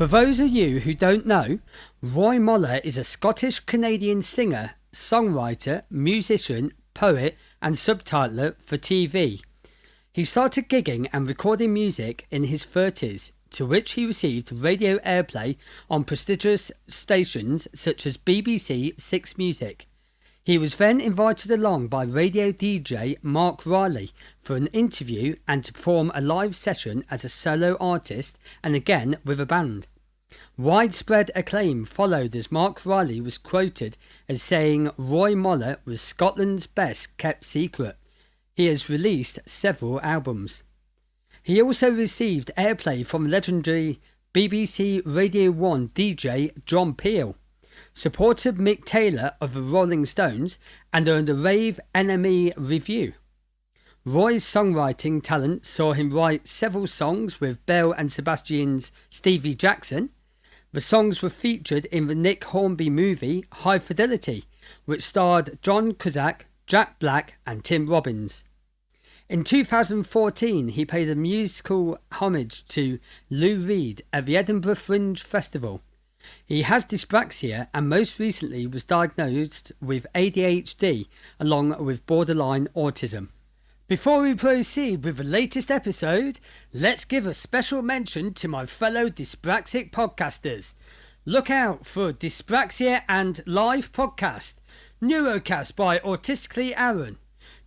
For those of you who don't know, Roy Moller is a Scottish-Canadian singer, songwriter, musician, poet and subtitler for TV. He started gigging and recording music in his 30s, to which he received radio airplay on prestigious stations such as BBC Six Music. He was then invited along by radio DJ Mark Riley for an interview and to perform a live session as a solo artist and again with a band. Widespread acclaim followed as Mark Riley was quoted as saying Roy Moller was Scotland's best kept secret. He has released several albums. He also received airplay from legendary BBC Radio 1 DJ John Peel, supported Mick Taylor of the Rolling Stones and earned a Rave NME review. Roy's songwriting talent saw him write several songs with Belle and Sebastian's Stevie Jackson. The songs were featured in the Nick Hornby movie High Fidelity, which starred John Cusack, Jack Black and Tim Robbins. In 2014, he paid a musical homage to Lou Reed at the Edinburgh Fringe Festival. He has dyspraxia and most recently was diagnosed with ADHD along with borderline autism. Before we proceed with the latest episode, let's give a special mention to my fellow dyspraxic podcasters. Look out for Dyspraxia and Live Podcast, Neurocast by Autistically Aaron,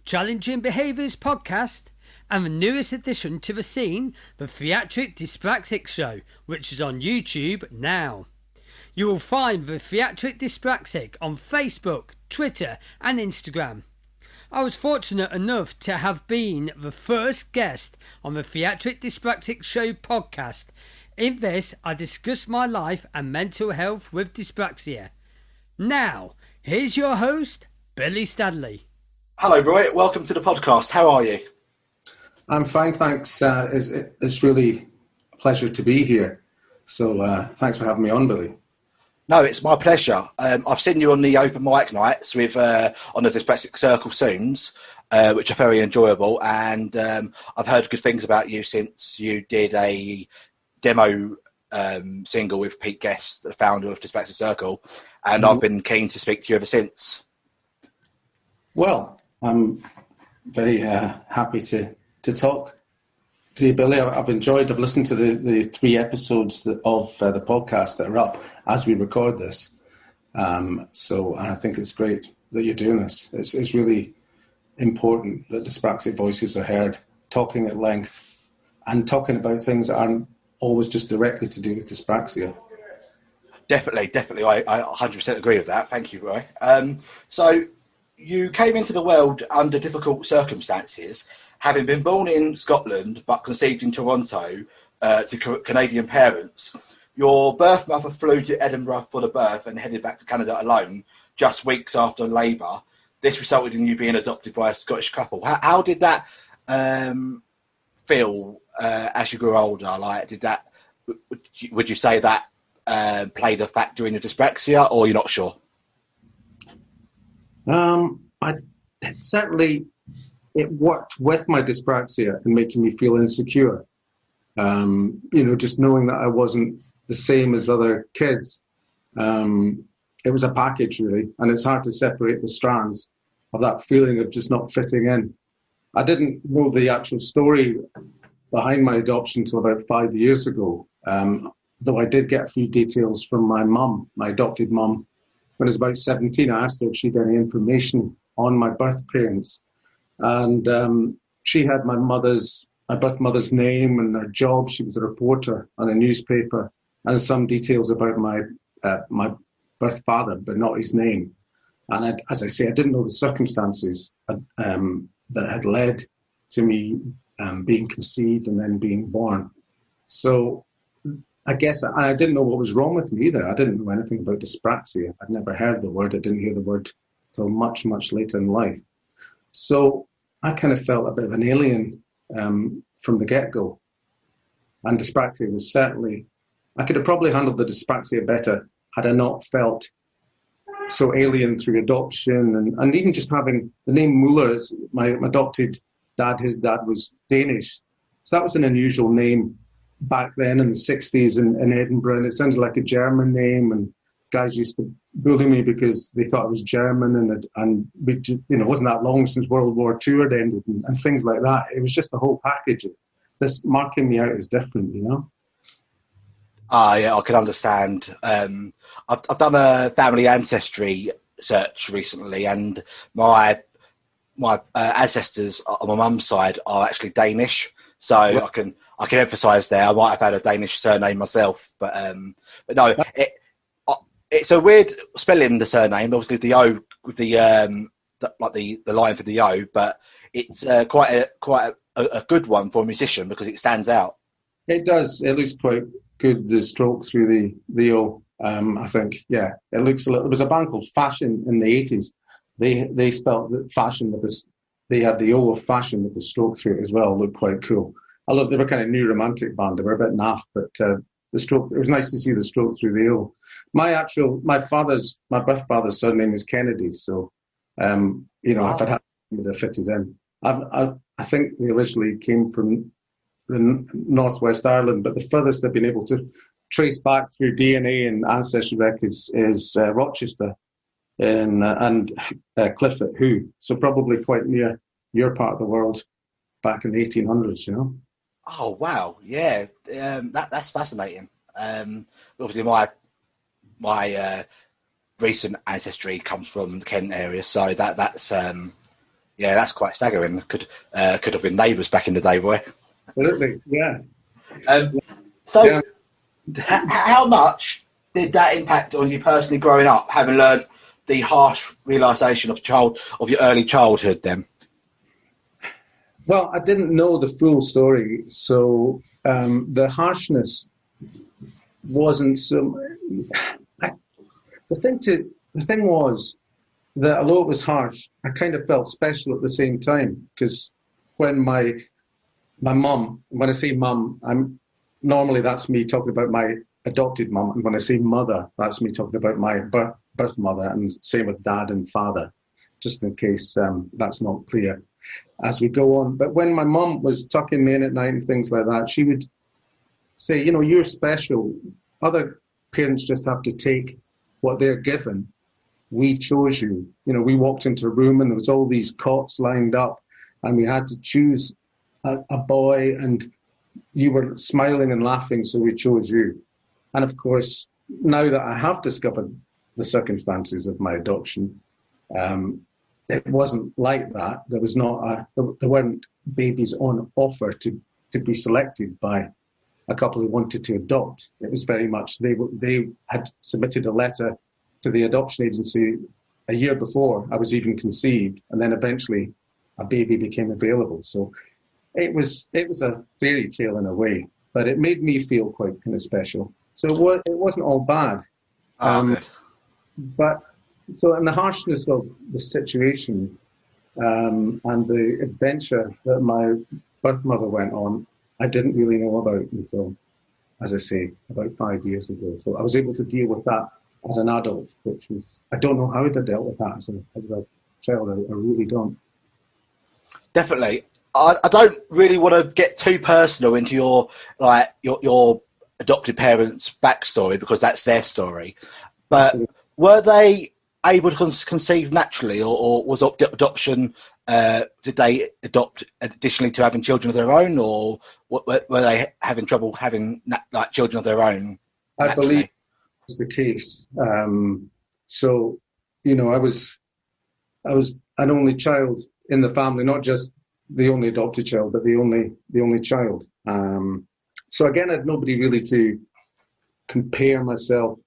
Challenging Behaviours Podcast, and the newest addition to the scene, the Theatric Dyspraxic Show, which is on YouTube now. You will find the Theatric Dyspraxic on Facebook, Twitter and Instagram. I was fortunate enough to have been the first guest on the Theatric Dyspraxic Show podcast. In this, I discuss my life and mental health with dyspraxia. Now, here's your host, Billy Stadley. Hello, Roy. Welcome to the podcast. How are you? I'm fine, thanks. It's really a pleasure to be here. So thanks for having me on, Billy. No, it's my pleasure. I've seen you on the open mic nights with on the Dyspraxic Circle Zooms, which are very enjoyable. And I've heard good things about you since you did a demo single with Pete Guest, the founder of Dyspraxic Circle. And I've been keen to speak to you ever since. Well, I'm very happy to talk to you, Billy. I've listened to the 3 episodes of the podcast that are up as we record this. So I think it's great that you're doing this. It's really important that dyspraxic voices are heard, talking at length and talking about things that aren't always just directly to do with dyspraxia. Definitely. I 100% agree with that. Thank you, Roy. So you came into the world under difficult circumstances, having been born in Scotland but conceived in Toronto to Canadian parents. Your birth mother flew to Edinburgh for the birth and headed back to Canada alone just weeks after labour. This resulted in you being adopted by a Scottish couple. How did that feel as you grew older? Like, would you say that played a factor in your dyspraxia, or you're not sure? It worked with my dyspraxia and making me feel insecure. Just knowing that I wasn't the same as other kids. It was a package, really, and it's hard to separate the strands of that feeling of just not fitting in. I didn't know the actual story behind my adoption until about 5 years ago, though I did get a few details from my mum, my adopted mum. When I was about 17, I asked her if she had any information on my birth parents. And she had my birth mother's name and her job. She was a reporter on a newspaper, and some details about my birth father, but not his name. And as I say, I didn't know the circumstances that had led to me being conceived and then being born. So I guess I didn't know what was wrong with me either. I didn't know anything about dyspraxia. I'd never heard the word. I didn't hear the word till much, much later in life. So I kind of felt a bit of an alien from the get-go. And dyspraxia was certainly, I could have probably handled the dyspraxia better had I not felt so alien through adoption. And even just having the name Muller, my adopted dad, his dad was Danish. So that was an unusual name back then in the 60s in Edinburgh, and it sounded like a German name, and guys used to bully me because they thought I was German, and it wasn't that long since World War II had ended, and things like that. It was just a whole package. This marking me out is different, Yeah, I can understand. I've done a family ancestry search recently, and my ancestors on my mum's side are actually Danish, so I can emphasise there. I might have had a Danish surname myself, but no, it's a weird spelling, the surname. Obviously, the O with the line for the O, but it's quite a good one for a musician because it stands out. It does. It looks quite good. The stroke through the O. I think, yeah, it looks a little. There was a band called Fashion in the 80s. They spelled fashion with this. They had the O of fashion with the stroke through it as well. It looked quite cool. Although they were kind of new romantic band. They were a bit naff, but the stroke. It was nice to see the stroke through the O. My birth father's surname is Kennedy, so wow. If I'd had, it would have fitted in. I think they originally came from the Northwest Ireland, but the furthest I've been able to trace back through DNA and ancestry records is Rochester and Cliff at Who. So probably quite near your part of the world back in the 1800s, Oh, wow. Yeah. That's fascinating. Obviously, my recent ancestry comes from the Kent area, so that's quite staggering. Could have been neighbours back in the day, boy. Absolutely, yeah. How much did that impact on you personally growing up, having learned the harsh realisation of your early childhood then? Well, I didn't know the full story, so the harshness wasn't so. The thing was that although it was harsh, I kind of felt special at the same time, because when my mum, when I say mum, normally that's me talking about my adopted mum, and when I say mother, that's me talking about my birth mother, and same with dad and father, just in case that's not clear as we go on. But when my mum was tucking me in at night and things like that, she would say, you're special. Other parents just have to take what they're given. We chose you. We walked into a room and there was all these cots lined up, and we had to choose a boy, and you were smiling and laughing, so we chose you. And of course, now that I have discovered the circumstances of my adoption, it wasn't like that. There was there weren't babies on offer to be selected by a couple who wanted to adopt. It was very much they had submitted a letter to the adoption agency a year before I was even conceived, and then eventually a baby became available. So it was a fairy tale in a way, but it made me feel quite kind of special. So it wasn't all bad. Good. But so, in the harshness of the situation and the adventure that my birth mother went on, I didn't really know about until, as I say, about 5 years ago. So I was able to deal with that as an adult, which was, I don't know how I dealt with that as a child. I really don't. Definitely. I don't really want to get too personal into your adopted parents' backstory, because that's their story. But were they able to conceive naturally, or was adoption? Did they adopt additionally to having children of their own, or were they having trouble having children of their own? I believe that's the case. So, I was an only child in the family, not just the only adopted child, but the only child. So again, I had nobody really to compare myself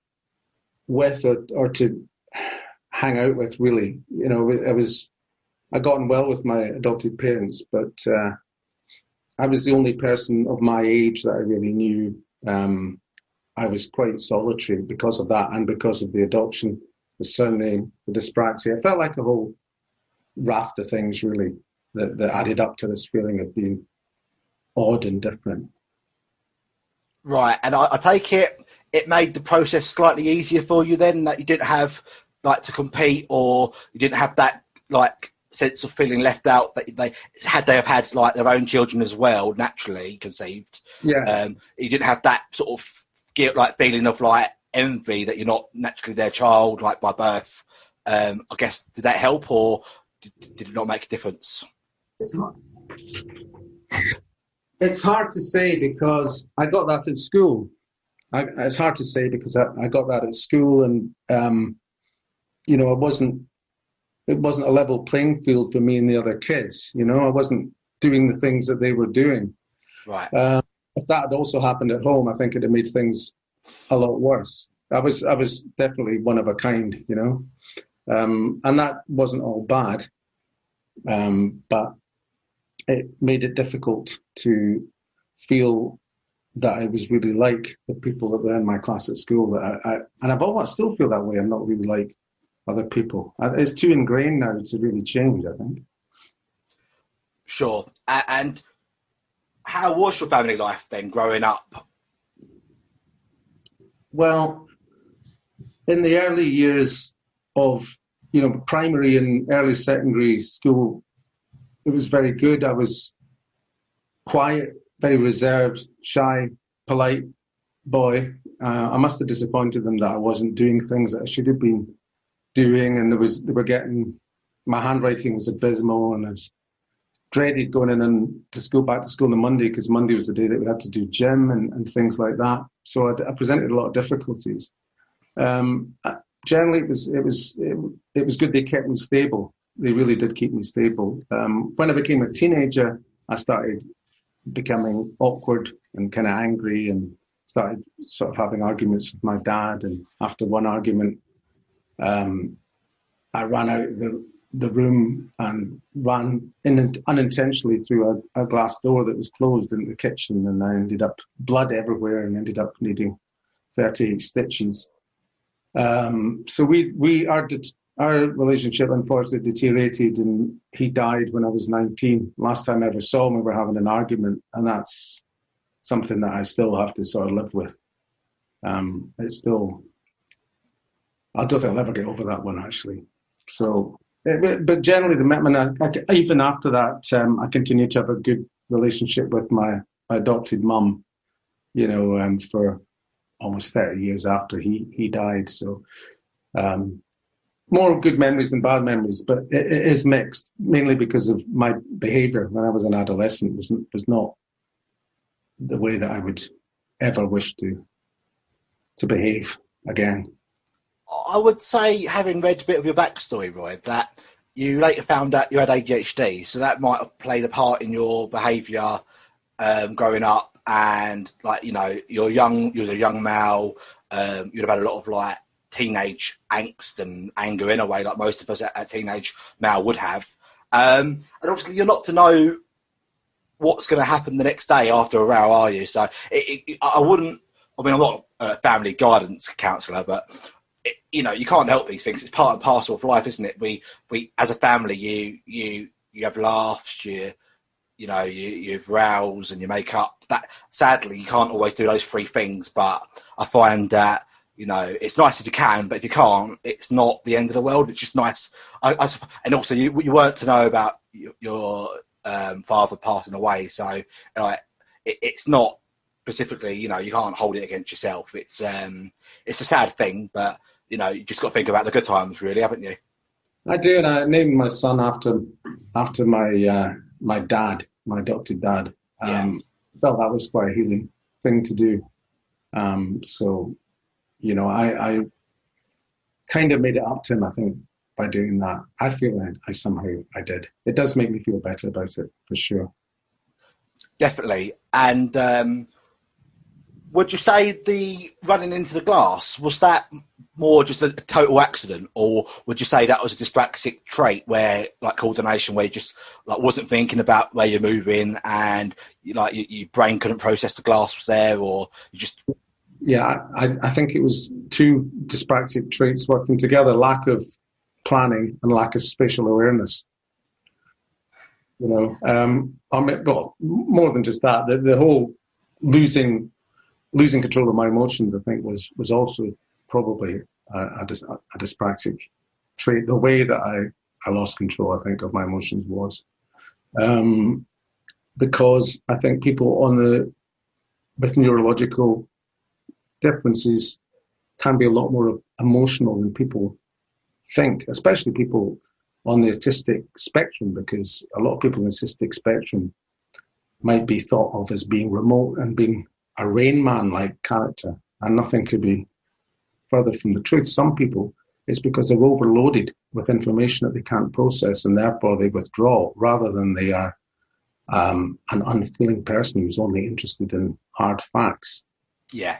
with or to hang out with, really. I got on well with my adopted parents, but I was the only person of my age that I really knew. I was quite solitary because of that, and because of the adoption, the surname, the dyspraxia. I felt like a whole raft of things, really, that added up to this feeling of being odd and different. Right, and I take it made the process slightly easier for you then, that you didn't have to compete, or you didn't have that sense of feeling left out that they have had like their own children as well, naturally conceived. Yeah. You didn't have that sort of guilt, like feeling of like envy that you're not naturally their child, like by birth. I guess, did that help, or did it not make a difference? It's hard to say because I got that at school. It's hard to say because I got that at school, and you know, it wasn't a level playing field for me and the other kids. You know, I wasn't doing the things that they were doing. Right. If that had also happened at home, I think it'd have made things a lot worse. I was definitely one of a kind, you know, and that wasn't all bad, but it made it difficult to feel that I was really like the people that were in my class at school. And I still feel that way. I'm not really like other people. It's too ingrained now to really change, I think. Sure. And how was your family life then growing up? Well, in the early years of, you know, primary and early secondary school, it was very good. I was quiet, very reserved, shy, polite boy. I must have disappointed them that I wasn't doing things that I should have been doing, and my handwriting was abysmal, and I was dreaded going in and back to school on Monday, because Monday was the day that we had to do gym and things like that. So I presented a lot of difficulties. Generally, it was good. They kept me stable. They really did keep me stable. When I became a teenager, I started becoming awkward and kind of angry, and started sort of having arguments with my dad. And after one argument, I ran out of the room and ran unintentionally through a glass door that was closed in the kitchen, and I ended up blood everywhere and ended up needing 38 stitches. So our relationship unfortunately deteriorated, and he died when I was 19. Last time I ever saw him, we were having an argument, and that's something that I still have to sort of live with. It's still, I don't think I'll ever get over that one, actually. So, but generally, even after that, I continued to have a good relationship with my adopted mum, you know, for almost 30 years after he died. So, more good memories than bad memories, but it is mixed, mainly because of my behaviour when I was an adolescent was not the way that I would ever wish to behave again. I would say, having read a bit of your backstory, Roy, that you later found out you had ADHD, so that might have played a part in your behaviour growing up. And like, you know, you was a young male. You'd have had a lot of like teenage angst and anger in a way, like most of us at teenage male would have. And obviously, you're not to know what's going to happen the next day after a row, are you? So I wouldn't. I mean, I'm not a family guidance counsellor, but you know, you can't help these things. It's part and parcel of life, isn't it? We as a family, you have laughs, you have rows, and you make up. That sadly, you can't always do those three things. But I find that, you know, it's nice if you can, but if you can't, it's not the end of the world. It's just nice. And also, you weren't to know about your father passing away, so it's not specifically, you know, you can't hold it against yourself. It's a sad thing, but you know, you just got to think about the good times, really, haven't you? I do, and I named my son after my dad, my adopted dad. Felt that was quite a healing thing to do. So, you know, I kind of made it up to him, I think, by doing that. I feel I somehow did. It does make me feel better about it, for sure. Definitely. And would you say the running into the glass, was that more just a total accident, or would you say that was a dyspraxic trait where, like, coordination, where you just like wasn't thinking about where you're moving, and your brain couldn't process the glass was there, or you just? Yeah, I think it was two dyspraxic traits working together: lack of planning and lack of spatial awareness. You know, I mean, well, more than just that, the whole losing control of my emotions, I think, was also probably a dyspraxic trait. The way that I lost control, I think, of my emotions was. Because I think people with neurological differences can be a lot more emotional than people think, especially people on the autistic spectrum, because a lot of people on the autistic spectrum might be thought of as being remote and being a Rain Man-like character, and nothing could be further from the truth. Some people, it's because they're overloaded with information that they can't process, and therefore they withdraw, rather than they are an unfeeling person who's only interested in hard facts. Yeah.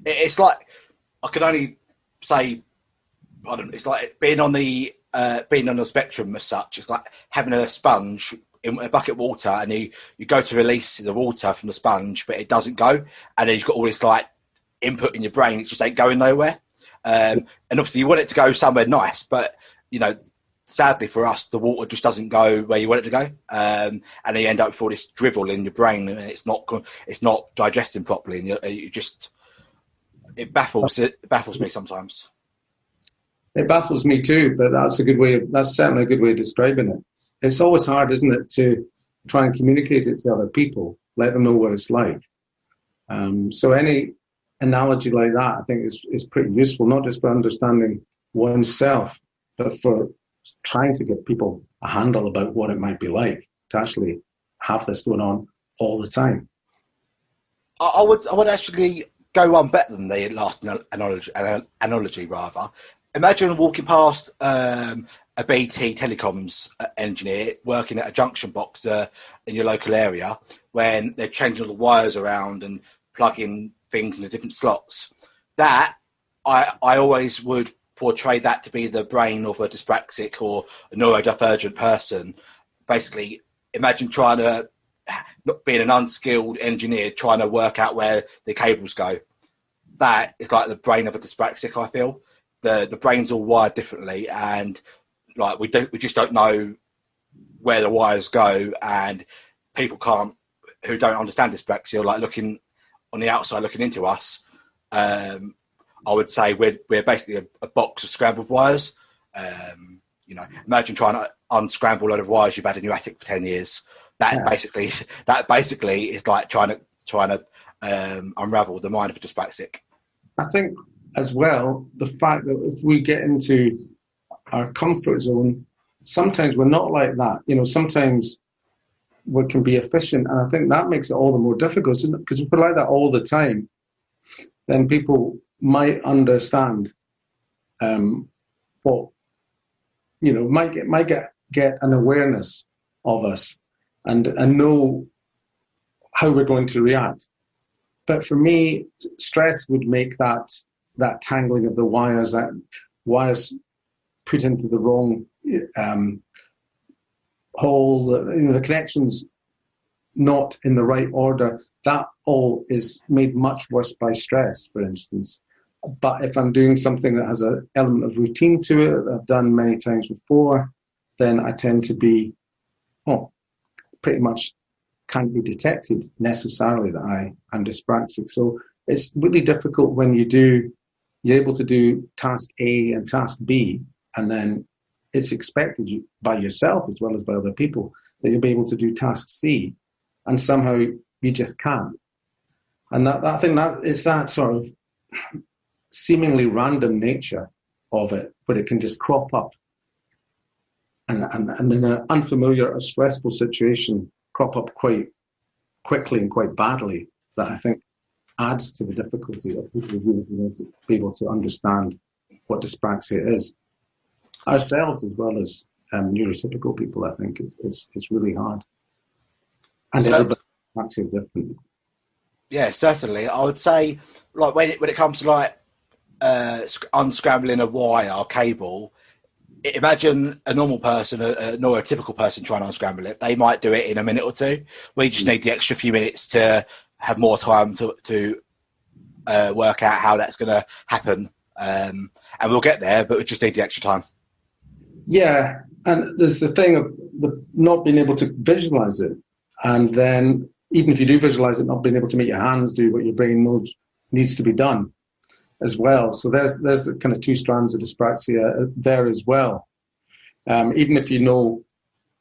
It's like, I can only say, I don't know, it's like being on the spectrum as such. It's like having a sponge in a bucket of water, and you go to release the water from the sponge, but it doesn't go, and then you've got all this like input in your brain, it just ain't going nowhere. And obviously you want it to go somewhere nice, but you know, sadly for us, the water just doesn't go where you want it to go, and then you end up with all this drivel in your brain, and it's not digesting properly, and it baffles me sometimes. It baffles me too, but that's certainly a good way of describing it. It's always hard, isn't it, to try and communicate it to other people, let them know what it's like. So any analogy like that, I think, is pretty useful, not just for understanding oneself, but for trying to give people a handle about what it might be like to actually have this going on all the time. I would actually go one better than the last analogy rather. Imagine walking past a BT Telecoms engineer working at a junction box in your local area when they're changing all the wires around and plugging things into different slots. That, I always would portray that to be the brain of a dyspraxic or a neurodivergent person. Basically, imagine trying to, not being an unskilled engineer, trying to work out where the cables go. That is like the brain of a dyspraxic, I feel. The brain's all wired differently, and like we just don't know where the wires go, and people who don't understand dyspraxia, like looking on the outside, looking into us, I would say we're basically a box of scrambled wires. Imagine trying to unscramble a load of wires you've had in your attic for 10 years. That basically is like trying to unravel the mind of a dyspraxic. I think as well, the fact that if we get into our comfort zone, sometimes we're not like that. Sometimes we can be efficient, and I think that makes it all the more difficult, because if we're like that all the time, then people might understand might get an awareness of us and know how we're going to react. But for me, stress would make that tangling of the wires, that wires put into the wrong hole, the connections not in the right order, that all is made much worse by stress, for instance. But if I'm doing something that has an element of routine to it, that I've done many times before, then I tend to be, pretty much can't be detected necessarily that I'm dyspraxic. So it's really difficult when you're able to do task A and task B, and then it's expected by yourself as well as by other people that you'll be able to do task C, and somehow you just can't. And I think that it's that sort of seemingly random nature of it, but it can just crop up and in an unfamiliar or stressful situation crop up quite quickly and quite badly, that I think adds to the difficulty of people really being able to understand what dyspraxia is. Ourselves, as well as neurotypical people, I think it's really hard. And everybody's dyspraxia is different. Yeah, certainly. I would say, like when it comes to like unscrambling a wire or cable, imagine a normal person, a neurotypical person trying to unscramble it. They might do it in a minute or two. We just need the extra few minutes to have more time to work out how that's going to happen. And we'll get there, but we just need the extra time. Yeah, and there's the thing of not being able to visualize it. And then even if you do visualize it, not being able to make your hands do what your brain knows needs to be done as well. So there's the kind of two strands of dyspraxia there as well. Even if you know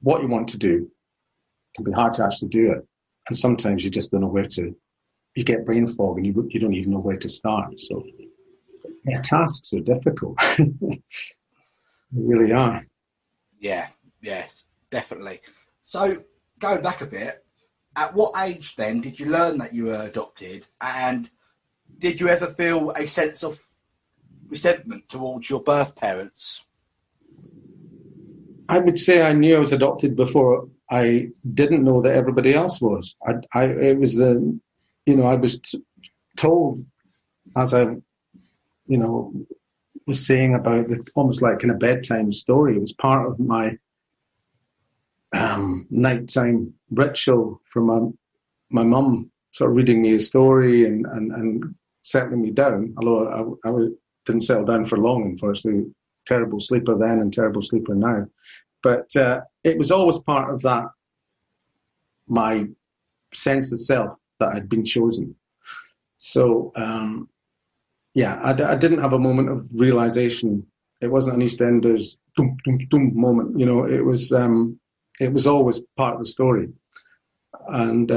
what you want to do, it can be hard to actually do it. And sometimes you just don't know where to. You get brain fog and you don't even know where to start. So yeah, tasks are difficult. They really are. Yeah, definitely. So going back a bit, at what age then did you learn that you were adopted, and did you ever feel a sense of resentment towards your birth parents? I would say I knew I was adopted before I didn't know that everybody else was. It was I was told, as I, was saying about almost like in a bedtime story. It was part of my nighttime ritual from my mum sort of reading me a story and settling me down. Although I didn't settle down for long, unfortunately. Terrible sleeper then and terrible sleeper now. But it was always part of that, my sense of self, that I'd been chosen. So, I didn't have a moment of realization. It wasn't an EastEnders dum, dum, dum moment. It was always part of the story. And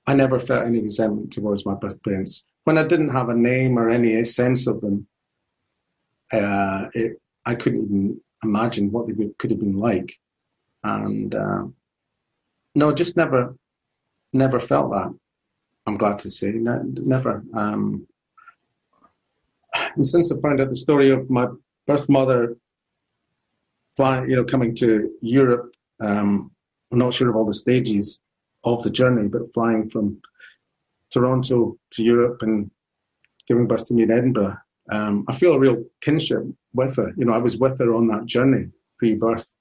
I never felt any resentment towards my birth parents. When I didn't have a name or any sense of them, I couldn't even imagine what they could have been like. And no, just never felt that. I'm glad to say, never. And since I found out the story of my birth mother coming to Europe, I'm not sure of all the stages of the journey, but flying from Toronto to Europe and giving birth to me in Edinburgh, I feel a real kinship with her. I was with her on that journey pre-birth.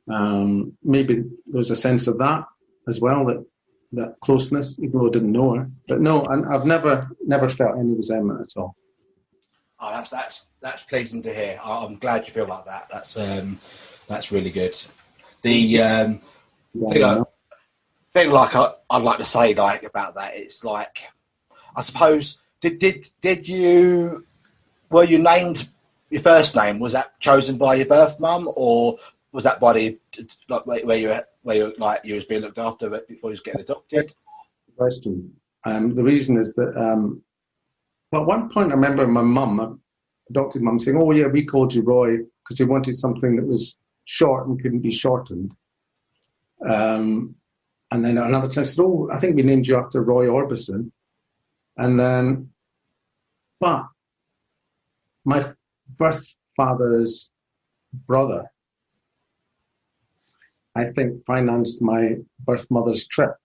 Maybe there's a sense of that as well, that closeness, even though I didn't know her. But no, and I've never felt any resentment at all. Oh, that's pleasing to hear. I'm glad you feel like that. That's really good. The thing like I'd like to say like about that, it's like, I suppose, were you named, your first name, was that chosen by your birth mum, or was that by where you was being looked after before you was getting adopted? Question. The reason is that at one point I remember my adopted mum saying, "Oh yeah, we called you Roy because we wanted something that was short and couldn't be shortened." And then another time I said, "Oh, I think we named you after Roy Orbison." And then, but my birth father's brother, I think, financed my birth mother's trip,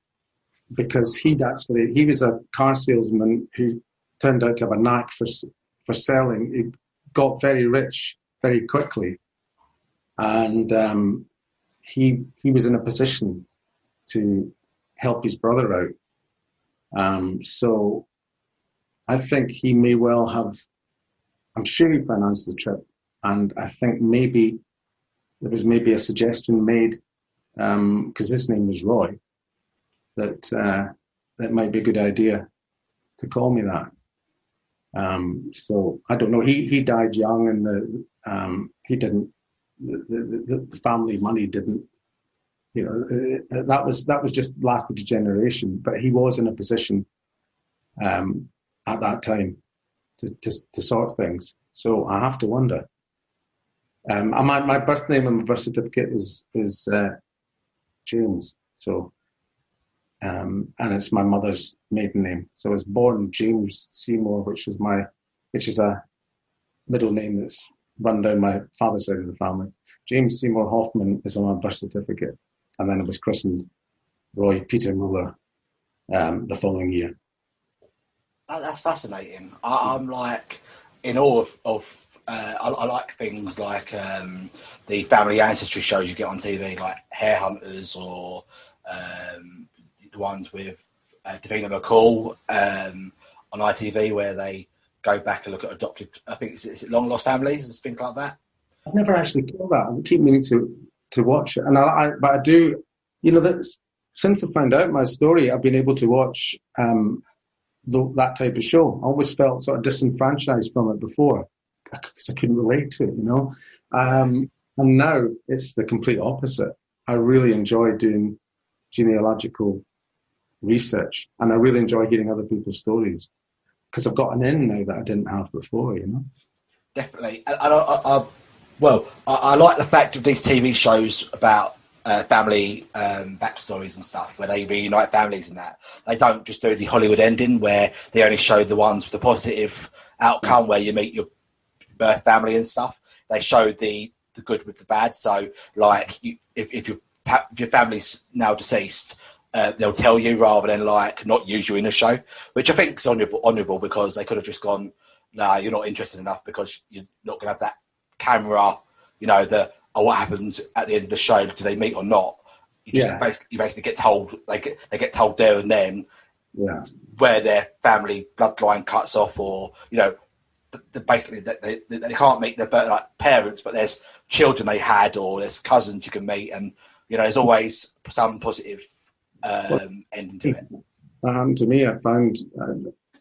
because he was a car salesman who turned out to have a knack for selling. He got very rich very quickly, and he was in a position to help his brother out. So I think he may well have, I'm sure he financed the trip, and I think maybe there was a suggestion made, because his name was Roy, that might be a good idea to call me that. So I don't know. He died young, and he didn't. The family money didn't. That was just lasted a generation. But he was in a position at that time to sort things. So I have to wonder. My birth name and my birth certificate is James. So. And it's my mother's maiden name. So I was born James Seymour, which is a middle name that's run down my father's side of the family. James Seymour Hoffman is on my birth certificate, and then I was christened Roy Peter Muller the following year. That's fascinating. I'm like in awe of I like things like the family ancestry shows you get on TV, like Hare Hunters, or the ones with Davina McCall on ITV, where they go back and look at adopted, I think is it long lost families and things like that. I've never actually killed that. I keep meaning to watch it, but I do. Since I found out my story, I've been able to watch that type of show. I always felt sort of disenfranchised from it before because I couldn't relate to it. And now it's the complete opposite. I really enjoy doing genealogical research, and I really enjoy hearing other people's stories because I've got an in now that I didn't have before, you know. Definitely. And I like the fact of these TV shows about family backstories and stuff, where they reunite families and that. They don't just do the Hollywood ending where they only show the ones with the positive outcome, where you meet your birth family and stuff. They show the good with the bad. So, like, if your family's now deceased, they'll tell you rather than like not use you in a show, which I think is honourable because they could have just gone, nah, you're not interested enough because you're not going to have that camera, you know, what happens at the end of the show, do they meet or not? You basically get told, they get told there and then where their family bloodline cuts off, or, you know, basically they can't meet their parents, but there's children they had, or there's cousins you can meet, and, you know, there's always some positive ending to it. That happened to me. I found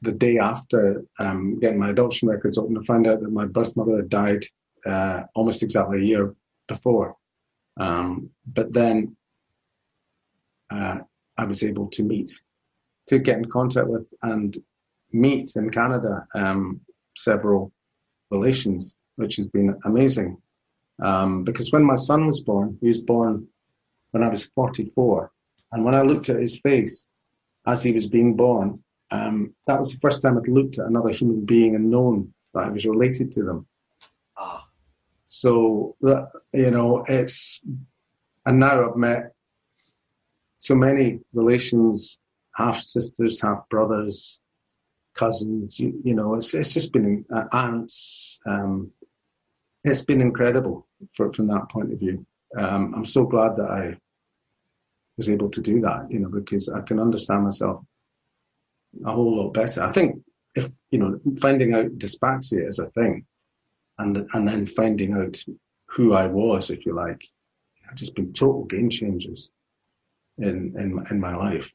the day after getting my adoption records open, I found out that my birth mother had died almost exactly a year before. But then I was able to get in contact with and meet in Canada several relations, which has been amazing. Because when my son was born, he was born when I was 44. And when I looked at his face as he was being born, that was the first time I'd looked at another human being and known that I was related to them. So, you know, and now I've met so many relations, half sisters, half brothers, cousins, you know, it's just been aunts. It's been incredible from that point of view. I'm so glad that I was able to do that, you know, because I can understand myself a whole lot better. I think if, you know, finding out dyspraxia is a thing, and then finding out who I was, if you like, have just been total game changers in my life.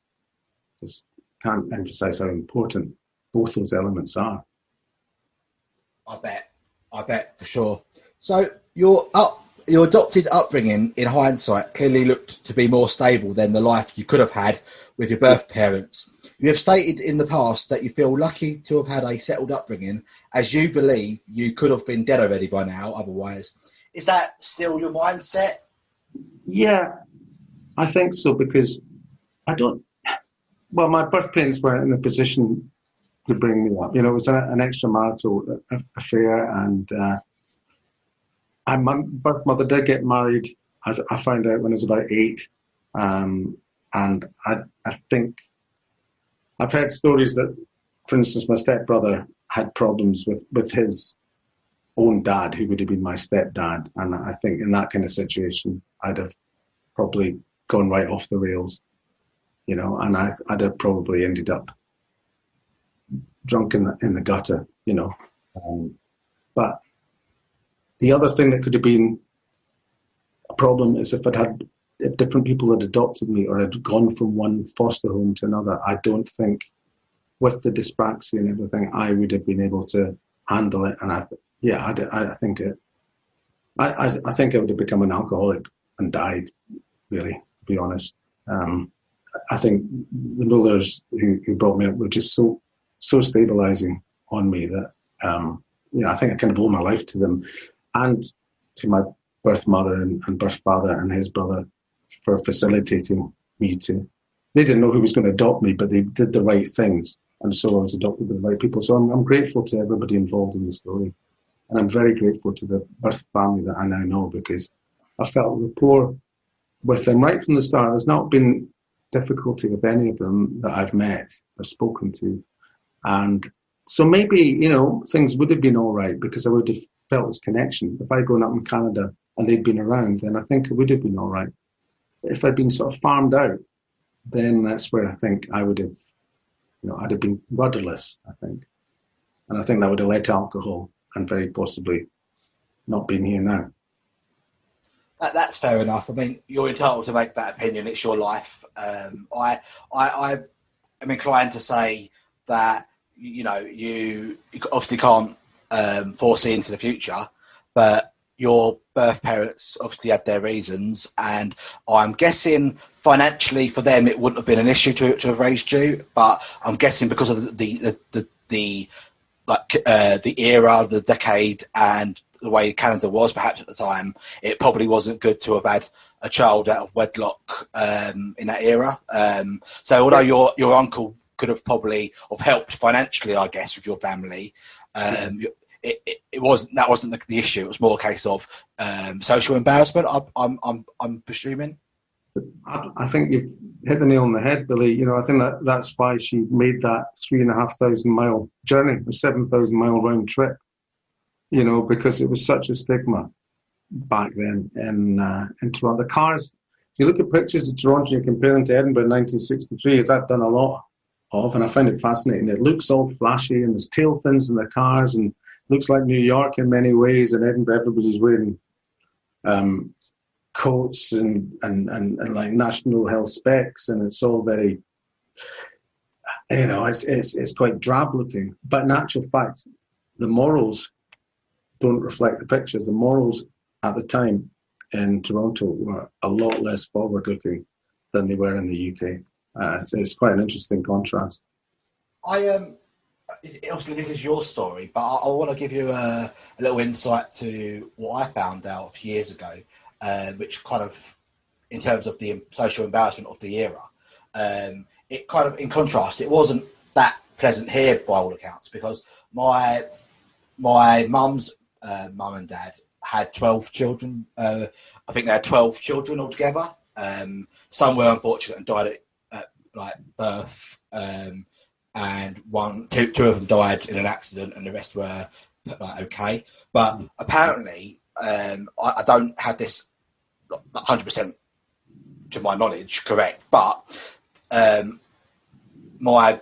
Just can't emphasize how important both those elements are. I bet for sure. So your adopted upbringing, in hindsight, clearly looked to be more stable than the life you could have had with your birth parents. You have stated in the past that you feel lucky to have had a settled upbringing, as you believe you could have been dead already by now otherwise. Is that still your mindset? Yeah, I think so, because my birth parents weren't in a position to bring me up. You know, it was an extramarital affair, and my birth mother did get married, as I found out when I was about 8. And I think I've heard stories that, for instance, my stepbrother had problems with his own dad, who would have been my stepdad. And I think in that kind of situation, I'd have probably gone right off the rails, you know, and I'd have probably ended up drunk in the gutter, you know. But the other thing that could have been a problem is if different people had adopted me or had gone from one foster home to another. I don't think, with the dyspraxia and everything, I would have been able to handle it. And I think I would have become an alcoholic and died, really, to be honest. I think the Mullers who brought me up were just so stabilizing on me that I think I kind of owe my life to them, and to my birth mother and birth father and his brother for facilitating me to. They didn't know who was going to adopt me, but they did the right things, and so I was adopted by the right people. So I'm grateful to everybody involved in the story, and I'm very grateful to the birth family that I now know, because I felt rapport with them right from the start. There's not been difficulty with any of them that I've met or spoken to, and so maybe, you know, things would have been all right because I would have felt this connection. If I'd grown up in Canada and they'd been around, then I think it would have been all right. If I'd been sort of farmed out, then that's where I think I would have, you know, I'd have been rudderless, I think. And I think that would have led to alcohol and very possibly not being here now. That's fair enough. I mean, you're entitled to make that opinion. It's your life. I am inclined to say that, you know, you obviously can't foresee into the future, but your birth parents obviously had their reasons, and I'm guessing financially for them it wouldn't have been an issue to have raised you. But I'm guessing because of the era, the decade, and the way Canada was perhaps at the time, it probably wasn't good to have had a child out of wedlock in that era. So although your uncle could have probably have helped financially, I guess, with your family, it wasn't the issue. It was more a case of social embarrassment. I'm presuming. I think you've hit the nail on the head, Billy. You know, I think that's why she made that 3,500 mile journey, a 7,000 mile round trip. You know, because it was such a stigma back then in Toronto. The cars, you look at pictures of Toronto and you compare them to Edinburgh in 1963, as I've done a lot of, and I find it fascinating. It looks all flashy and there's tail fins in the cars and looks like New York in many ways. In Edinburgh, everybody's wearing coats and like national health specs, and it's all very, you know, it's quite drab looking. But in actual fact, the morals don't reflect the pictures. The morals at the time in Toronto were a lot less forward-looking than they were in the UK. So it's quite an interesting contrast. Obviously this is your story, but I want to give you a little insight to what I found out a few years ago, which kind of, in terms of the social embarrassment of the era, it kind of, in contrast, it wasn't that pleasant here by all accounts, because my mum's mum and dad had 12 children. I think they had 12 children altogether. Some were unfortunate and died at like birth, and two of them died in an accident, and the rest were like okay. But apparently, I don't have this 100% to my knowledge correct, but my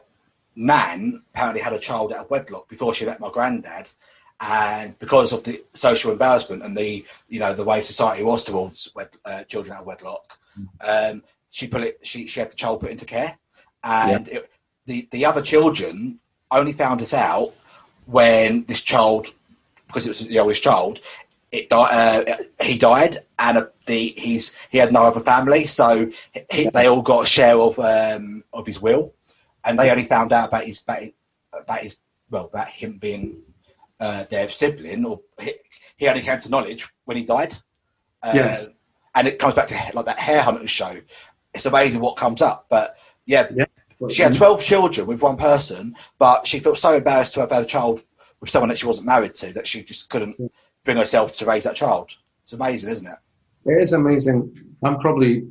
nan apparently had a child out of wedlock before she met my granddad. And because of the social embarrassment and the way society was towards children out of wedlock, she had the child put into care, and the other children only found this out when this child, because it was the oldest child, he died, and he had no other family, so they all got a share of his will, and they only found out about him being their sibling, or he only came to knowledge when he died. Yes. And it comes back to like that Hare Hunters show. It's amazing what comes up. But she had 12 children with one person, but she felt so embarrassed to have had a child with someone that she wasn't married to that she just couldn't bring herself to raise that child. It's amazing, isn't it? It is amazing. I'm probably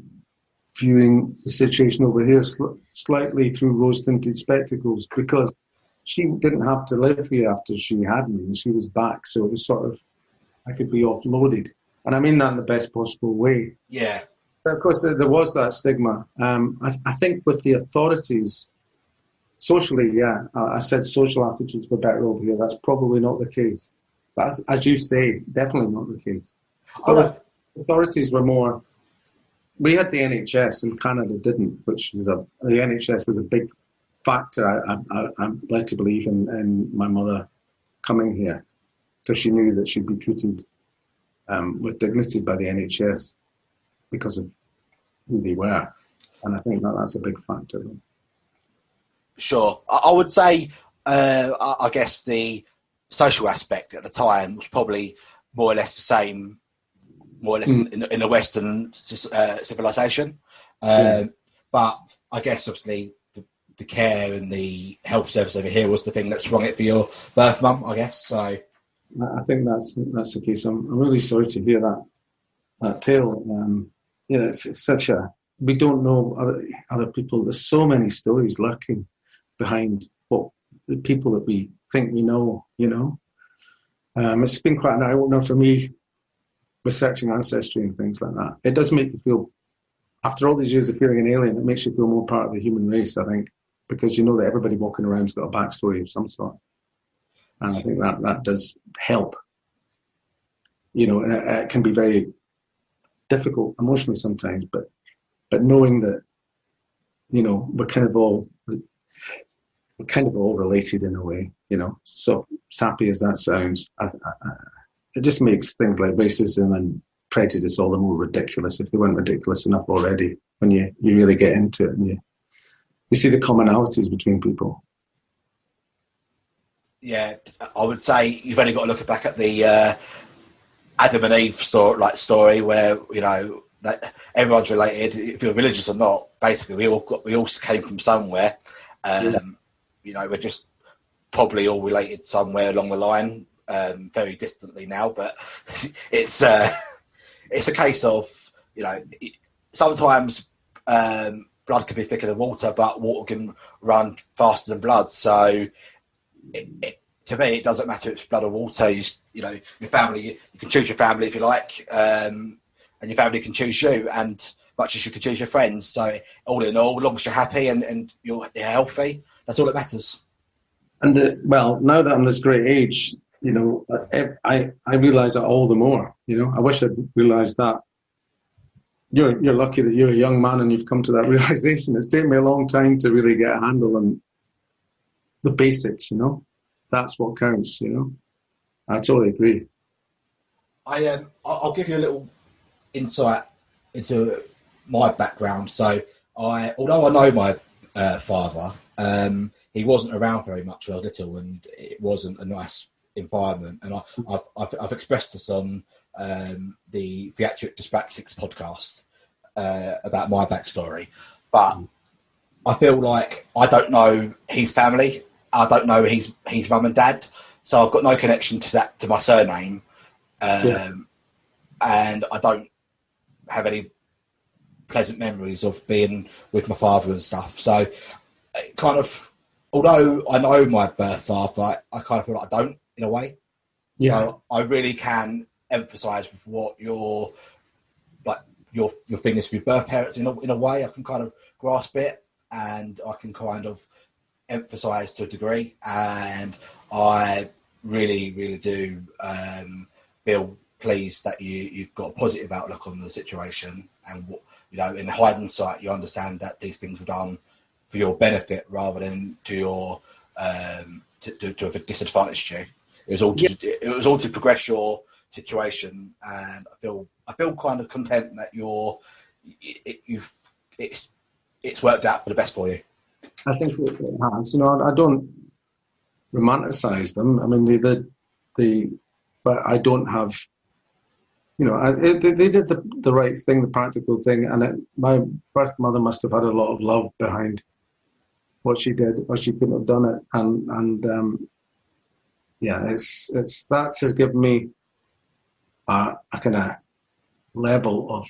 viewing the situation over here slightly through rose-tinted spectacles, because she didn't have to live here after she had me, and she was back, so it was sort of, I could be offloaded, and I mean that in the best possible way. Yeah. But of course, there was that stigma. I think with the authorities, socially, I said social attitudes were better over here. That's probably not the case, but as you say, definitely not the case. But authorities were more. We had the NHS, and Canada didn't, which was the NHS was a big factor. I'm led to believe in my mother coming here, because she knew that she'd be treated with dignity by the NHS because of who they were, and I think that's a big factor. Sure, I would say, I guess the social aspect at the time was probably more or less the same, more or less in the Western civilization, but I guess obviously the care and the health service over here was the thing that swung it for your birth mum, I guess. So I think that's the case. I'm really sorry to hear that tale. It's such a, we don't know other people. There's so many stories lurking behind what the people that we think we know. It's been quite an eye opener for me, researching ancestry and things like that. It does make you feel, after all these years of feeling an alien, it makes you feel more part of the human race, I think, because you know that everybody walking around's got a backstory of some sort. And I think that does help. And it can be very difficult emotionally sometimes, but knowing that, we're kind of all related in a way, so sappy as that sounds. it just makes things like racism and prejudice all the more ridiculous if they weren't ridiculous enough already. When you really get into it and you see the commonalities between people. Yeah, I would say you've only got to look back at the Adam and Eve story where, you know, that everyone's related, if you're religious or not. Basically, we all came from somewhere. You know, we're just probably all related somewhere along the line, very distantly now. But it's a case of, you know, sometimes blood can be thicker than water, but water can run faster than blood. So to me, it doesn't matter if it's blood or water. You know, your family, you can choose your family if you like, and your family can choose you, and much as you can choose your friends. So all in all, as long as you're happy and you're healthy, that's all that matters. And well, now that I'm this great age, you know, I realise that all the more. You know, I wish I'd realised that. You're lucky that you're a young man and you've come to that realisation. It's taken me a long time to really get a handle on the basics. You know, that's what counts. You know, I totally agree. I'll give you a little insight into my background. So although I know my father, he wasn't around very much when I was little, and it wasn't a nice environment. And I've expressed this on the Theatric Dyspraxics podcast about my backstory, but I feel like I don't know his family. I don't know his mum and dad, so I've got no connection to my surname, and I don't have any pleasant memories of being with my father and stuff. So, kind of, although I know my birth father, I kind of feel like I don't, in a way. Yeah. So I really can emphasise with what your thing is for your birth parents in a way. I can kind of grasp it, and I can kind of emphasise to a degree, and I really, really do feel pleased that you've got a positive outlook on the situation, and you know, in hindsight, you understand that these things were done for your benefit rather than to your to have disadvantaged you. It was all to progress your situation, and I feel kind of content that it's worked out for the best for you. I think it has. You know, I don't romanticize them. I mean, but I don't have. You know, they did the right thing, the practical thing, and my birth mother must have had a lot of love behind what she did, or she couldn't have done it. And yeah, it's that has given me a kind of level of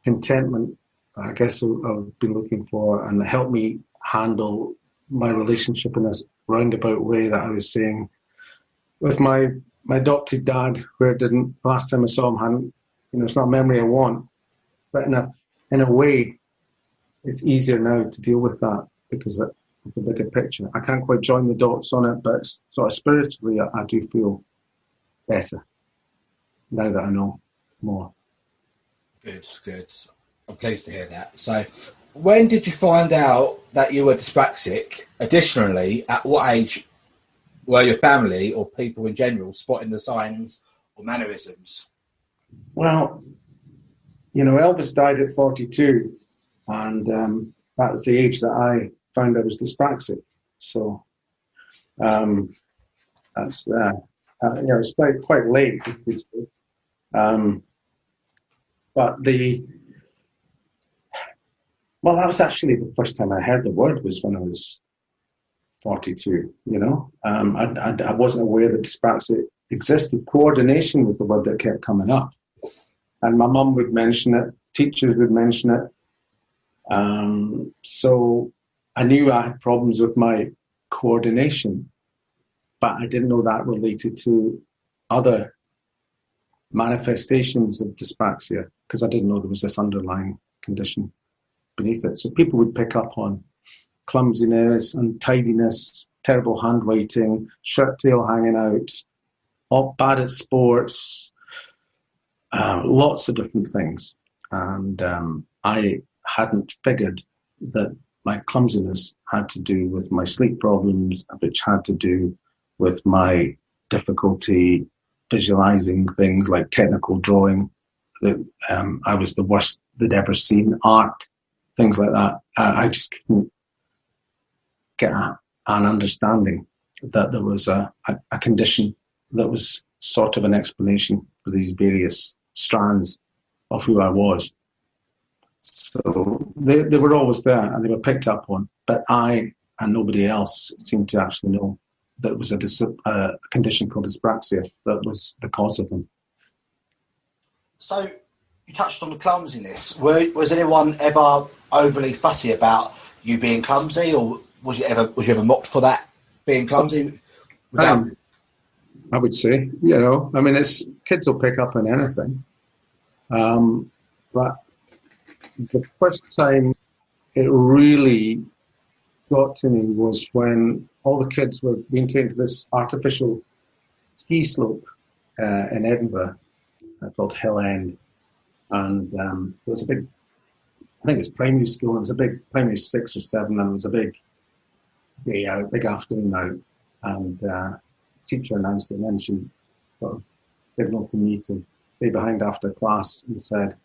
contentment, I guess, I've been looking for, and helped me handle my relationship in this roundabout way that I was saying with my adopted dad, where it didn't, last time I saw him, hadn't, you know, it's not a memory I want, but in a way, it's easier now to deal with that because of the bigger picture. I can't quite join the dots on it, but sort of spiritually, I do feel better now that I know more. Good. I'm pleased to hear that. So, when did you find out that you were dyspraxic? Additionally, at what age were your family or people in general spotting the signs or mannerisms? Well, you know, Elvis died at 42, and that was the age that I found I was dyspraxic. So that's you know, it's quite late. But that was actually the first time I heard the word was when I was 42, you know. I wasn't aware that dyspraxia existed. Coordination was the word that kept coming up. And my mum would mention it, teachers would mention it. So I knew I had problems with my coordination, but I didn't know that related to other manifestations of dyspraxia, because I didn't know there was this underlying condition beneath it. So people would pick up on clumsiness, untidiness, terrible handwriting, shirt tail hanging out, all bad at sports, lots of different things. And I hadn't figured that my clumsiness had to do with my sleep problems, which had to do with my difficulty visualizing things like technical drawing. That I was the worst they'd ever seen. Art, things like that. I just couldn't get an understanding that there was a condition that was sort of an explanation for these various strands of who I was. So they were always there and they were picked up on, but I and nobody else seemed to actually know that it was a condition called dyspraxia that was the cause of them. So you touched on the clumsiness. Was anyone ever overly fussy about you being clumsy, or was you ever mocked for that, being clumsy? I would say, you know, I mean, kids will pick up on anything. But the first time it really got to me was when all the kids were being taken to this artificial ski slope in Edinburgh called Hill End. And it was a big, I think it was primary school, it was a big, primary 6 or 7, and it was a big day out, big afternoon out. And the teacher announced it, and then she sort of signalled to me to stay behind after class and said,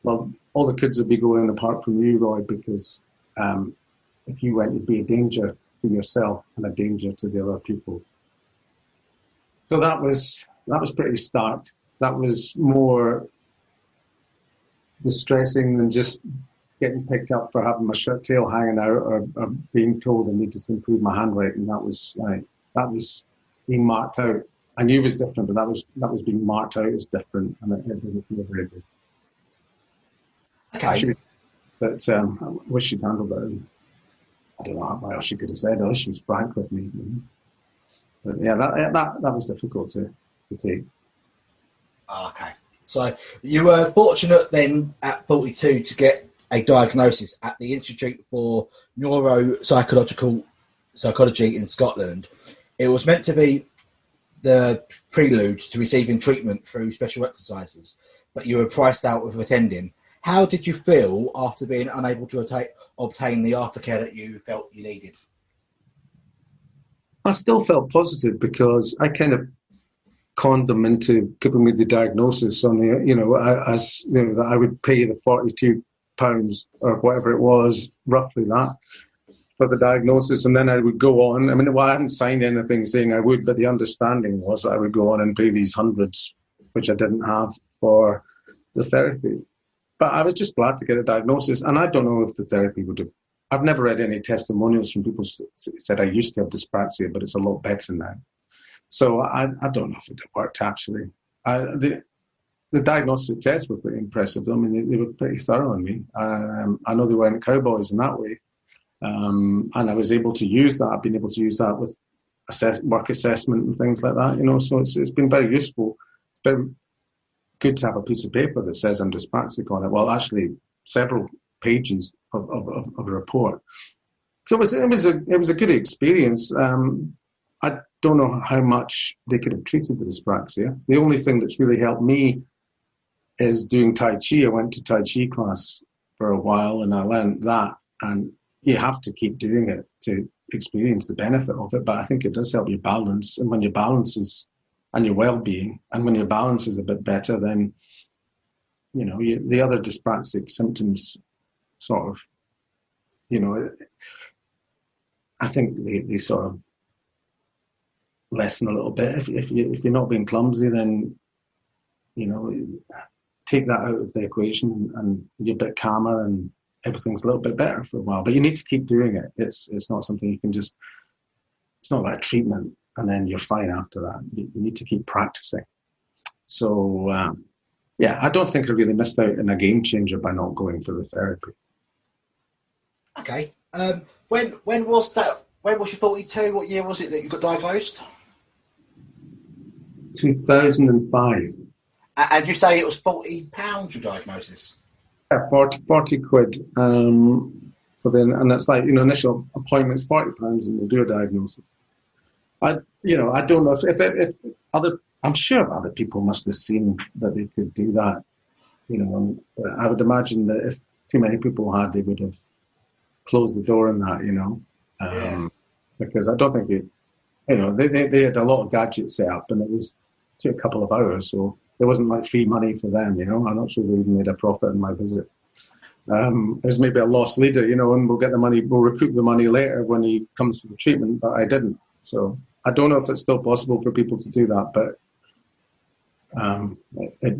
well, all the kids would be going apart from you, Roy, because if you went, you'd be a danger to yourself and a danger to the other people. So that was pretty stark. That was more distressing than just getting picked up for having my shirt tail hanging out or being told I needed to improve my handwriting. That was being marked out. I knew it was different, but that was being marked out as different, and it didn't feel very good. Okay. But I wish she'd handled it. I don't know what else she could have said. At least she was frank with me. But yeah, that was difficult to take. Okay. So you were fortunate then at 42 to get a diagnosis at the Institute for Neuropsychology in Scotland. It was meant to be the prelude to receiving treatment through special exercises, but you were priced out of attending. How did you feel after being unable to obtain the aftercare that you felt you needed? I still felt positive because I kind of conned them into giving me the diagnosis on the, that I would pay the £42 or whatever it was, roughly that, for the diagnosis, and then I would go on. I mean, I hadn't signed anything saying I would, but the understanding was I would go on and pay these hundreds, which I didn't have, for the therapy. But I was just glad to get a diagnosis, and I don't know if the therapy would have. I've never read any testimonials from people who said I used to have dyspraxia, but it's a lot better now. So I don't know if it worked, actually. The diagnostic tests were pretty impressive. I mean, they were pretty thorough on me. I know they weren't cowboys in that way. And I was able to use that. I've been able to use that with work assessment and things like that, so it's been very useful. It's been good to have a piece of paper that says I'm dyspraxic on it. Well, actually, several pages of a report. So it was a good experience. I don't know how much they could have treated the dyspraxia. The only thing that's really helped me is doing Tai Chi. I went to Tai Chi class for a while and I learned that. And you have to keep doing it to experience the benefit of it. But I think it does help you balance. And when your balance is, and your well-being, and when your balance is a bit better, then, the other dyspraxic symptoms sort of, I think they sort of lessen a little bit. If you're not being clumsy, then take that out of the equation and you're a bit calmer and everything's a little bit better for a while. But you need to keep doing it. It's not something you can just. It's not like treatment and then you're fine after that. You need to keep practicing. So I don't think I really missed out in a game changer by not going for the therapy. Okay. When was that? When was you 42? What year was it that you got diagnosed? 2005. And you say it was £40 your diagnosis? Yeah, 40 quid. And it's like, initial appointments, £40 and we'll do a diagnosis. I don't know if other, I'm sure other people must have seen that they could do that. I would imagine that if too many people had, they would have closed the door on that, because I don't think they had a lot of gadgets set up and it was took a couple of hours, so there wasn't like free money for them, you know. I'm not sure they even made a profit in my visit. It was maybe a lost leader, you know, and we'll get the money, we'll recoup the money later when he comes for the treatment, but I didn't. So I don't know if it's still possible for people to do that, but it'd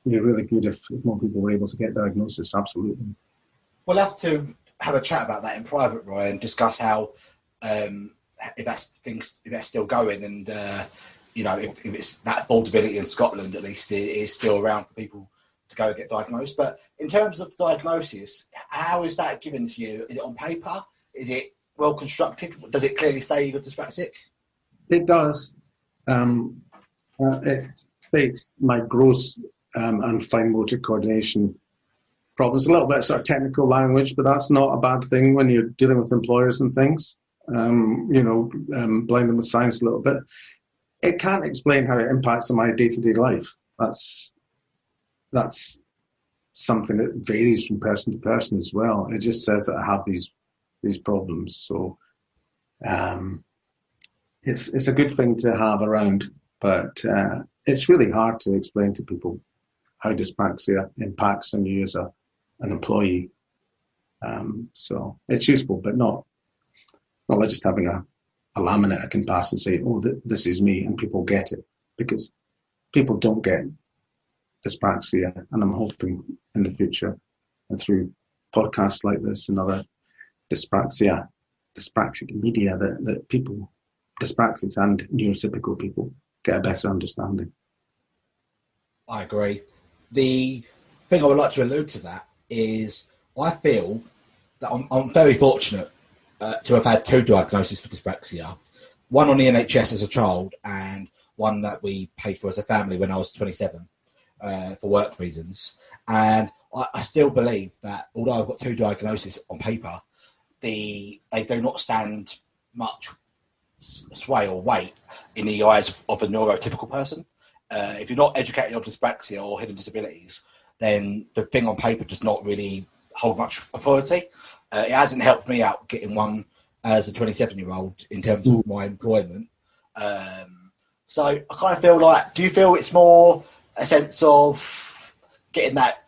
be really good if more people were able to get diagnosis, absolutely. We'll have to have a chat about that in private, Roy, and discuss how if that's still going, and you know, if it's that affordability in Scotland, at least, it is still around for people to go and get diagnosed. But in terms of diagnosis, how is that given to you? Is it on paper? Is it well constructed? Does it clearly say you're dyspraxic? It does. It states my gross and fine motor coordination problems. A little bit sort of technical language, but that's not a bad thing when you're dealing with employers and things. You know, blending with science a little bit. It can't explain how it impacts on my day-to-day life. That's something that varies from person to person as well. It just says that I have these problems. So it's a good thing to have around, but it's really hard to explain to people how dyspraxia impacts on you as an employee. So it's useful, but not like just having a laminate I can pass and say, oh, this is me, and people get it, because people don't get dyspraxia, and I'm hoping in the future and through podcasts like this and other dyspraxic media that people, dyspraxics and neurotypical people, get a better understanding. I agree. The thing I would like to allude to that is I feel that I'm very fortunate to have had 2 diagnoses for dyspraxia, one on the NHS as a child and one that we paid for as a family when I was 27 for work reasons. And I still believe that although I've got 2 diagnoses on paper, they do not stand much sway or weight in the eyes of a neurotypical person. If you're not educated on dyspraxia or hidden disabilities, then the thing on paper does not really hold much authority. It hasn't helped me out getting one as a 27-year-old in terms of my employment. So I kind of feel like, do you feel it's more a sense of getting that?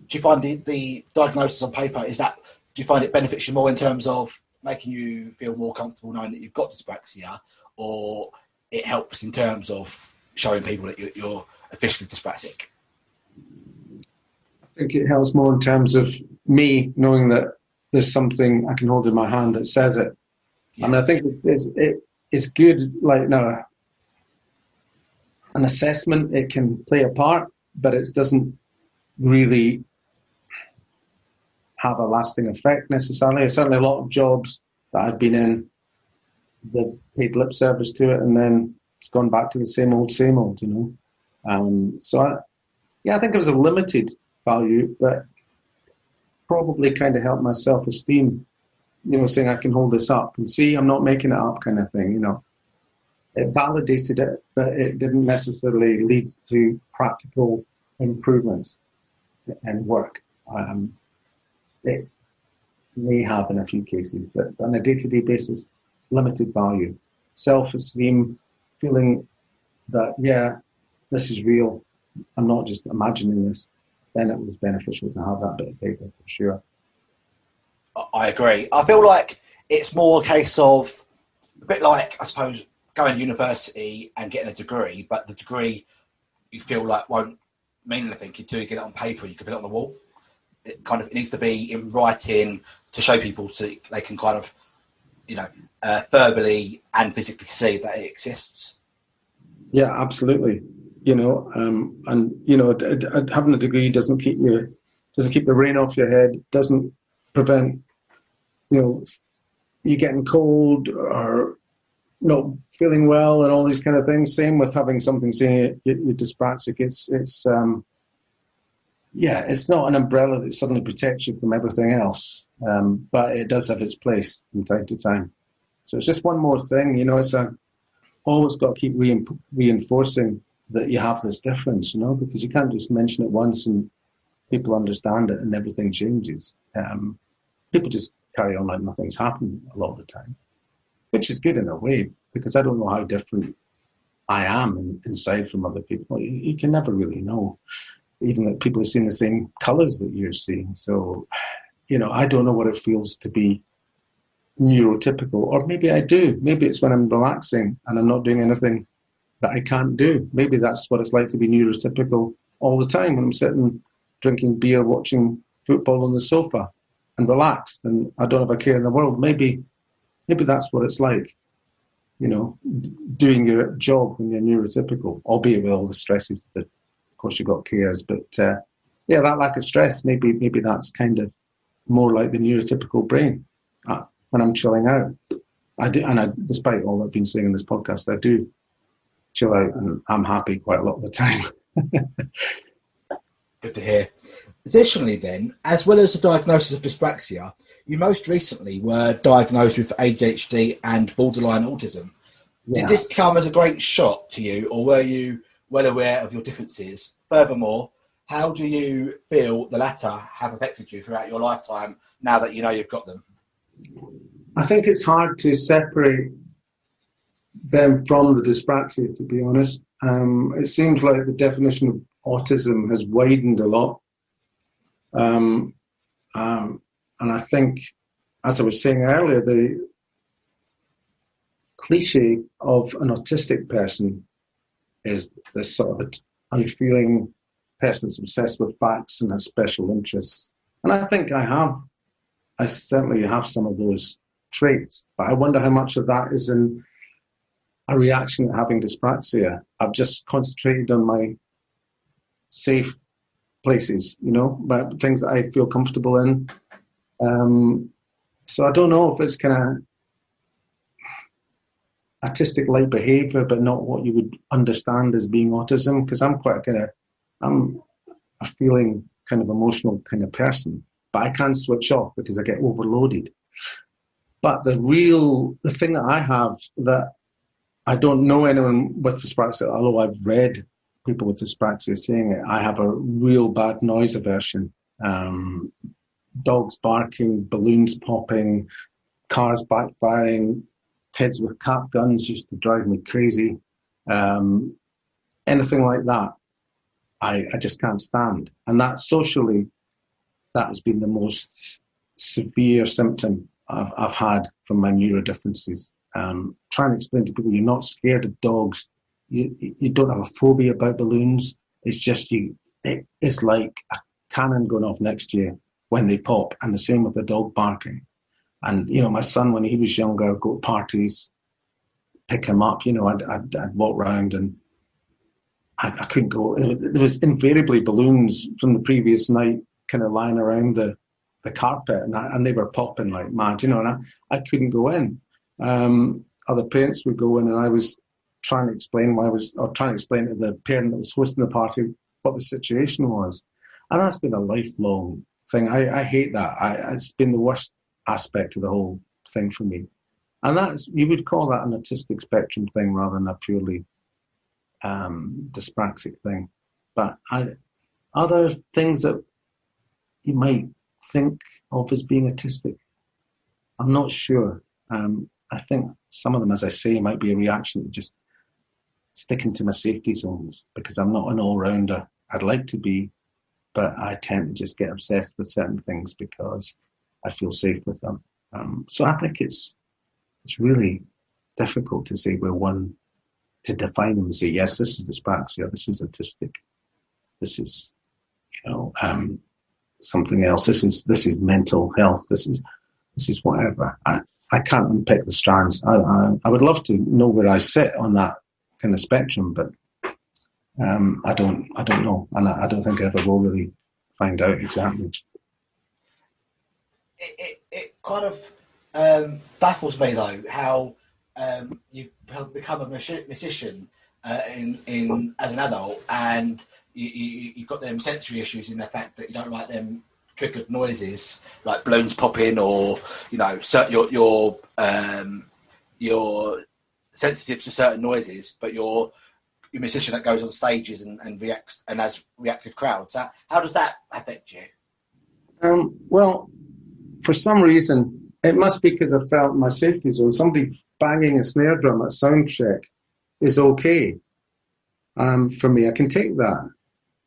Do you find the diagnosis on paper, do you find it benefits you more in terms of making you feel more comfortable knowing that you've got dyspraxia, or it helps in terms of showing people that you're officially dyspraxic? I think it helps more in terms of me knowing that there's something I can hold in my hand that says it. Yeah. I mean, I think it's good, like, no, an assessment, it can play a part, but it doesn't really have a lasting effect necessarily. Certainly a lot of jobs that I've been in, they've paid lip service to it, and then it's gone back to the same old, you know. So I think it was a limited value, but probably kind of helped my self-esteem, you know, saying I can hold this up and see I'm not making it up, kind of thing, you know. It validated it, but it didn't necessarily lead to practical improvements and work. It may have in a few cases, but on a day-to-day basis, limited value. Self-esteem, feeling that, yeah, this is real, I'm not just imagining this, then it was beneficial to have that bit of paper, for sure. I agree. I feel like it's more a case of, a bit like, I suppose, going to university and getting a degree, but the degree you feel like won't mean anything until you get it on paper and you can put it on the wall. It needs to be in writing to show people so they can kind of, you know, verbally and physically see that it exists. Yeah, absolutely. You know, and you know, having a degree doesn't keep the rain off your head, doesn't prevent, you know, you getting cold or not feeling well and all these kind of things. Same with having something saying you're dyspraxic. It's not an umbrella that suddenly protects you from everything else, but it does have its place from time to time. So it's just one more thing, you know. It's always got to keep reinforcing that you have this difference, you know, because you can't just mention it once and people understand it and everything changes. People just carry on like nothing's happened a lot of the time, which is good in a way, because I don't know how different I am inside from other people. You can never really know, even that people are seeing the same colours that you're seeing. So, I don't know what it feels to be neurotypical, or maybe I do. Maybe it's when I'm relaxing and I'm not doing anything that I can't do. Maybe that's what it's like to be neurotypical all the time, when I'm sitting drinking beer, watching football on the sofa and relaxed and I don't have a care in the world. Maybe that's what it's like, doing your job when you're neurotypical, albeit with all the stresses that, of course, you've got cares. But that lack of stress, maybe that's kind of more like the neurotypical brain. When I'm chilling out, I do, and despite all I've been saying in this podcast, I do chill out, and I'm happy quite a lot of the time. Good to hear. Additionally, then, as well as the diagnosis of dyspraxia, you most recently were diagnosed with ADHD and borderline autism. Yeah. Did this come as a great shock to you, or were you well aware of your differences? Furthermore, how do you feel the latter have affected you throughout your lifetime now that you know you've got them? I think it's hard to separate them from the dyspraxia, to be honest. It seems like the definition of autism has widened a lot. And I think, as I was saying earlier, the cliche of an autistic person is this sort of unfeeling person that's obsessed with facts and has special interests. And I think I certainly have some of those traits, but I wonder how much of that is in a reaction to having dyspraxia. I've just concentrated on my safe places, but things that I feel comfortable in. So I don't know if it's kind of autistic-like behaviour, but not what you would understand as being autism, because I'm I'm a feeling kind of emotional kind of person, but I can't switch off because I get overloaded. But the thing that I have that I don't know anyone with dyspraxia, although I've read people with dyspraxia saying it, I have a real bad noise aversion. Dogs barking, balloons popping, cars backfiring, kids with cap guns used to drive me crazy. Anything like that, I just can't stand. And that socially, that has been the most severe symptom I've had from my neurodifferences. Trying to explain to people you're not scared of dogs, you don't have a phobia about balloons. It's just it's like a cannon going off next to you when they pop, and the same with the dog barking. And my son, when he was younger, I'd go to parties, pick him up. I'd walk around and I couldn't go. There was invariably balloons from the previous night kind of lying around the carpet, and they were popping like mad, and I couldn't go in. Other parents would go in, and I was trying to explain to the parent that was hosting the party what the situation was. And that's been a lifelong thing. I hate that. It's been the worst aspect of the whole thing for me. And you would call that an autistic spectrum thing rather than a purely dyspraxic thing. But other things that you might think of as being autistic, I'm not sure. I think some of them, as I say, might be a reaction to just sticking to my safety zones, because I'm not an all-rounder. I'd like to be, but I tend to just get obsessed with certain things because I feel safe with them. So I think it's really difficult to say to define them and say, yes, this is dyspraxia, this is autistic, this is, something else, this is mental health, this is whatever. I can't unpick the strands. I would love to know where I sit on that kind of spectrum, but I don't know, and I don't think I ever will really find out exactly. It kind of baffles me though how you've become a musician in as an adult, and you've got them sensory issues in the fact that you don't like them triggered noises like balloons popping, or you're sensitive to certain noises, but you're a musician that goes on stages and reacts and has reactive crowds. How does that affect you? Well, for some reason, it must be because I felt my safety zone. Somebody banging a snare drum at sound check is okay. For me, I can take that.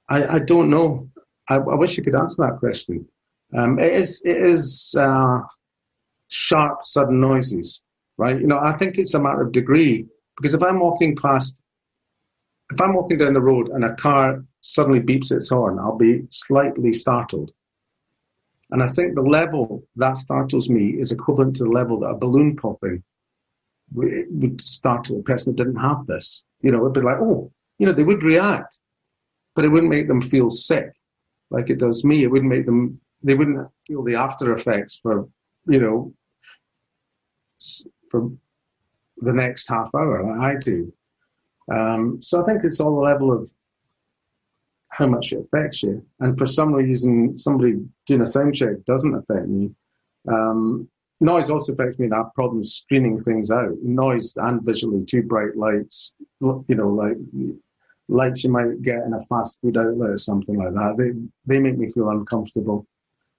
I don't know. I wish you could answer that question. It is sharp, sudden noises, right? I think it's a matter of degree, because if I'm walking down the road and a car suddenly beeps its horn, I'll be slightly startled. And I think the level that startles me is equivalent to the level that a balloon popping would startle a person that didn't have this. It'd be like, oh, they would react, but it wouldn't make them feel sick like it does me. It wouldn't make them, they wouldn't feel the after effects for the next half hour like I do. So I think it's all the level of how much it affects you. And for some reason, somebody doing a sound check doesn't affect me. Noise also affects me, and I have problems screening things out. Noise and visually, too bright lights, like lights you might get in a fast food outlet or something like that. They make me feel uncomfortable.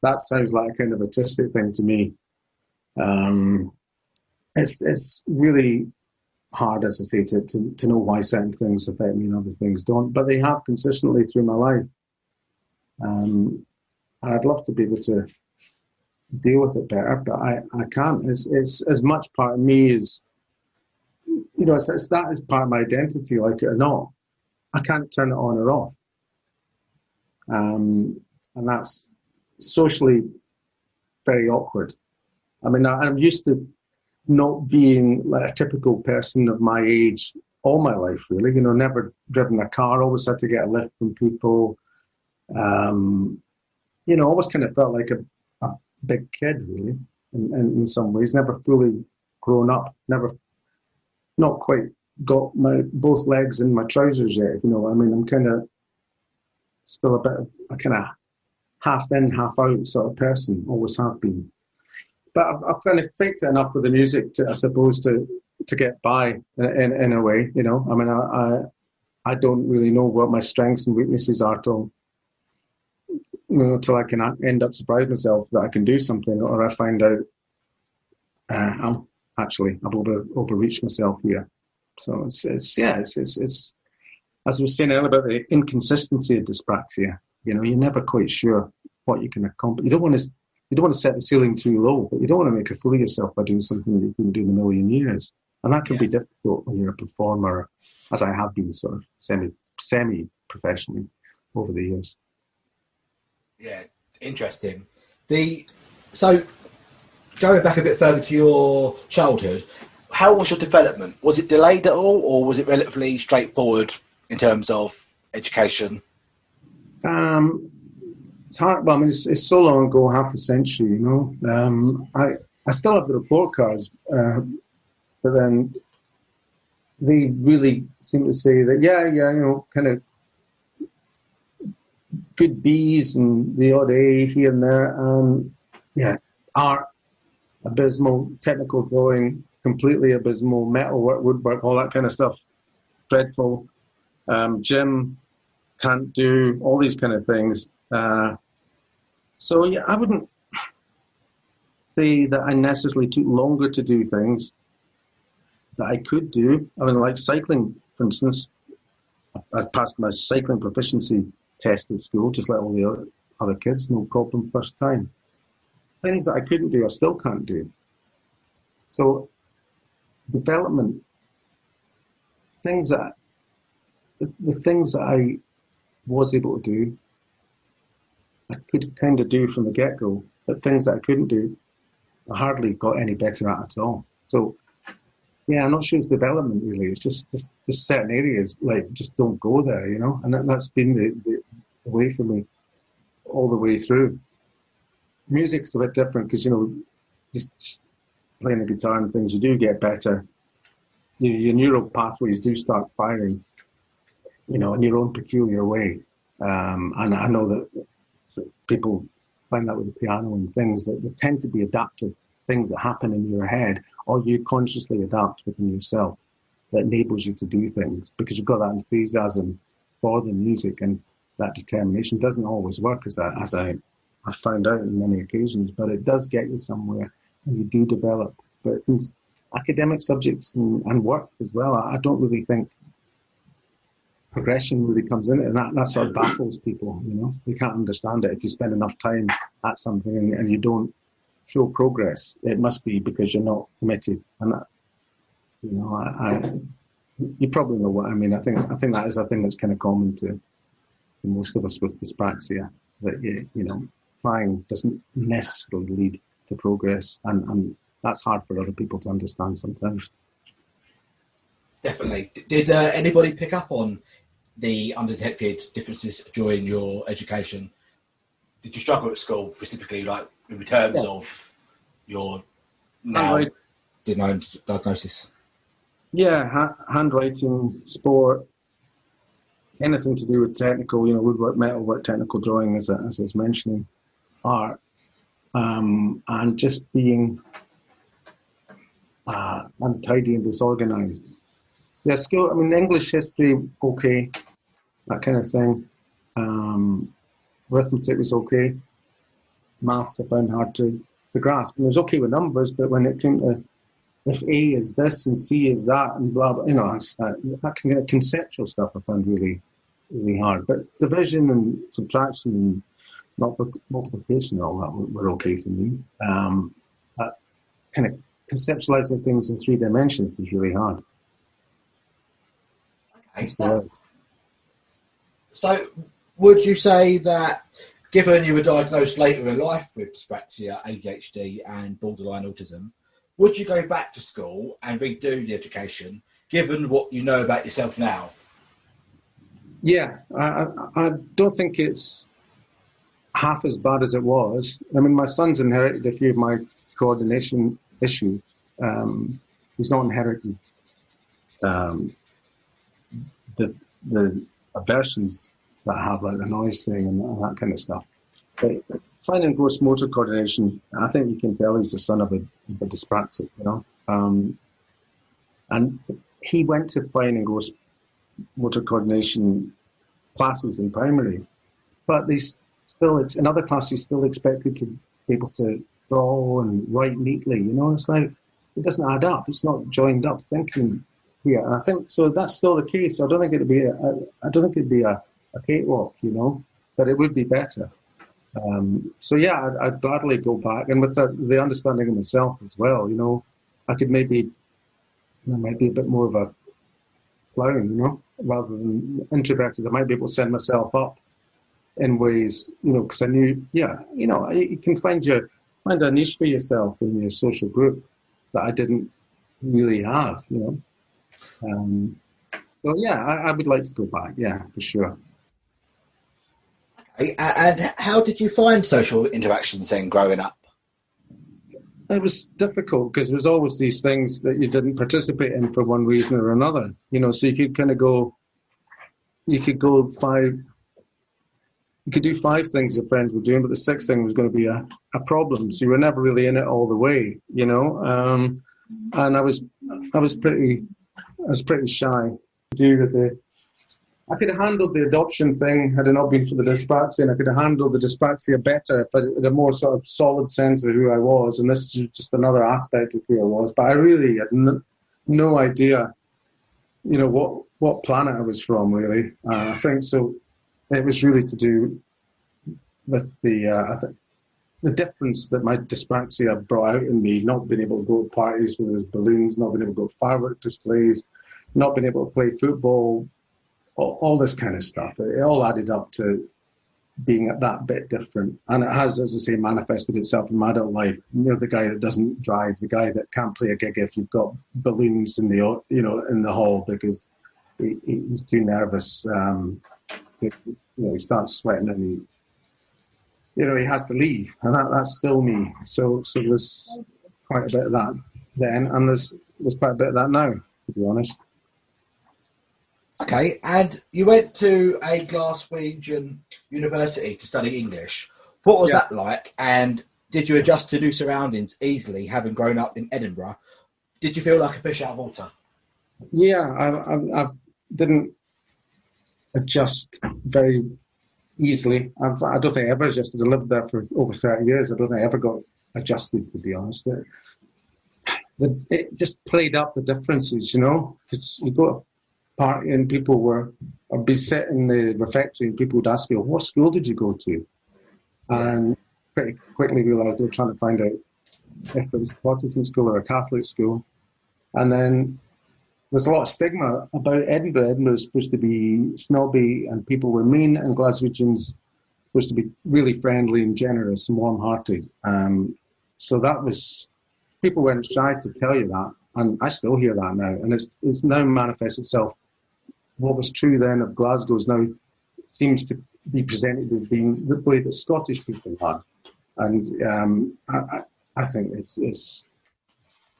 That sounds like a kind of autistic thing to me. It's really hard, as I say, to know why certain things affect me and other things don't, but they have consistently through my life. And I'd love to be able to deal with it better, but I can't. It's as much part of me as, it's that is part of my identity, like it or not. I can't turn it on or off. And that's socially very awkward. I mean, I'm used to not being like a typical person of my age all my life, really. Never driven a car, always had to get a lift from people. Always kind of felt like a big kid, really, in some ways. Never fully grown up, not quite got my both legs in my trousers yet, if you know what I mean. I'm kind of still a bit of a kind of half in, half out sort of person, always have been. But I've kind of faked it enough with the music, I suppose, to get by in a way. I mean, I don't really know what my strengths and weaknesses are till I can end up surprising myself that I can do something, or I find out I've overreached myself here. So it's as I was saying earlier about the inconsistency of dyspraxia. You're never quite sure what you can accomplish. You don't want to set the ceiling too low, but you don't want to make a fool of yourself by doing something that you couldn't do in a million years. And that can be difficult when you're a performer, as I have been sort of semi-professionally over the years. Yeah, interesting. So going back a bit further to your childhood, how was your development? Was it delayed at all, or was it relatively straightforward in terms of education? It's hard. Well, I mean, it's so long ago, half a century. I still have the report cards, but then they really seem to say that kind of good B's and the odd A here and there. Art, abysmal. Technical drawing, completely abysmal. Metalwork, woodwork, all that kind of stuff, dreadful. Gym, can't do, all these kind of things. I wouldn't say that I necessarily took longer to do things that I could do. I mean, like cycling, for instance. I passed my cycling proficiency test at school, just like all the other kids, no problem, first time. Things that I couldn't do, I still can't do. So, development, the things that I was able to do, I could kind of do from the get-go, but things that I couldn't do, I hardly got any better at all. So, I'm not sure it's development really. It's just certain areas, like, just don't go there, and that's been the way for me all the way through. Music's a bit different because, just playing the guitar and things, you do get better. Your neural pathways do start firing, in your own peculiar way. And I know that people find that with the piano and things, that there tend to be adaptive things that happen in your head, or you consciously adapt within yourself that enables you to do things because you've got that enthusiasm for the music, and that determination doesn't always work, as I found out on many occasions, but it does get you somewhere and you do develop. But academic subjects and work as well. I don't really think progression really comes in it, and that sort of baffles people. You can't understand it if you spend enough time at something and you don't show progress. It must be because you're not committed, and that, you probably know what I mean. I think that is a thing that's kind of common to most of us with dyspraxia, that trying doesn't necessarily lead to progress, and that's hard for other people to understand sometimes. Definitely. Did anybody pick up on the undetected differences during your education? Did you struggle at school, specifically, like in terms of your now diagnosis? Yeah, handwriting, sport, anything to do with technical, woodwork, metalwork, technical drawing, as I was mentioning, art, and just being untidy and disorganized. Yeah, school, English, history, okay, that kind of thing. Arithmetic was okay. Maths I found hard to grasp. And it was okay with numbers, but when it came to if A is this and C is that and blah, blah, that kind of conceptual stuff I found really, really hard. But division and subtraction and multiplication and all that were okay for me. That kind of conceptualizing things in 3 dimensions was really hard. Okay. So would you say that, given you were diagnosed later in life with dyspraxia, ADHD and borderline autism, would you go back to school and redo the education, given what you know about yourself now? Yeah, I don't think it's half as bad as it was. My son's inherited a few of my coordination issues. He's not inherited the aversions that I have, like the noise thing and that kind of stuff. But finding gross motor coordination, I think you can tell he's the son of a dyspraxic, and he went to fine and gross motor coordination classes in primary, but it's in other classes he's still expected to be able to draw and write neatly. It's like it doesn't add up. It's not joined up thinking here. And I think so. That's still the case. I don't think it'd be a cakewalk, but it would be better. So yeah, I'd gladly go back, and with the understanding of myself as well. I could maybe a bit more of a clown, rather than introverted. I might be able to send myself up in ways, because I knew, you can find a niche for yourself in your social group that I didn't really have, So yeah, I would like to go back, yeah, for sure. And how did you find social interactions then growing up? It was difficult because there's always these things that you didn't participate in for one reason or another, so you could kind of you could do 5 things your friends were doing, but the 6th thing was going to be a problem. So you were never really in it all the way, and I was pretty shy to do with I could have handled the adoption thing had it not been for the dyspraxia, and I could have handled the dyspraxia better if I had a more sort of solid sense of who I was, and this is just another aspect of who I was. But I really had no idea, what planet I was from, really. I think so. It was really to do with the difference that my dyspraxia brought out in me, not being able to go to parties with his balloons, not being able to go to firework displays, not being able to play football, all this kind of stuff. It all added up to being that bit different. And it has, as I say, manifested itself in my adult life. The guy that doesn't drive, the guy that can't play a gig if you've got balloons in the in the hall because he's too nervous. He starts sweating and he has to leave, and that's still me. So there's quite a bit of that then, and there's quite a bit of that now, to be honest. Okay, and you went to a Glaswegian university to study English. What was that like? And did you adjust to new surroundings easily, having grown up in Edinburgh? Did you feel like a fish out of water? Yeah, I didn't adjust very easily. I don't think I ever adjusted. I lived there for over 30 years. I don't think I ever got adjusted, to be honest. it just played up the differences, you know, because you go to a party and people or be sit in the refectory and people would ask you, what school did you go to? And pretty quickly realised they were trying to find out if it was a Protestant school or a Catholic school. And then there's a lot of stigma about Edinburgh. Edinburgh is supposed to be snobby and people were mean, and Glaswegians supposed to be really friendly and generous and warm-hearted. So that was, people weren't shy to tell you that, and I still hear that now. And it's now manifests itself. What was true then of Glasgow is now seems to be presented as being the way that Scottish people had. And I think it's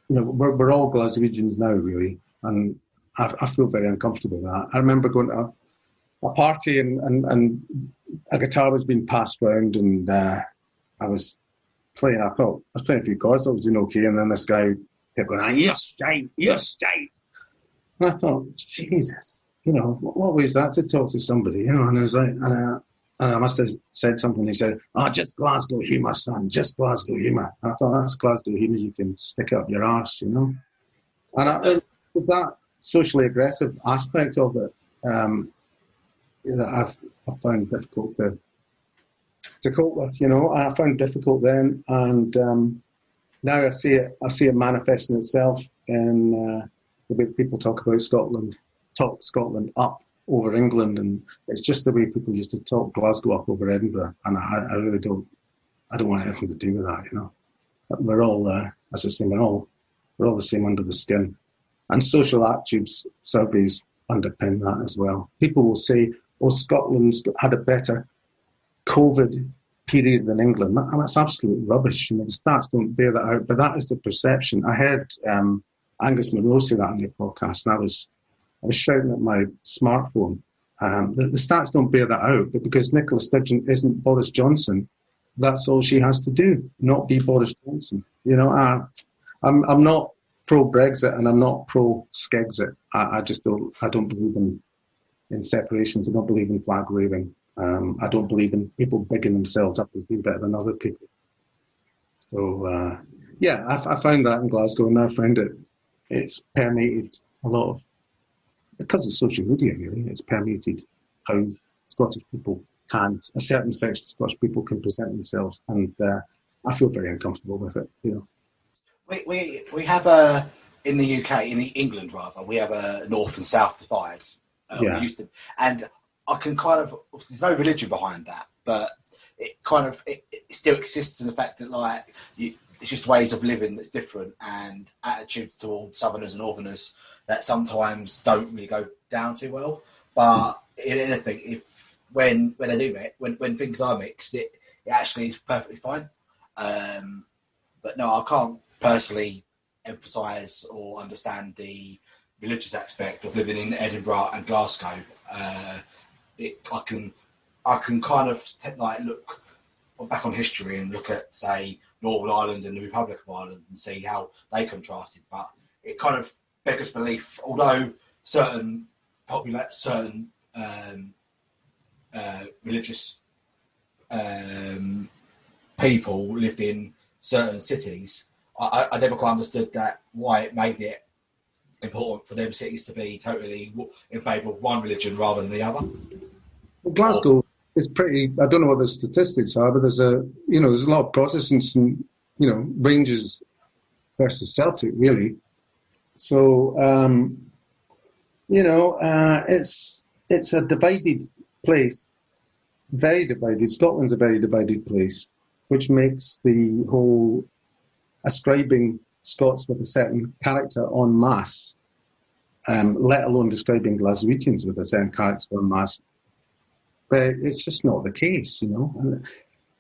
you know, we're all Glaswegians now, really, and I feel very uncomfortable with that. I remember going to a party and a guitar was being passed around, and I was playing. I was playing a few chords. I was doing okay, and then this guy kept going, "Yes, Jane, yes, Jane." And I thought, Jesus, you know, what way is that to talk to somebody, you know? And I was like, and I must have said something. He said, "Oh, just Glasgow humour, son, just Glasgow humour." I thought, that's Glasgow humour you can stick up your arse, you know? And with that socially aggressive aspect of it, that I've found difficult to cope with, you know. I found difficult then, and now I see it manifesting itself in the way people talk Scotland up over England, and it's just the way people used to talk Glasgow up over Edinburgh, and I really don't want anything to do with that, you know. We're all, as I say, we're all the same under the skin, and social attitudes surveys underpin that as well. People will say, "Oh, Scotland's had a better COVID period than England," and that's absolute rubbish. You know, the stats don't bear that out, but that is the perception. I heard Angus Monroe say that on your podcast, and I was shouting at my smartphone. The stats don't bear that out, but because Nicola Sturgeon isn't Boris Johnson, that's all she has to do, not be Boris Johnson. You know, I'm not pro-Brexit and I'm not pro-Skexit. I just don't believe in separations. I don't believe in flag waving. I don't believe in people bigging themselves up as being better than other people. So, yeah, I found that in Glasgow, and I found it's permeated a lot of, because of social media, really, it's permeated how Scottish people a certain section of Scottish people can present themselves, and I feel very uncomfortable with it, you know. We have in the UK, in England rather, we have a north and south divide. We used to, and I can kind of, there's no religion behind that, but it kind of it still exists in the fact that, like, it's just ways of living that's different, and attitudes towards Southerners and Northerners that sometimes don't really go down too well. But in anything, when they do mix, when things are mixed, it actually is perfectly fine. But no, I can't personally emphasise or understand the religious aspect of living in Edinburgh and Glasgow. I can kind of look back on history and look at, say, Northern Ireland and the Republic of Ireland and see how they contrasted. But it kind of beggars belief, although certain religious people lived in certain cities, I never quite understood why it made it important for them cities to be totally in favour of one religion rather than the other. Well, Glasgow is pretty. I don't know what the statistics are, but there's a lot of Protestants and, you know, Rangers versus Celtic, really. So it's a divided place, very divided. Scotland's a very divided place, which makes the whole ascribing Scots with a certain character en masse, let alone describing Glaswegians with a certain character en masse. But it's just not the case, you know.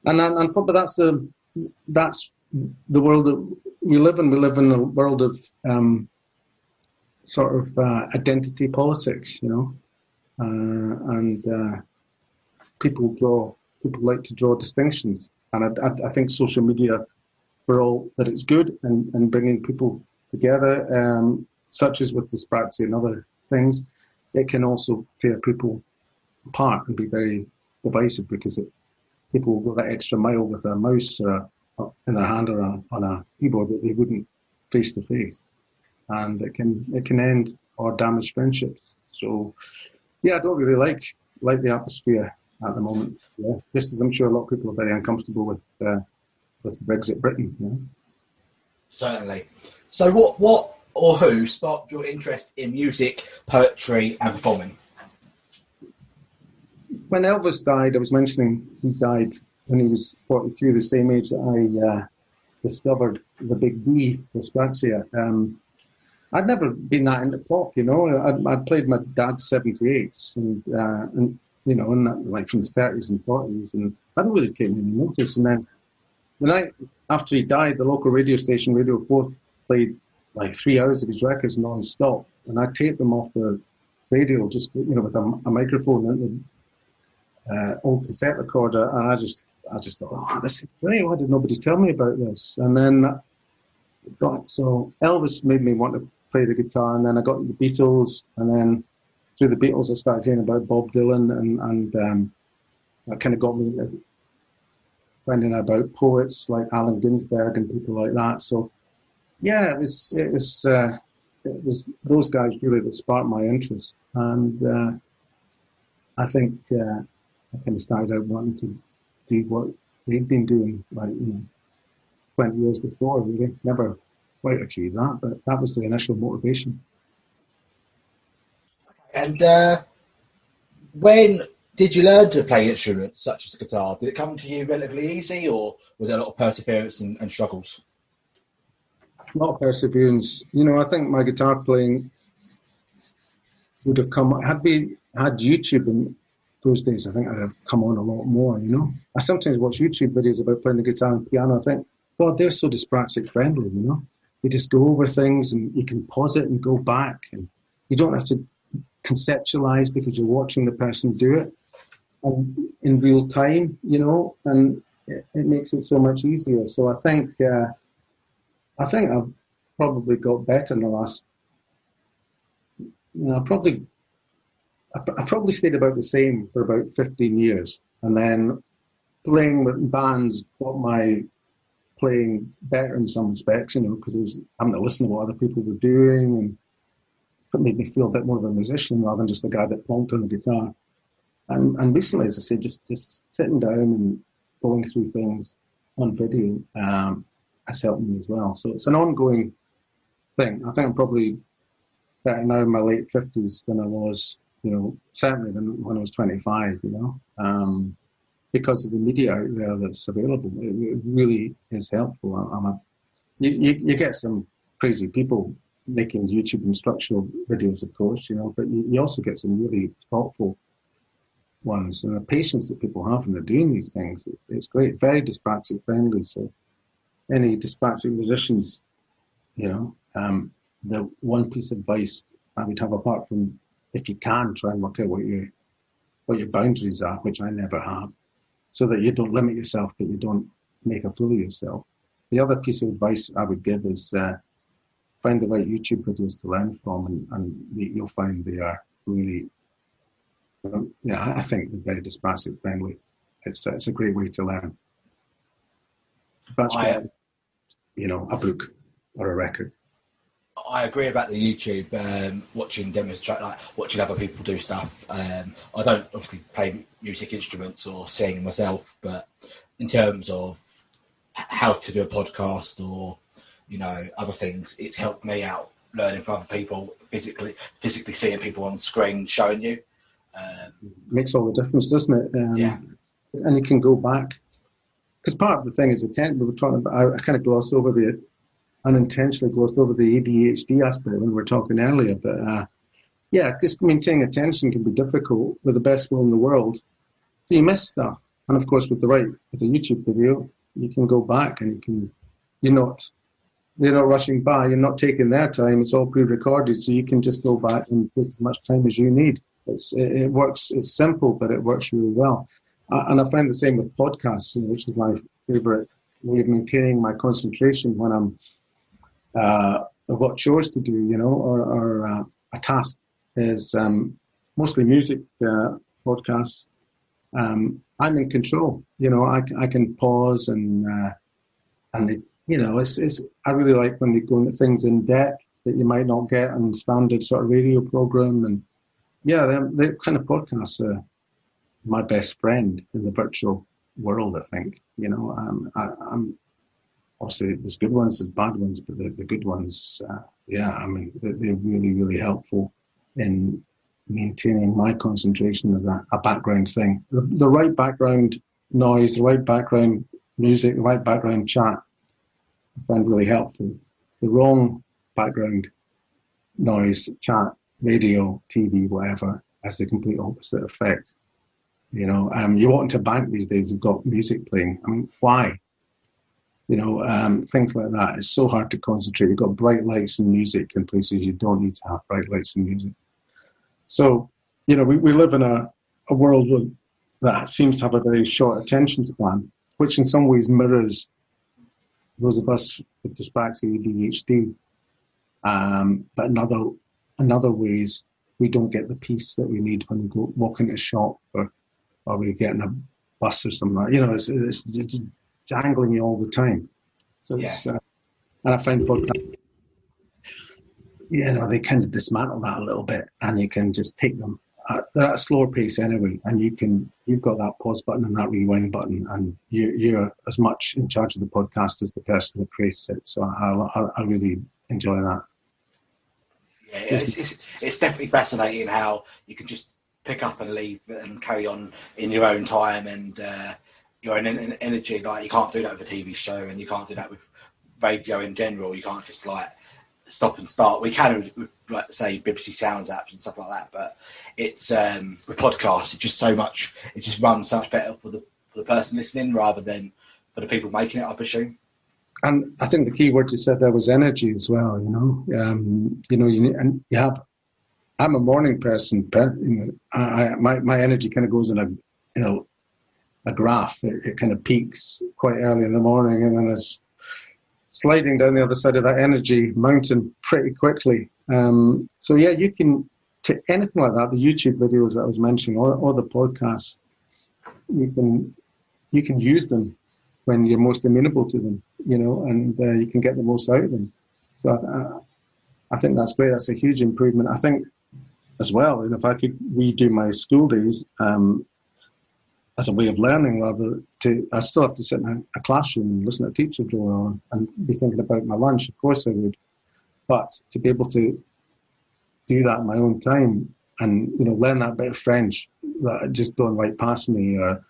But that's the world that we live in. We live in a world of identity politics, you know, and people like to draw distinctions, and I think social media, for all that it's good and bringing people together, such as with dyspraxia and other things, it can also tear people apart and be very divisive, because people will go that extra mile with a mouse or in their hand or on a keyboard that they wouldn't face to face, and it can end or damage friendships. So yeah, I don't really like the atmosphere at the moment. Yeah, just as I'm sure a lot of people are very uncomfortable with Brexit Britain. You know? Certainly. So what or who sparked your interest in music, poetry, and performing? When Elvis died, I was mentioning he died when he was 42, the same age that I discovered the big B, dyspraxia. I'd never been that into pop, you know. I'd played my dad's 78s and you know, and that, like from the 30s and 40s, and I hadn't really taken any notice. And then the night after he died, the local radio station, Radio 4, played like 3 hours of his records non-stop, and I taped them off the radio, just, you know, with a microphone and the old cassette recorder, and I just thought, oh, this is great. Why did nobody tell me about this? And then so Elvis made me want to play the guitar, and then I got the Beatles, and then through the Beatles I started hearing about Bob Dylan, and that kind of got me finding out about poets like Allen Ginsberg and people like that. So yeah, it was those guys really that sparked my interest, and I think I kind of started out wanting to do what they'd been doing, like, you know, 20 years before. Really never quite achieved that, but that was the initial motivation. And when did you learn to play instruments such as guitar? Did it come to you relatively easy, or was there a lot of perseverance and struggles? A lot of perseverance. You know, I think my guitar playing would have come had YouTube in those days. I think I'd have come on a lot more. You know, I sometimes watch YouTube videos about playing the guitar and piano. I think, God, they're so dyspraxic friendly. You know, you just go over things and you can pause it and go back, and you don't have to conceptualize because you're watching the person do it in real time, you know, and it makes it so much easier. So I think I've probably got better in the last, you know, I probably stayed about the same for about 15 years, and then playing with bands got my playing better in some respects, you know, because I was having to listen to what other people were doing, and it made me feel a bit more of a musician rather than just a guy that plonked on the guitar. And recently, as I say, just sitting down and going through things on video has helped me as well. So it's an ongoing thing. I think I'm probably better now in my late 50s than I was, you know, certainly than when I was 25, you know, because of the media out there that's available. It really is helpful. You get some crazy people making YouTube instructional videos, of course, you know, but you also get some really thoughtful ones, and the patience that people have when they're doing these things, it's great. Very dyspraxic friendly. So any dyspraxic musicians, you know, the one piece of advice I would have, apart from if you can try and work out what your boundaries are, which I never have, so that you don't limit yourself but you don't make a fool of yourself. The other piece of advice I would give is find the right YouTube videos to learn from, and you'll find they are really, yeah, I think they're very dyspraxic friendly. It's a great way to learn. That's you know, a book or a record. I agree about the YouTube, watching demonstrate, like watching other people do stuff. I don't obviously play music instruments or sing myself, but in terms of how to do a podcast or, you know, other things, it's helped me out learning from other people, physically seeing people on screen showing you. Makes all the difference, doesn't it? Yeah. And you can go back, because part of the thing is we were talking about, I kind of unintentionally glossed over the ADHD aspect when we were talking earlier, but yeah, just maintaining attention can be difficult with the best will in the world. So you miss stuff. And of course with a YouTube video, you can go back and they're not rushing by, you're not taking their time, it's all pre-recorded, so you can just go back and take as much time as you need. It works, it's simple, but it works really well. And I find the same with podcasts, which is my favorite way of maintaining my concentration when I've got chores to do, you know, or a task is mostly music podcasts. I'm in control, you know. I can pause and it's I really like when they go into things in depth that you might not get on standard sort of radio program. And yeah, the kind of podcasts are my best friend in the virtual world, I think. I'm obviously there's good ones, there's bad ones, but the good ones, they're really, really helpful in maintaining my concentration as a background thing. The right background noise, the right background music, the right background chat, I find really helpful. The wrong background noise, chat, radio, TV, whatever, has the complete opposite effect. You walk into a bank these days, they've got music playing. I mean, why? Things like that. It's so hard to concentrate. You've got bright lights and music in places you don't need to have bright lights and music. So, we live in a world that seems to have a very short attention span, which in some ways mirrors those of us with dyspraxia, ADHD. But in other ways, we don't get the peace that we need when we go walk into a shop or we get in a bus or something like that. It's jangling you all the time. So it's, and I find podcasts, they kind of dismantle that a little bit, and you can just take them. They're at a slower pace anyway, and you've got that pause button and that rewind button, and you're as much in charge of the podcast as the person that creates it. So I really enjoy that. Yeah, it's definitely fascinating how you can just pick up and leave and carry on in your own time and your own energy. Like, you can't do that with a TV show, and you can't do that with radio in general. You can't just like stop and start. We can with, like, say, BBC Sounds apps and stuff like that, but it's with podcasts, it's just so much. It just runs so much better for the person listening rather than for the people making it, I presume. And I think the key word you said there was energy as well. I'm a morning person. My energy kind of goes in a graph. It kind of peaks quite early in the morning, and then it's sliding down the other side of that energy mountain pretty quickly. So yeah, you can take anything like that, the YouTube videos that I was mentioning, or the podcasts. You can use them when you're most amenable to them, and you can get the most out of them. So I think that's great. That's a huge improvement. I think as well, if I could redo my school days as a way of learning, I still have to sit in a classroom and listen to a teacher draw on and be thinking about my lunch. Of course I would. But to be able to do that in my own time and, learn that bit of French that just going right past me, or,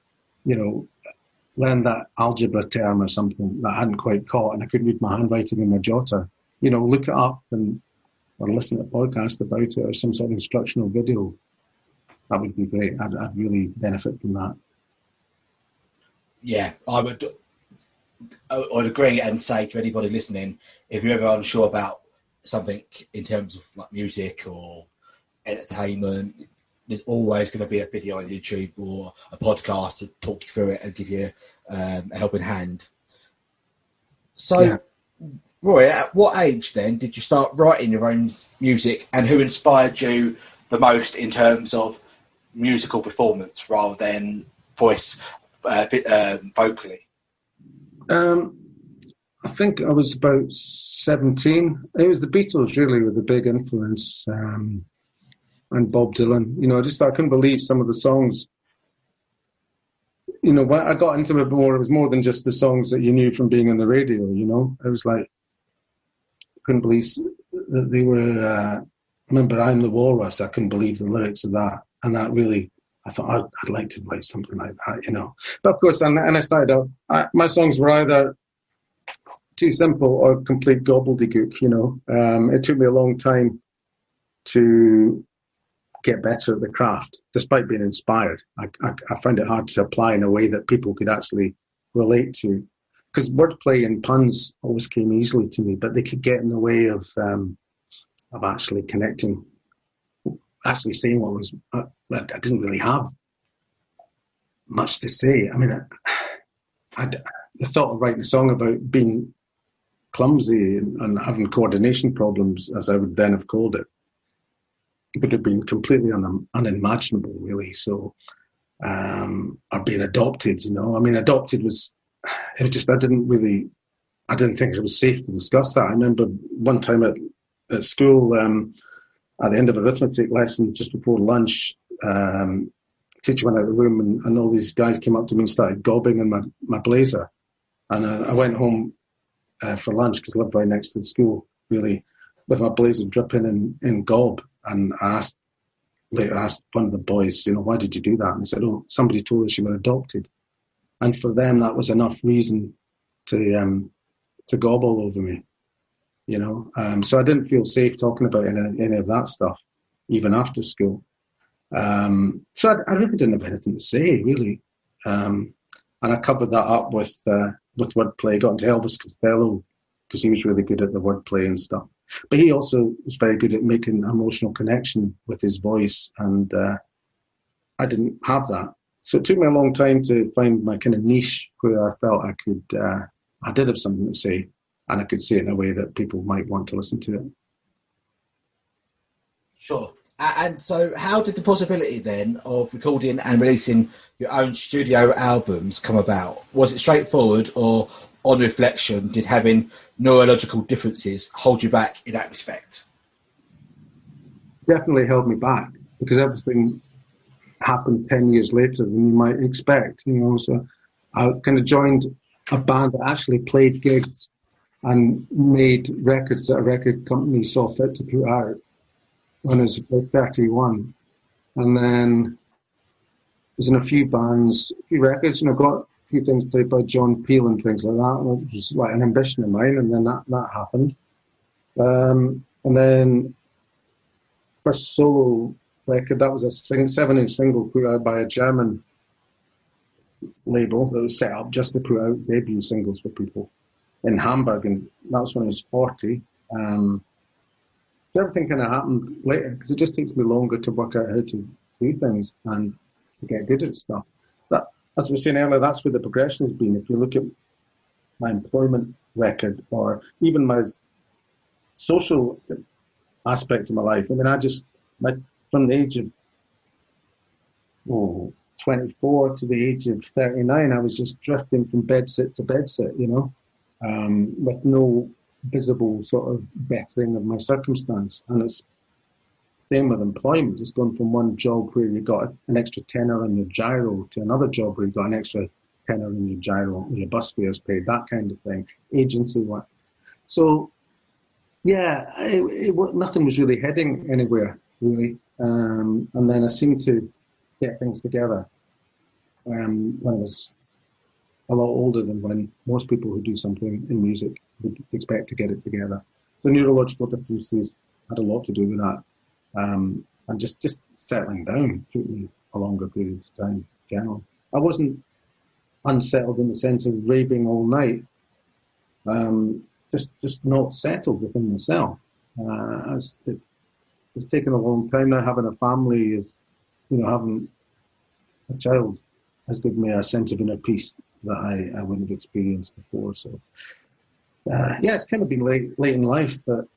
learn that algebra term or something that I hadn't quite caught and I couldn't read my handwriting in my jotter, look it up or listen to a podcast about it or some sort of instructional video. That would be great. I'd really benefit from that. Yeah, I would agree and say to anybody listening, if you're ever unsure about something in terms of like music or entertainment, there's always going to be a video on YouTube or a podcast to talk you through it and give you a helping hand. So, yeah. Roy, at what age then did you start writing your own music, and who inspired you the most in terms of musical performance rather than voice, vocally? I think I was about 17. It was the Beatles really were the big influence, and Bob Dylan. I couldn't believe some of the songs. When I got into it more, it was more than just the songs that you knew from being on the radio. It was like, I couldn't believe that they were. I remember "I'm the Walrus." I couldn't believe the lyrics of that, and that really, I thought I'd like to write something like that. But of course, and I started out. My songs were either too simple or complete gobbledygook. It took me a long time to get better at the craft, despite being inspired. I found it hard to apply in a way that people could actually relate to, because wordplay and puns always came easily to me, but they could get in the way of actually connecting, actually saying what was. I didn't really have much to say. I mean, the thought of writing a song about being clumsy and having coordination problems, as I would then have called it, would have been completely unimaginable, really. So, or being adopted, adopted was, it was just, I didn't really I didn't think it was safe to discuss that. I remember one time at school, at the end of a arithmetic lesson, just before lunch, teacher went out of the room and all these guys came up to me and started gobbing in my blazer. And I went home for lunch because I lived right next to the school, really, with my blazer dripping in gob. And I later asked one of the boys, why did you do that? And he said, oh, somebody told us you were adopted. And for them, that was enough reason to gob all over me, So I didn't feel safe talking about any of that stuff, even after school. So I really didn't have anything to say, really. And I covered that up with wordplay. Got into Elvis Costello because he was really good at the wordplay and stuff. But he also was very good at making emotional connection with his voice, and I didn't have that. So it took me a long time to find my kind of niche where I felt I did have something to say, and I could say it in a way that people might want to listen to it. Sure. And so how did the possibility then of recording and releasing your own studio albums come about? Was it straightforward, or on reflection, did having neurological differences hold you back in that respect? Definitely held me back, because everything happened 10 years later than you might expect, So I kind of joined a band that actually played gigs and made records that a record company saw fit to put out when I was about 31. And then was in a few bands, a few records, got a few things played by John Peel and things like that, which was like an ambition of mine, and then that happened. And then first solo record, that was a 7-inch single put out by a German label that was set up just to put out debut singles for people in Hamburg, and that was when I was 40. So everything kind of happened later, because it just takes me longer to work out how to do things and to get good at stuff. But as we were saying earlier, that's where the progression has been. If you look at my employment record, or even my social aspect of my life, from the age of 24 to the age of 39, I was just drifting from bedsit to bedsit, with no visible sort of bettering of my circumstance. And it's same with employment. It's gone from one job where you got an extra tenner on your gyro to another job where you got an extra tenner on your gyro, your bus fares paid, that kind of thing, agency work. So yeah, nothing was really heading anywhere, really. And then I seemed to get things together when I was a lot older than when most people who do something in music would expect to get it together. So neurological differences had a lot to do with that. And just settling down took me a longer period of time in general. I wasn't unsettled in the sense of raving all night, just not settled within myself. It's taken a long time now. Having a family is, having a child has given me a sense of inner peace that I wouldn't have experienced before. So, it's kind of been late in life, but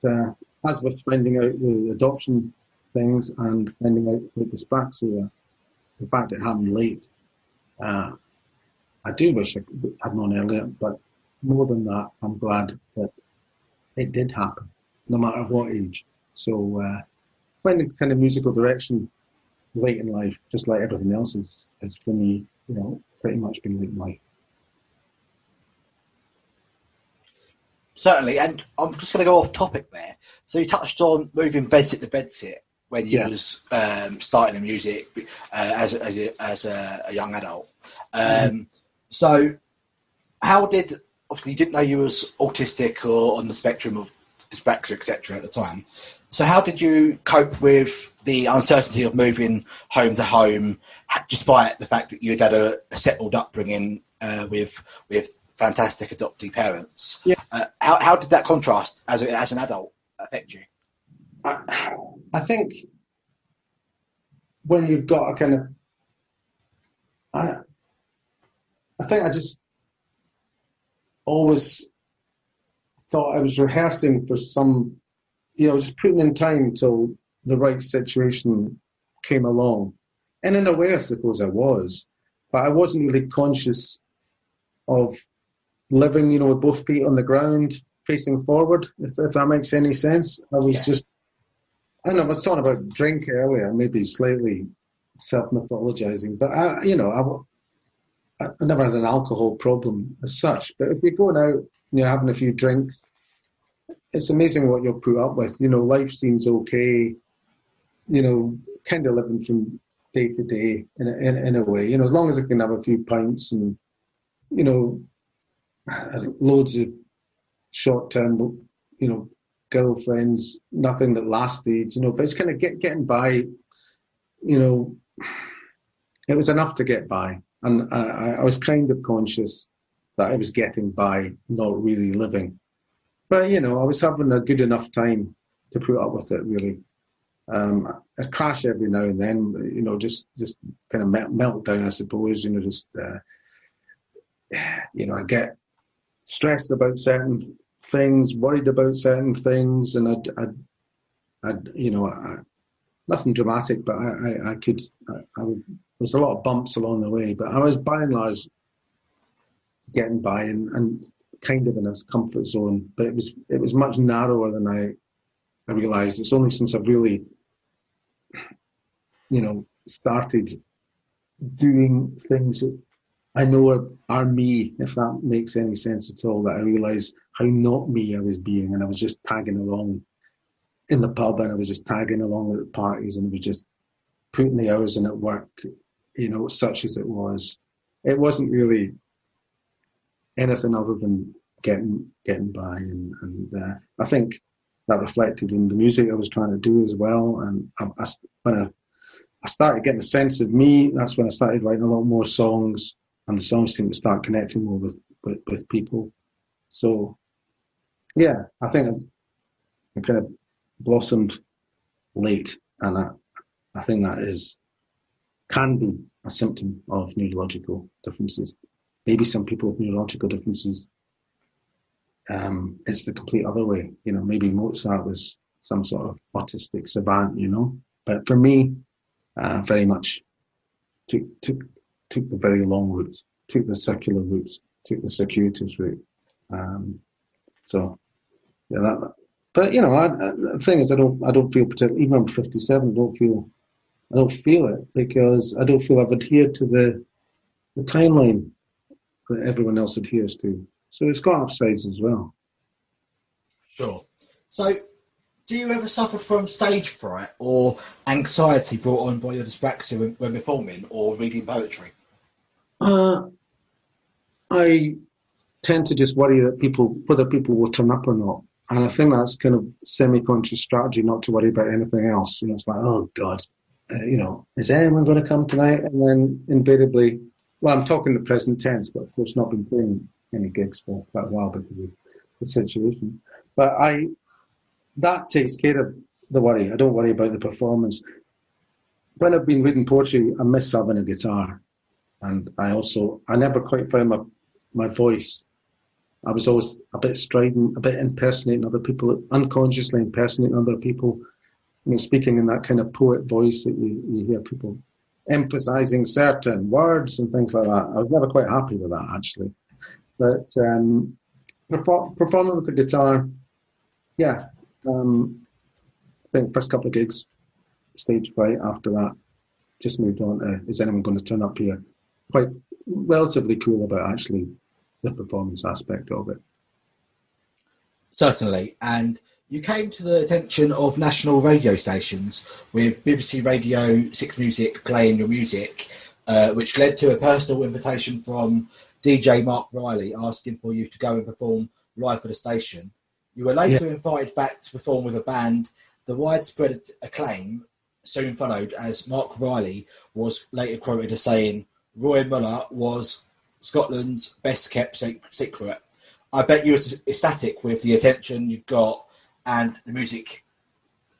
as with finding out the adoption things and finding out about dyspraxia, the fact it happened late, I do wish I had known earlier, but more than that, I'm glad that it did happen, no matter what age. So finding kind of musical direction late in life, just like everything else is for me, pretty much been late in life. Certainly, and I'm just going to go off topic there. So you touched on moving bedsit to bedsit when you was starting the music as a young adult. So how did, obviously you didn't know you was autistic or on the spectrum of dyspraxia, etc. at the time. So how did you cope with the uncertainty of moving home to home, despite the fact that you'd had a settled upbringing with fantastic adoptive parents? Yeah. How did that contrast as an adult affect you? I think when you've got a kind of, I think I just always thought I was rehearsing for some, just putting in time till the right situation came along. And in a way, I suppose I was, but I wasn't really conscious of, living, you know, with both feet on the ground, facing forward, if that makes any sense. I was just, I don't know, I was talking about drink earlier, maybe slightly self-mythologizing, but I never had an alcohol problem as such. But if you're going out and you're having a few drinks, it's amazing what you'll put up with. You know, life seems okay, you know, kind of living from day to day in a way. You know, as long as I can have a few pints and, you know, loads of short-term, you know, girlfriends, nothing that lasted, you know, but it's kind of getting by, you know, it was enough to get by. And I was kind of conscious that I was getting by, not really living. But, you know, I was having a good enough time to put up with it, really. I crash every now and then, you know, just kind of melt down, I suppose, you know, just, you know, I get stressed about certain things, worried about certain things, and I'd you know, nothing dramatic, but I would, there's a lot of bumps along the way, but I was by and large getting by and kind of in a comfort zone, but it was much narrower than I realised. It's only since I've really, you know, started doing things that I know are me, if that makes any sense at all, that I realised how not me I was being, and I was just tagging along in the pub, and I was just tagging along at parties, and I was just putting the hours in at work, you know, such as it was. It wasn't really anything other than getting by, and I think that reflected in the music I was trying to do as well. And when I started getting a sense of me, that's when I started writing a lot more songs, and the songs seemed to start connecting more with people. So, yeah, I think I kind of blossomed late, and I think that can be a symptom of neurological differences. Maybe some people with neurological differences, it's the complete other way. You know, maybe Mozart was some sort of autistic savant, you know. But for me, very much took the very long route, took the circular routes, took the circuitous route. So, yeah, that. But you know, the thing is, I don't feel particularly. Even I'm 57, I don't feel it, because I don't feel I've adhered to the timeline that everyone else adheres to. So it's got upsides as well. Sure. So, do you ever suffer from stage fright or anxiety brought on by your dyspraxia when performing or reading poetry? I tend to just worry that whether people will turn up or not. And I think that's kind of semi-conscious strategy, not to worry about anything else. You know, it's like, oh God, you know, is anyone going to come tonight? And then invariably, well, I'm talking the present tense, but of course not been playing any gigs for quite a while because of the situation. But that takes care of the worry. I don't worry about the performance. When I've been reading poetry, I miss having a guitar. And I never quite found my voice. I was always a bit strident, a bit impersonating other people, unconsciously impersonating other people, you know, speaking in that kind of poet voice that you hear people emphasizing certain words and things like that. I was never quite happy with that, actually. But performing with the guitar, yeah. I think first couple of gigs, stage fright. After that, just moved on to, is anyone going to turn up here? Quite relatively cool about actually the performance aspect of it. Certainly. And you came to the attention of national radio stations with BBC Radio 6 Music playing your music, which led to a personal invitation from DJ Mark Riley asking for you to go and perform live for the station. You were later invited back to perform with a band. The widespread acclaim soon followed, as Mark Riley was later quoted as saying, Roy Muller was Scotland's best kept secret. I bet you were ecstatic with the attention you got and the music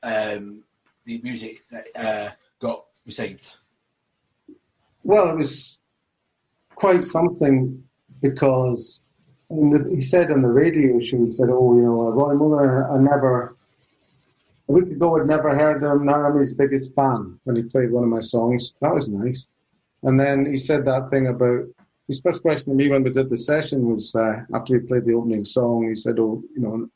that got received. Well, it was quite something, because he said on the radio show, he said, oh, you know, Roy Muller, a week ago I'd never heard him, now I'm his biggest fan, when he played one of my songs. That was nice. And then he said that thing about his first question to me when we did the session was after we played the opening song. He said, "Oh, you know,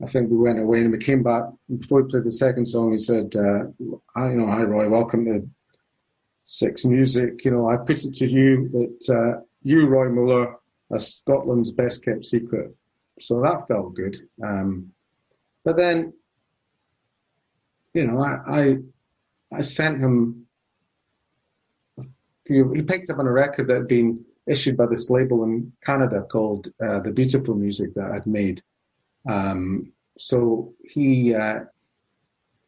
I think we went away and we came back. And before we played the second song, he said, hi Roy, welcome to Six Music. You know, I put it to you that you, Roy Muller, are Scotland's best kept secret." So that felt good. But then, you know, I sent him. He picked up on a record that had been issued by this label in Canada called The Beautiful Music that I'd made. So he,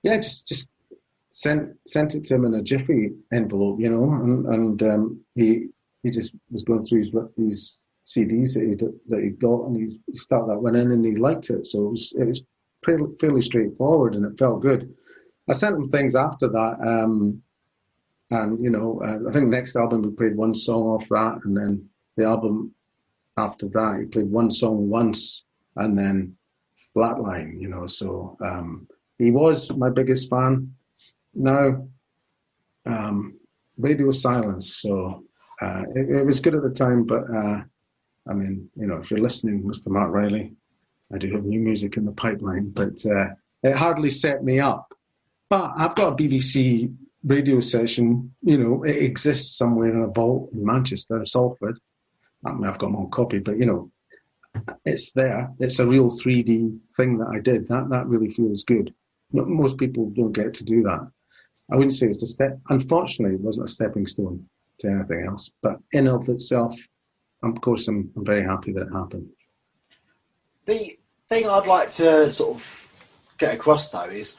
just sent it to him in a Jiffy envelope, you know, and he just was going through his CDs that he got, and he stuck that one in, and he liked it. So it was fairly straightforward, and it felt good. I sent him things after that, and you know, I think next album we played one song off that, and then the album after that he played one song once, and then Flatline, you know. So he was my biggest fan. Now, radio silence. So it was good at the time, but I mean, you know, if you're listening, Mr. Mark Riley, I do have new music in the pipeline, but it hardly set me up. But I've got a BBC radio session, you know, it exists somewhere in a vault in Manchester, Salford. I mean, I've got my own copy, but you know, it's there. It's a real 3D thing that I did. That really feels good. Most people don't get to do that. I wouldn't say it's a step. Unfortunately, it wasn't a stepping stone to anything else. But in of itself, of course, I'm very happy that it happened. The thing I'd like to sort of get across though is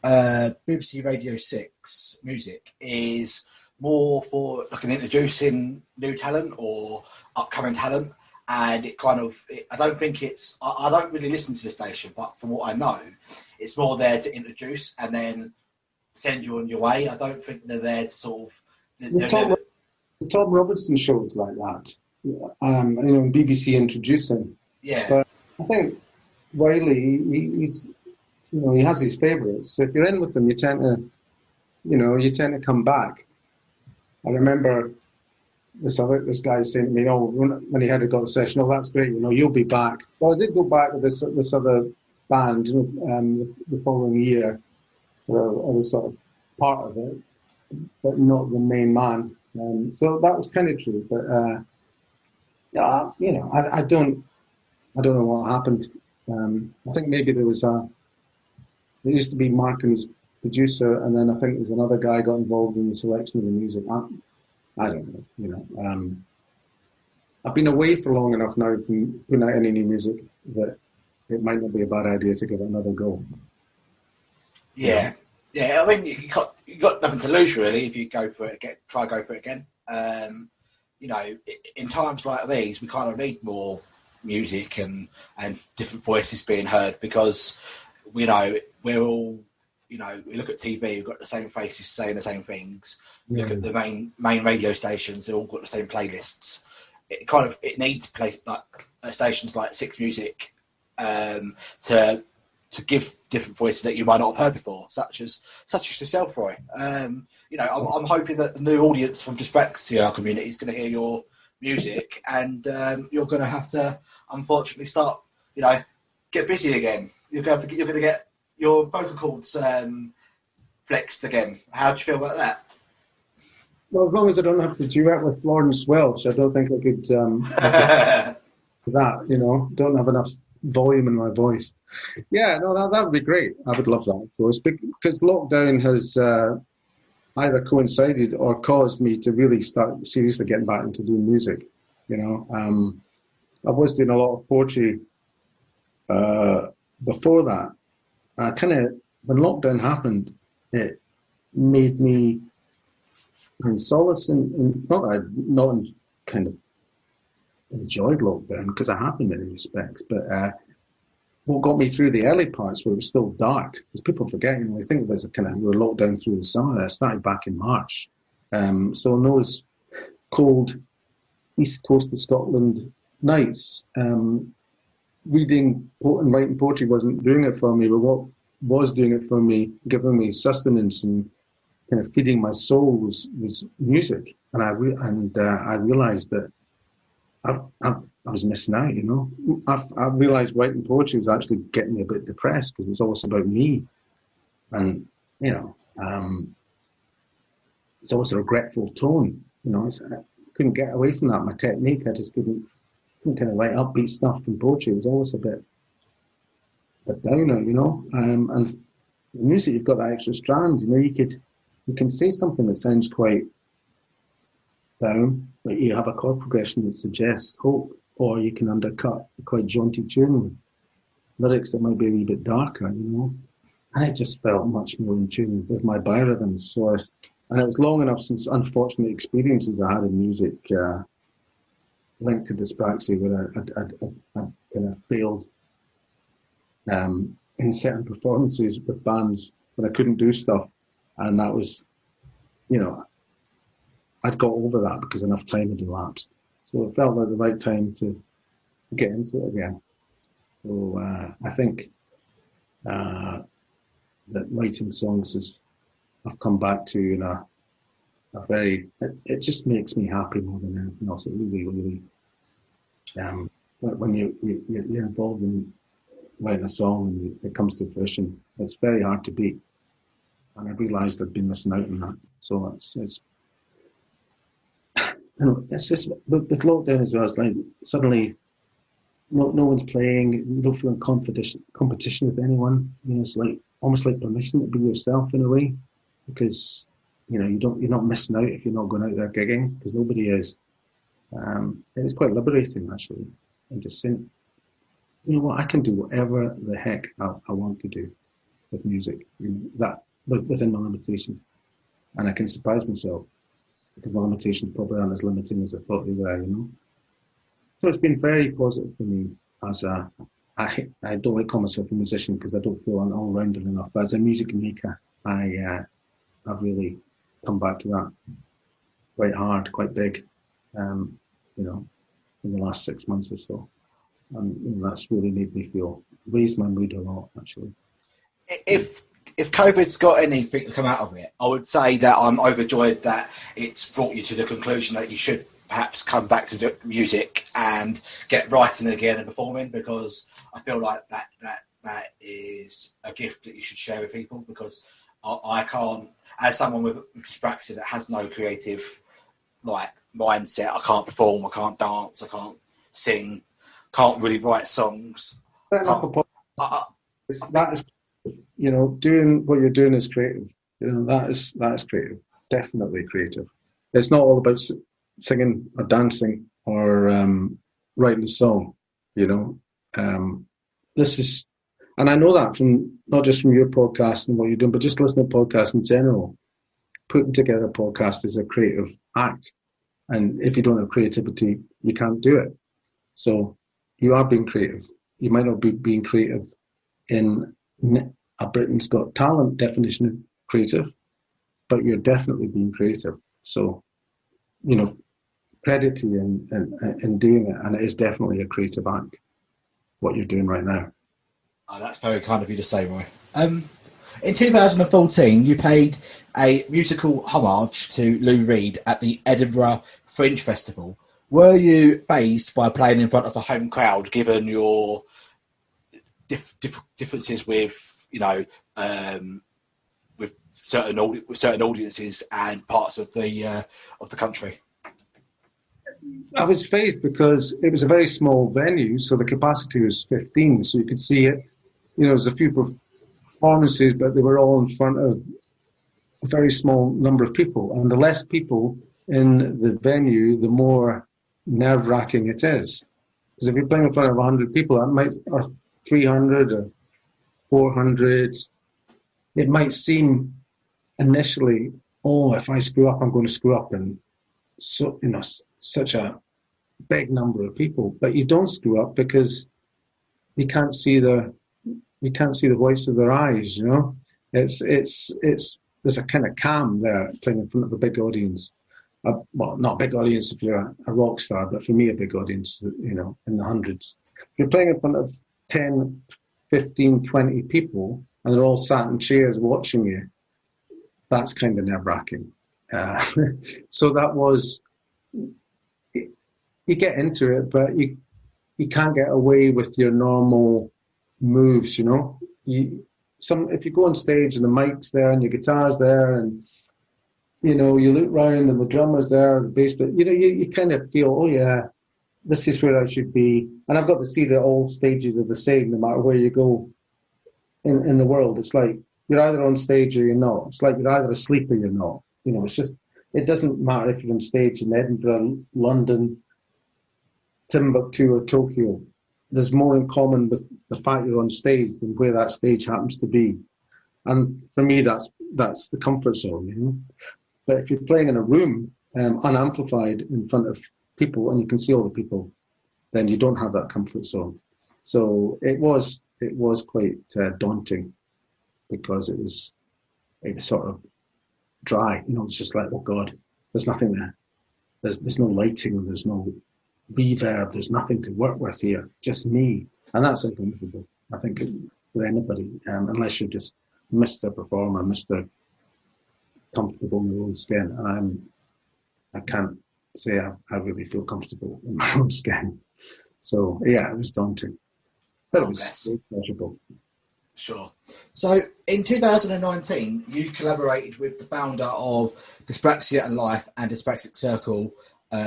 BBC Radio 6 music is more for like an introducing new talent or upcoming talent, and it kind of, I don't think it's, I don't really listen to the station, but from what I know, it's more there to introduce and then send you on your way. I don't think they're there to sort of... The Tom Robertson show is like that. You know, BBC introducing. Yeah. But I think Wiley, he's, you know, he has his favourites. So if you're in with them, you tend to come back. I remember this guy saying to me, "Oh, when he had got a session, oh, that's great. You know, you'll be back." Well, I did go back with this other band, you know, the following year. I was sort of part of it, but not the main man. So that was kind of true. But yeah, you know, I don't know what happened. I think maybe there used to be Mark and his producer, and then I think there's another guy got involved in the selection of the music. I don't know, you know. I've been away for long enough now from putting out any new music that it might not be a bad idea to give it another go. Yeah. I mean, you got nothing to lose really if you go for it again. Go for it again. You know, in times like these, we kind of need more music and different voices being heard, because you know, we're all, you know, we look at TV, we've got the same faces saying the same things. Yeah. Look at the main radio stations; they've all got the same playlists. It needs like stations like Six Music to give different voices that you might not have heard before, such as yourself, Roy. You know, I'm hoping that the new audience from Dyspraxia community is going to hear your music, and you're going to have to, unfortunately, start, you know, get busy again. You're going to get your vocal cords flexed again. How do you feel about that? Well, as long as I don't have to duet with Florence Welch, I don't think I could that, you know, don't have enough volume in my voice. Yeah, no, that would be great. I would love that, of course, because lockdown has either coincided or caused me to really start seriously getting back into doing music. You know, I was doing a lot of poetry before that. When lockdown happened, it made me find solace in not that I not kind of enjoyed lockdown, because I have in many respects, but what got me through the early parts where it was still dark, because people forget, you know, I think there's we were locked down through the summer. I started back in March. So in those cold east coast of Scotland nights, reading and writing poetry wasn't doing it for me, but what was doing it for me, giving me sustenance and kind of feeding my soul was music. and I realised that I was missing out. You know, I realised writing poetry was actually getting me a bit depressed because it was always about me, and you know, it's always a regretful tone. You know, I couldn't get away from that. My technique, I just couldn't kind of write upbeat stuff in poetry. It was always a bit downer, you know. And the music, you've got that extra strand. You know, you can say something that sounds quite down, but you have a chord progression that suggests hope, or you can undercut a quite jaunty tune with lyrics that might be a wee bit darker, you know. And it just felt much more in tune with my biorhythms. And it was long enough since unfortunate experiences I had in music linked to dyspraxia, where I kind of failed in certain performances with bands when I couldn't do stuff, and that was, you know, I'd got over that because enough time had elapsed. So it felt like the right time to get into it again. So I think that writing songs I've come back to in a very, it just makes me happy more than anything else. It really, really, when you're involved in writing a song and it comes to fruition, it's very hard to beat. And I realised I'd been missing out on that. So it's just with lockdown as well. It's like suddenly no one's playing. You don't feel in competition with anyone. You know, it's like almost like permission to be yourself in a way, because you know you're not missing out if you're not going out there gigging, because nobody is. It was quite liberating actually, and just saying, you know what, I can do whatever the heck I want to do with music. You know, that within my limitations, and I can surprise myself because my limitations probably aren't as limiting as I thought they were. You know, so it's been very positive for me as I don't like call myself a musician because I don't feel I'm all-rounded enough. But as a music maker, I've really come back to that quite hard, quite big, you know, in the last 6 months or so. And you know, that's really made me raised my mood a lot, actually. If COVID's got anything to come out of it, I would say that I'm overjoyed that it's brought you to the conclusion that you should perhaps come back to music and get writing again and performing, because I feel like that is a gift that you should share with people, because I can't, as someone with dyspraxia that has no creative like mindset, I can't perform, I can't dance, I can't sing, can't really write songs. That is, you know, doing what you're doing is creative. You know, that is creative, definitely creative. It's not all about singing or dancing or writing a song. You know, this is, and I know that from not just from your podcast and what you're doing, but just listening to podcasts in general. Putting together a podcast is a creative act, and if you don't have creativity, you can't do it. So you are being creative. You might not be being creative in a Britain's Got Talent definition of creative, but you're definitely being creative. So, you know, credit to you in doing it, and it is definitely a creative act, what you're doing right now. Oh, that's very kind of you to say, Roy. In 2014, you paid a musical homage to Lou Reed at the Edinburgh Fringe Festival. Were you fazed by playing in front of the home crowd, given your differences with, you know, with certain audiences and parts of the country? I was fazed because it was a very small venue, so the capacity was 15, so you could see it. You know, there was a few performances, but they were all in front of a very small number of people. And the less people in the venue, the more nerve-wracking it is. Because if you're playing in front of 100 people, that might, or 300 or 400, it might seem initially, oh, if I screw up, I'm going to screw up. And so, you know, such a big number of people, but you don't screw up because you can't see the whites of their eyes. You know, it's there's a kind of calm there playing in front of a big audience. Well, not a big audience if you're a rock star, but for me, a big audience, you know, in the hundreds. If you're playing in front of 10, 15, 20 people and they're all sat in chairs watching you, that's kind of nerve-wracking. So that was, you get into it, but you can't get away with your normal moves, you know. If you go on stage and the mic's there and your guitar's there and, you know, you look round and the drummer's there, the bass, but, you know, you kind of feel, oh yeah, this is where I should be. And I've got to see that all stages are the same no matter where you go in the world. It's like you're either on stage or you're not. It's like you're either asleep or you're not. You know, it's just, it doesn't matter if you're on stage in Edinburgh, London, Timbuktu or Tokyo. There's more in common with the fact you're on stage than where that stage happens to be. And for me, that's the comfort zone, you know. But if you're playing in a room, unamplified in front of people, and you can see all the people, then you don't have that comfort zone. So it was quite daunting, because it was sort of dry, you know. It's just like, oh God, there's nothing there. There's no lighting, there's no reverb, there's nothing to work with here, just me. And that's uncomfortable, I think, for anybody, unless you're just Mr. Performer, Mr. Comfortable in your own skin. I can't say I really feel comfortable in my own skin. So yeah, it was daunting, but it was very pleasurable. Sure. So in 2019, you collaborated with the founder of Dyspraxia and Life and Dyspraxic Circle,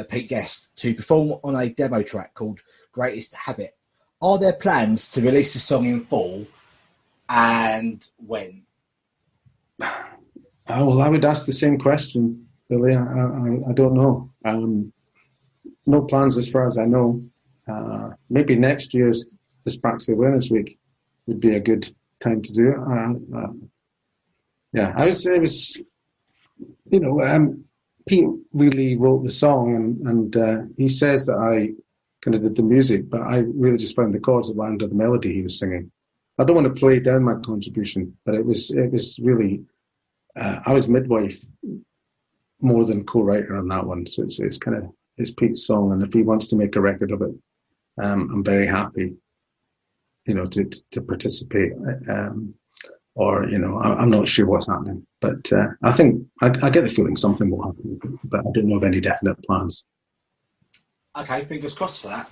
Pete Guest, to perform on a demo track called Greatest Habit. Are there plans to release the song in full, and when? Well, I would ask the same question, Billy. I don't know. No plans as far as I know. Maybe next year's Dyspraxia Awareness Week would be a good time to do it. Yeah, I would say it was, you know, Pete really wrote the song, and he says that I kind of did the music, but I really just found the chords that landed the melody he was singing. I don't want to play down my contribution, but it was really, I was midwife more than co-writer on that one. So it's kind of, it's Pete's song, and if he wants to make a record of it, I'm very happy, you know, to participate. Or, you know, I'm not sure what's happening, but I think I get the feeling something will happen with it, but I don't know of any definite plans. Okay, fingers crossed for that.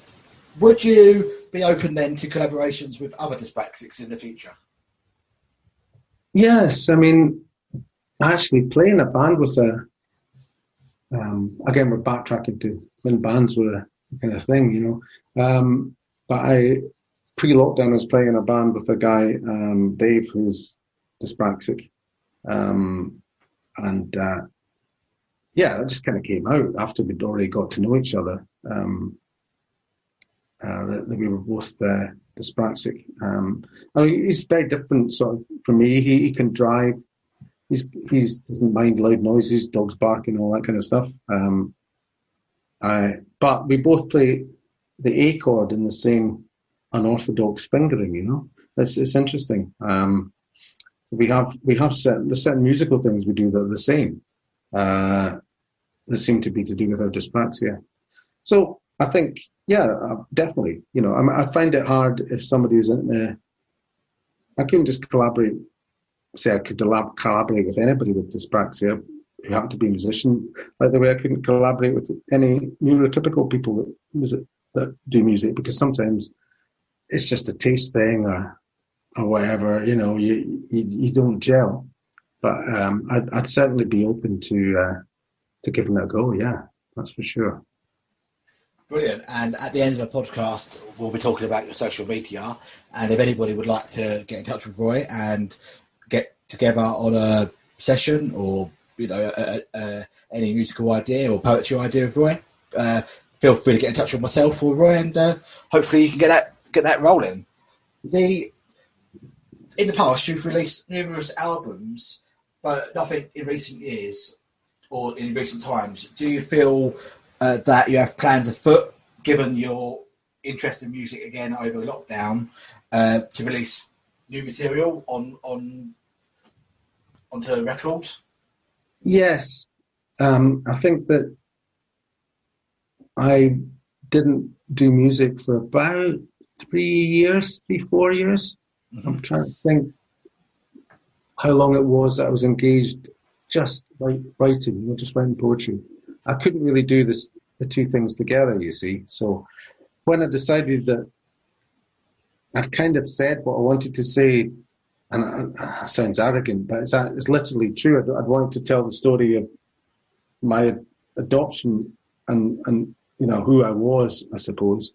Would you be open then to collaborations with other dyspraxics in the future? Yes, I mean, actually playing a band with again, we're backtracking to when bands were a kind of thing, you know. But pre-lockdown, I was playing in a band with a guy, Dave, who's dyspraxic. Yeah, that just kind of came out after we'd already got to know each other, that we were both dyspraxic. I mean, he's very different sort of from me. He can drive. He doesn't mind loud noises, dogs barking, all that kind of stuff. But we both play the A chord in the same unorthodox fingering, you know. It's interesting. So we have certain musical things we do that are the same. That seem to be to do with our dyspraxia. So I think, yeah, definitely. You know, I find it hard if somebody who's in there. I couldn't just collaborate. Say I could collaborate with anybody with dyspraxia who happened to be a musician, like the way I couldn't collaborate with any neurotypical people that do music, because sometimes it's just a taste thing or whatever. You know, you don't gel. But I'd certainly be open to giving it a go. Yeah, that's for sure. Brilliant. And at the end of the podcast, we'll be talking about your social media. And if anybody would like to get in touch with Roy and get together on a session, or, you know, any musical idea or poetry idea of Roy, feel free to get in touch with myself or Roy, and hopefully you can get that rolling. In the past, you've released numerous albums, but nothing in recent years or in recent times. Do you feel that you have plans afoot, given your interest in music again over lockdown, to release new material onto records? Yes. I think that I didn't do music for about 4 years. Mm-hmm. I'm trying to think how long it was that I was engaged just writing, just writing poetry. I couldn't really do the two things together, you see. So when I decided that I'd kind of said what I wanted to say, and it sounds arrogant, but it's literally true. I'd wanted to tell the story of my adoption and who I was, I suppose.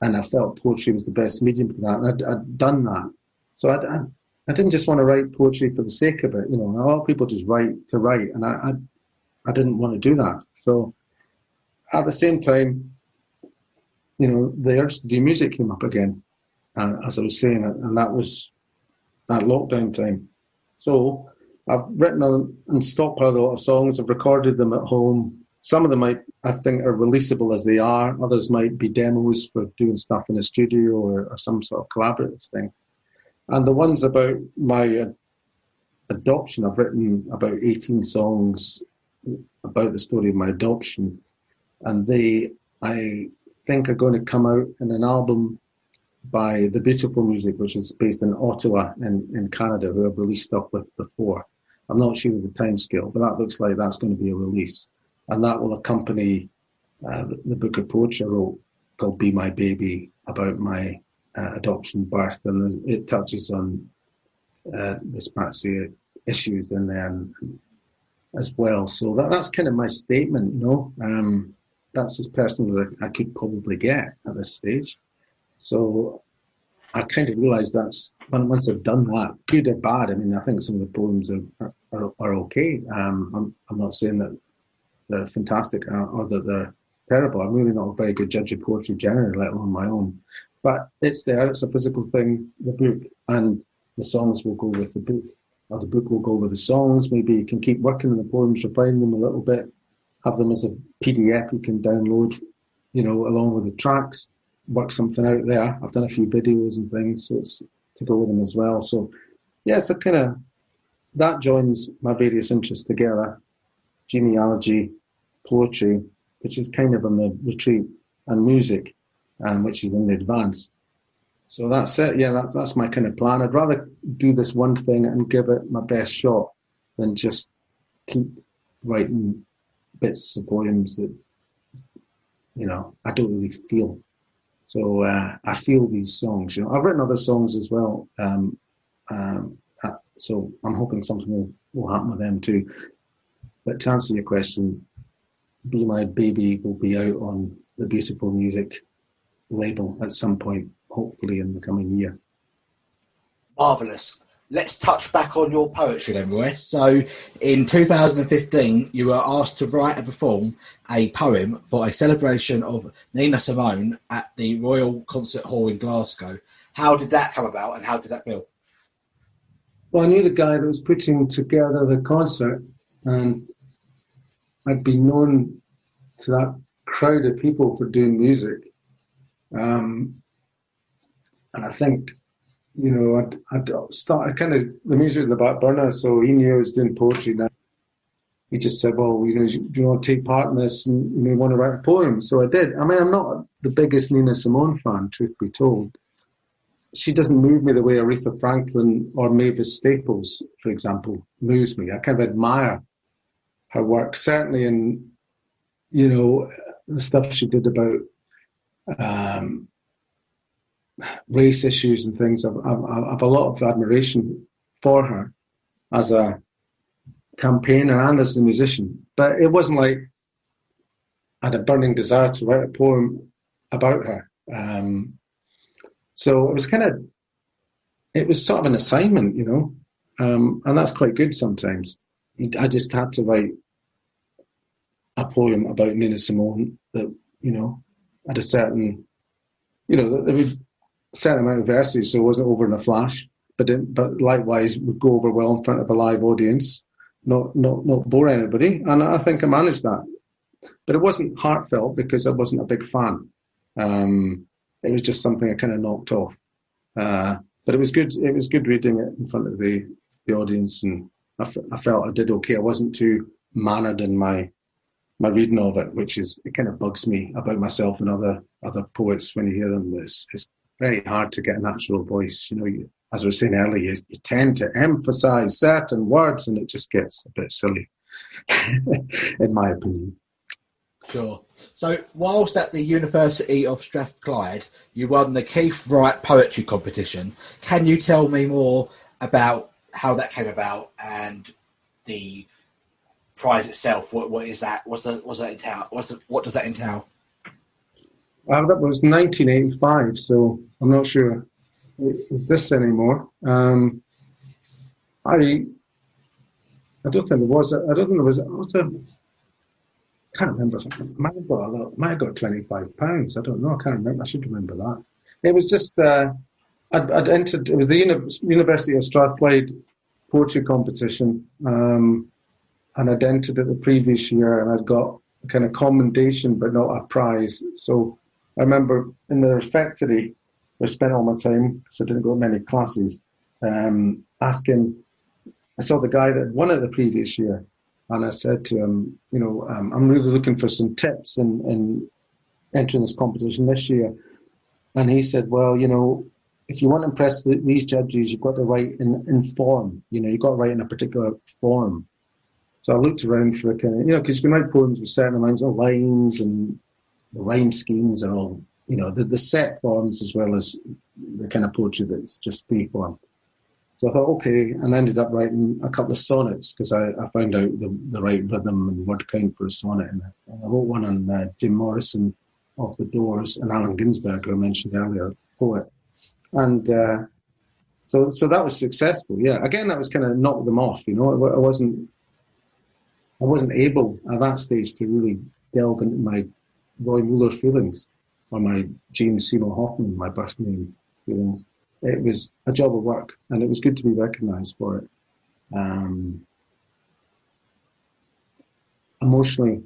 And I felt poetry was the best medium for that. And I'd done that. So I didn't just want to write poetry for the sake of it. A lot of people just write to write, and I didn't want to do that. So at the same time, the urge to do music came up again, as I was saying, and that was at lockdown time. So I've written and stockpiled a lot of songs. I've recorded them at home. Some of them I think are releasable as they are. Others might be demos for doing stuff in a studio or some sort of collaborative thing. And the ones about my adoption, I've written about 18 songs about the story of my adoption. And I think, are going to come out in an album by The Beautiful Music, which is based in Ottawa in Canada, who I've released stuff with before. I'm not sure of the timescale, but that looks like that's going to be a release. And that will accompany the book of poetry I wrote called Be My Baby, about my adoption birth. And it touches on dyspraxia issues in there as well. So that's kind of my statement, that's as personal as I could probably get at this stage. So I kind of realised that's, once I've done that, good or bad, I think some of the poems are okay. I'm not saying that they're fantastic or that they're terrible. I'm really not a very good judge of poetry generally, let alone my own. But it's there, it's a physical thing, the book, and the songs will go with the book, or the book will go with the songs. Maybe you can keep working on the poems, refine them a little bit, have them as a PDF you can download, along with the tracks, work something out there. I've done a few videos and things, so it's to go with them as well. So, yeah, it's a kind of, that joins my various interests together. Genealogy, poetry, which is kind of on the retreat, and music, which is in the advance. So that's it. Yeah, that's my kind of plan. I'd rather do this one thing and give it my best shot than just keep writing bits of poems that, I don't really feel. So I feel these songs. I've written other songs as well. So I'm hoping something will happen with them too. But to answer your question, Be My Baby will be out on the Beautiful Music label at some point, hopefully in the coming year. Marvellous. Let's touch back on your poetry then, Roy. So in 2015, you were asked to write and perform a poem for a celebration of Nina Simone at the Royal Concert Hall in Glasgow. How did that come about and how did that feel? Well, I knew the guy that was putting together the concert, and I'd been known to that crowd of people for doing music. And I think, I'd started kind of, the music was in the back burner, so he knew I was doing poetry now. He just said, well, do you want to take part in this and you may want to write a poem? So I did. I'm not the biggest Nina Simone fan, truth be told. She doesn't move me the way Aretha Franklin or Mavis Staples, for example, moves me. I kind of admire her work, certainly in, the stuff she did about race issues and things. I've a lot of admiration for her as a campaigner and as a musician. But it wasn't like I had a burning desire to write a poem about her. So it was sort of an assignment, and that's quite good sometimes. I just had to write a poem about Nina Simone that, had a certain, there was a certain amount of verses, so it wasn't over in a flash, but likewise would go over well in front of a live audience, not bore anybody, and I think I managed that. But it wasn't heartfelt because I wasn't a big fan. It was just something I kind of knocked off. But it was good. It was good reading it in front of the audience, and I felt I did okay. I wasn't too mannered in my reading of it, which is, it kind of bugs me about myself and other poets when you hear them. It's very hard to get a natural voice. as I was saying earlier, you tend to emphasize certain words and it just gets a bit silly, in my opinion. Sure. So, whilst at the University of Strathclyde, you won the Keith Wright Poetry Competition. Can you tell me more about how that came about and the prize itself? What is that? What does that entail? What does that entail? That was 1985, so I'm not sure it's this anymore. I don't think there was. I don't think there was. I can't remember. I might have got £25. I don't know. I can't remember. I should remember that. It was just I'd entered. It was the University of Strathclyde poetry competition, and I'd entered it the previous year, and I'd got a kind of commendation, but not a prize. So I remember in the refectory, I spent all my time, so I didn't go to many classes, asking. I saw the guy that had won it the previous year. And I said to him, I'm really looking for some tips in entering this competition this year. And he said, well, if you want to impress these judges, you've got to write in form. You've got to write in a particular form. So I looked around for a kind of, because you can write poems with certain amounts of lines and the rhyme schemes and all, the set forms as well as the kind of poetry that's just free form. So I thought, okay, and I ended up writing a couple of sonnets because I found out the right rhythm and word count for a sonnet. And I wrote one on Jim Morrison of the Doors and Allen Ginsberg, who I mentioned earlier, poet. And so that was successful. Yeah, again, that was kind of knocked them off. I wasn't able at that stage to really delve into my Roy Muller feelings or my James Seymour Hoffman, my birth name feelings. It was a job of work, and it was good to be recognised for it. Emotionally,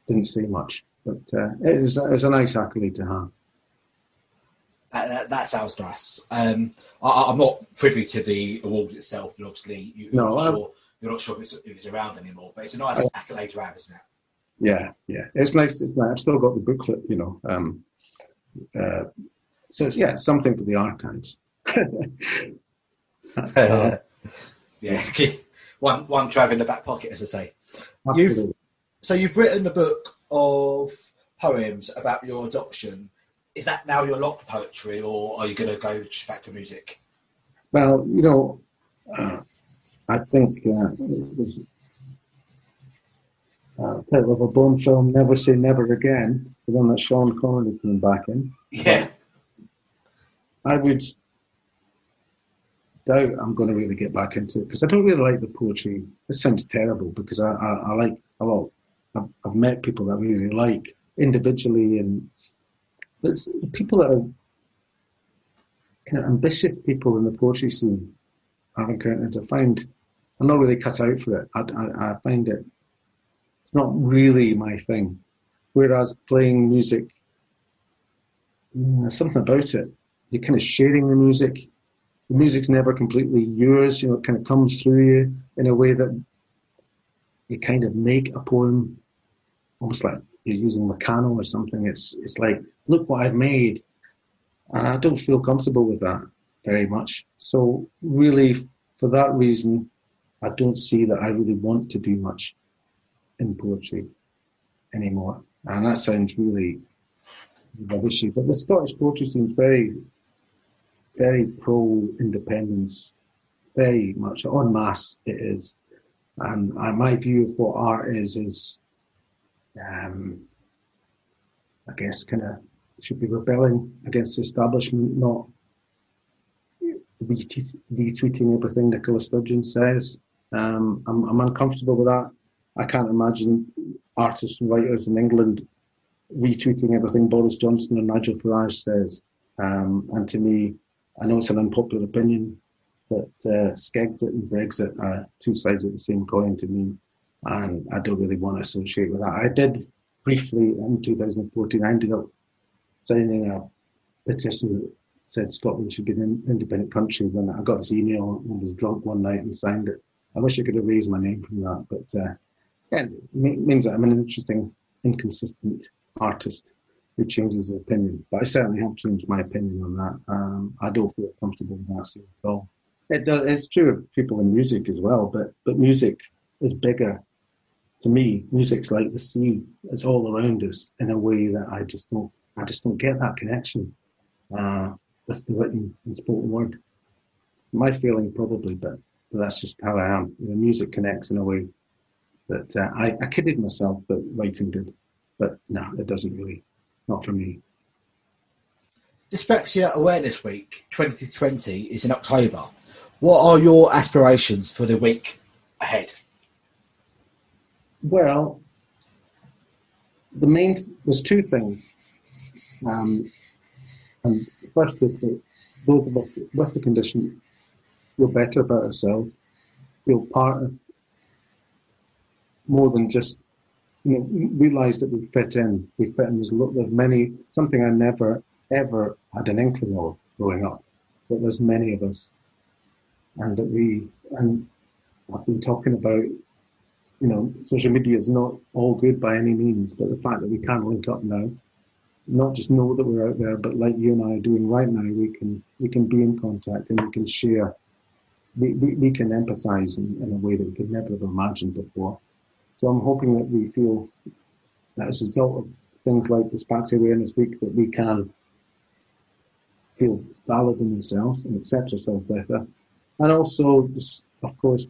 didn't say much, but it was a nice accolade to have. That sounds nice. I'm not privy to the award itself, and obviously you're not sure if it's around anymore. But it's a nice accolade to have, isn't it? Yeah, it's nice. It's nice. I've still got the booklet, So it's something for the archives. Yeah, one to have in the back pocket, as I say. You've written a book of poems about your adoption. Is that now your lot for poetry, or are you going to go just back to music? Well, I think it was title of a Bond film, Never Say Never Again, the one that Sean Connery came back in. Yeah. I would doubt I'm going to really get back into it because I don't really like the poetry. This sounds terrible because I like a lot. I've met people that I really like individually, and it's the people that are kind of ambitious people in the poetry scene I've encountered. I'm not really cut out for it. I find it's not really my thing. Whereas playing music, there's something about it. You're kind of sharing the music. The music's never completely yours. It kind of comes through you in a way that you kind of make a poem, almost like you're using Meccano or something. It's like, look what I've made. And I don't feel comfortable with that very much. So really, for that reason, I don't see that I really want to do much in poetry anymore. And that sounds really rubbishy. But the Scottish poetry scene is very, very pro-independence, very much en masse it is. And my view of what art is I guess kind of should be rebelling against the establishment, not retweeting everything Nicola Sturgeon says. I'm uncomfortable with that. I can't imagine artists and writers in England retweeting everything Boris Johnson or Nigel Farage says. And to me, I know it's an unpopular opinion, but Skegsit and Brexit are two sides of the same coin to me, and I don't really want to associate with that. I did briefly in 2014, I ended up signing a petition that said Scotland should be an independent country. When I got this email and was drunk one night and signed it. I wish I could have raised my name from that, but it means that I'm an interesting, inconsistent artist. who changes his opinion. But I certainly have changed my opinion on that. I don't feel comfortable with that scene at all. It's true of people in music as well, but music is bigger. To me, music's like the sea. It's all around us in a way that I just don't get that connection with the written and spoken word. My feeling probably, but that's just how I am. Music connects in a way that I kidded myself that writing did, but no, it doesn't really. Not for me. Dyspraxia Awareness Week 2020 is in October. What are your aspirations for the week ahead? Well, there's two things. And first is that those of us with the condition feel better about ourselves, feel part of more than just, realise that we fit in. We fit in. There's many, something I never, ever had an inkling of growing up, that there's many of us. And and I've been talking about, social media is not all good by any means, but the fact that we can link up now, not just know that we're out there, but like you and I are doing right now, we can be in contact and we can share. We can empathise in a way that we could never have imagined before. So I'm hoping that we feel that as a result of things like Dyspraxia Awareness Week, that we can feel valid in ourselves and accept ourselves better. And also, of course,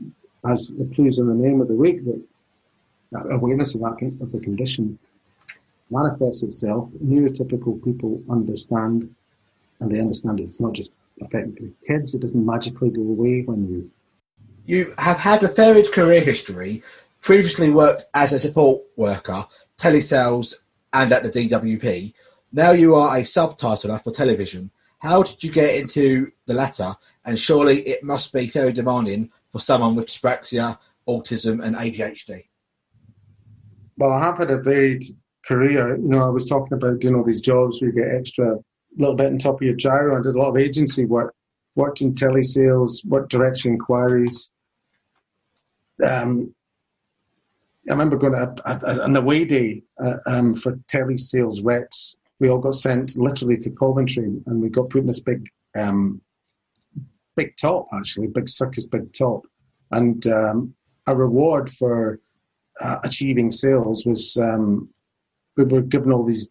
as the clues in the name of the week, that awareness of the condition manifests itself. Neurotypical people understand, and they understand it's not just affecting kids. It doesn't magically go away when You have had a varied career history, previously worked as a support worker, telesales, and at the DWP. Now you are a subtitler for television. How did you get into the latter? And surely it must be very demanding for someone with dyspraxia, autism, and ADHD. Well, I have had a varied career. I was talking about doing all these jobs where you get extra little bit on top of your gyro. I did a lot of agency work, worked in telesales, worked direct inquiries. I remember going to an away day for telesales reps. We all got sent literally to Coventry, and we got put in this big top, actually, big circus, big top. And a reward for achieving sales was we were given all these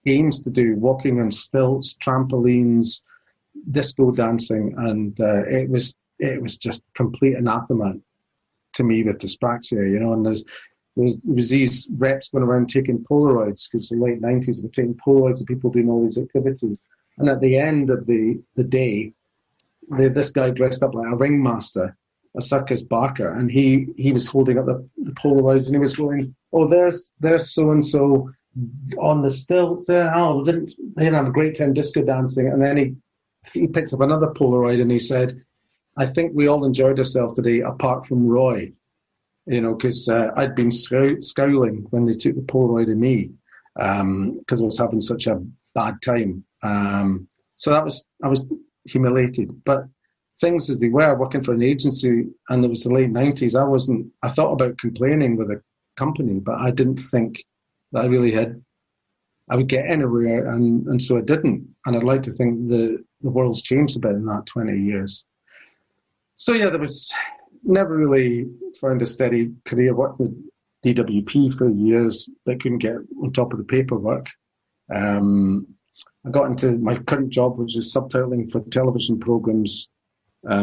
games to do, walking on stilts, trampolines, disco dancing, and it was just complete anathema to me with dyspraxia, and there was these reps going around taking Polaroids, because in the late 90s they were taking Polaroids of people doing all these activities. And at the end of the day, this guy dressed up like a ringmaster, a circus barker, and he was holding up the Polaroids, and he was going, "Oh, there's so-and-so on the stilts there. Oh, they have a great time disco dancing." And then he picked up another Polaroid and he said, "I think we all enjoyed ourselves today, apart from Roy." Because I'd been scowling when they took the Polaroid of me, because I was having such a bad time. So I was humiliated. But things as they were, working for an agency, and it was the late 90s, I thought about complaining with a company, but I didn't think that I would get anywhere, and so I didn't. And I'd like to think the world's changed a bit in that 20 years. So yeah, there was never really found a steady career. Worked with DWP for years, but couldn't get on top of the paperwork. I got into my current job, which is subtitling for television programs,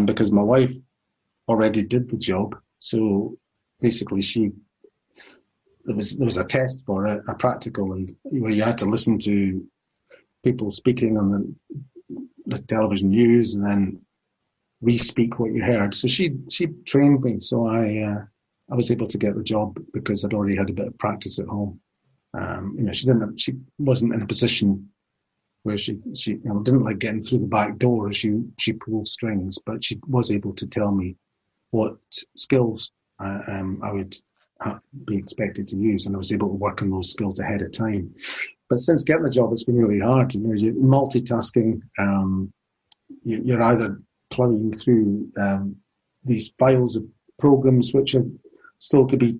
because my wife already did the job. So basically, there was a test for it, a practical, and where you had to listen to people speaking on the television news, and then re-speak what you heard. So she trained me, so I was able to get the job because I'd already had a bit of practice at home. She wasn't in a position where she didn't like getting through the back door. She pulled strings, but she was able to tell me what skills I would be expected to use, and I was able to work on those skills ahead of time. But since getting the job, it's been really hard. You're multitasking. You're either plowing through these files of programs which are still to be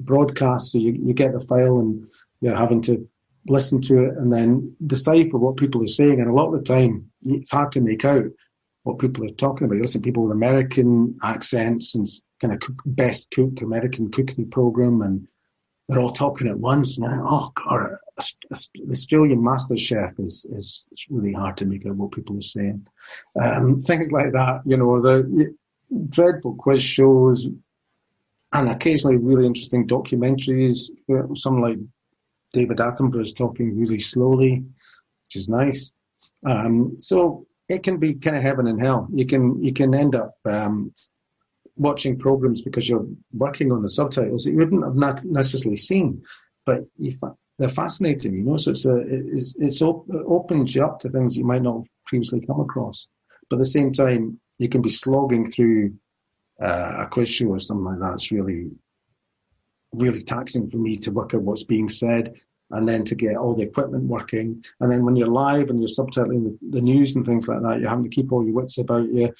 broadcast. So you get the file and you're having to listen to it and then decipher what people are saying. And a lot of the time, it's hard to make out what people are talking about. You listen to people with American accents and kind of best cook American cookery program, and they're all talking at once. And oh God, the Australian Master Chef is it's really hard to make out what people are saying. Things like that, the dreadful quiz shows, and occasionally really interesting documentaries. Some like David Attenborough is talking really slowly, which is nice. So it can be kind of heaven and hell. You can end up watching programs because you're working on the subtitles that you wouldn't have not necessarily seen, but they're fascinating. So it opens you up to things you might not have previously come across. But at the same time, you can be slogging through a quiz show or something like that. It's really, really taxing for me to work out what's being said, and then to get all the equipment working. And then when you're live and you're subtitling the news and things like that, you're having to keep all your wits about you,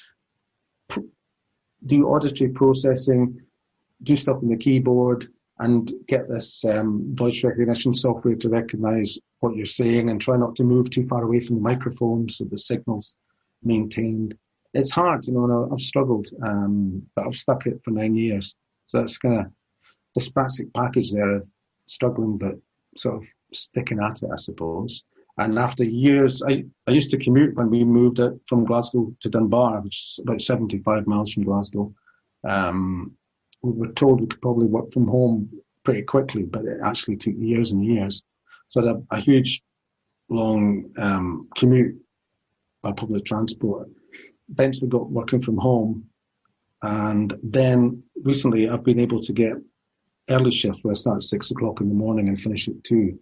do auditory processing, do stuff on the keyboard, and get this voice recognition software to recognize what you're saying, and try not to move too far away from the microphone so the signal's maintained. It's hard, and I've struggled, but I've stuck it for 9 years. So it's kind of dyspraxic package there of struggling, but sort of sticking at it, I suppose. And after years, I used to commute when we moved it from Glasgow to Dunbar, which is about 75 miles from Glasgow. We were told we could probably work from home pretty quickly, but it actually took years and years. So I had a huge, long commute by public transport. Eventually got working from home. And then recently I've been able to get early shifts where I start at 6 o'clock in the morning and finish at 2.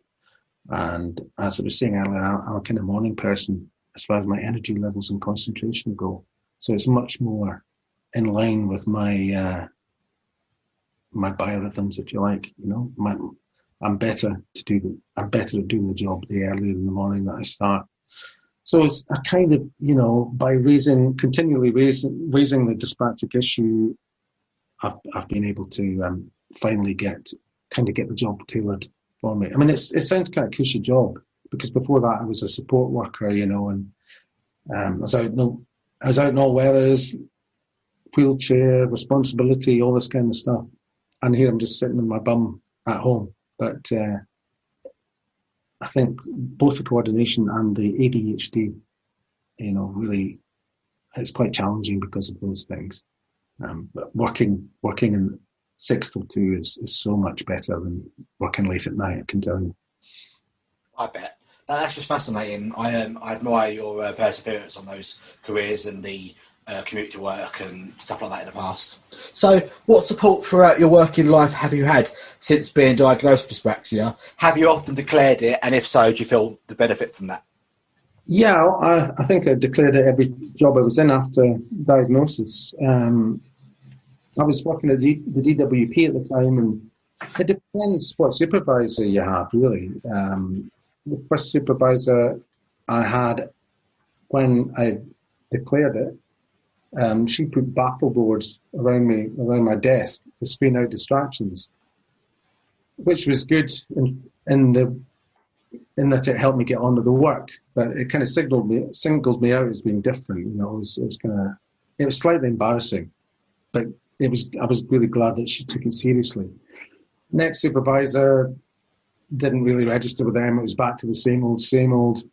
And as I was saying earlier, I'm a kind of morning person as far as my energy levels and concentration go. So it's much more in line with my my biorhythms, if you like. I'm better at doing the job the earlier in the morning that I start. So it's a kind of, by continually raising the dyspraxic issue, I've been able to finally get the job tailored for me. I mean, it sounds kind of cushy job, because before that I was a support worker, and I was out in all weathers, wheelchair, responsibility, all this kind of stuff. And here I'm just sitting on my bum at home. But I think both the coordination and the ADHD, really, it's quite challenging because of those things. But working in 6 till 2 is so much better than working late at night, I can tell you. I bet. That's just fascinating. I admire your perseverance on those careers and the commute to work and stuff like that in the past. So what support throughout your working life have you had since being diagnosed with dyspraxia? Have you often declared it? And if so, do you feel the benefit from that? Yeah, I think I declared it every job I was in after diagnosis. I was working at the DWP at the time, and it depends what supervisor you have, really. The first supervisor I had when I declared it, she put baffle boards around my desk to screen out distractions, which was good in that it helped me get on with the work, but it kind of singled me out as being different. It was slightly embarrassing, but I was really glad that she took it seriously. Next supervisor didn't really register with them. It was back to the same old.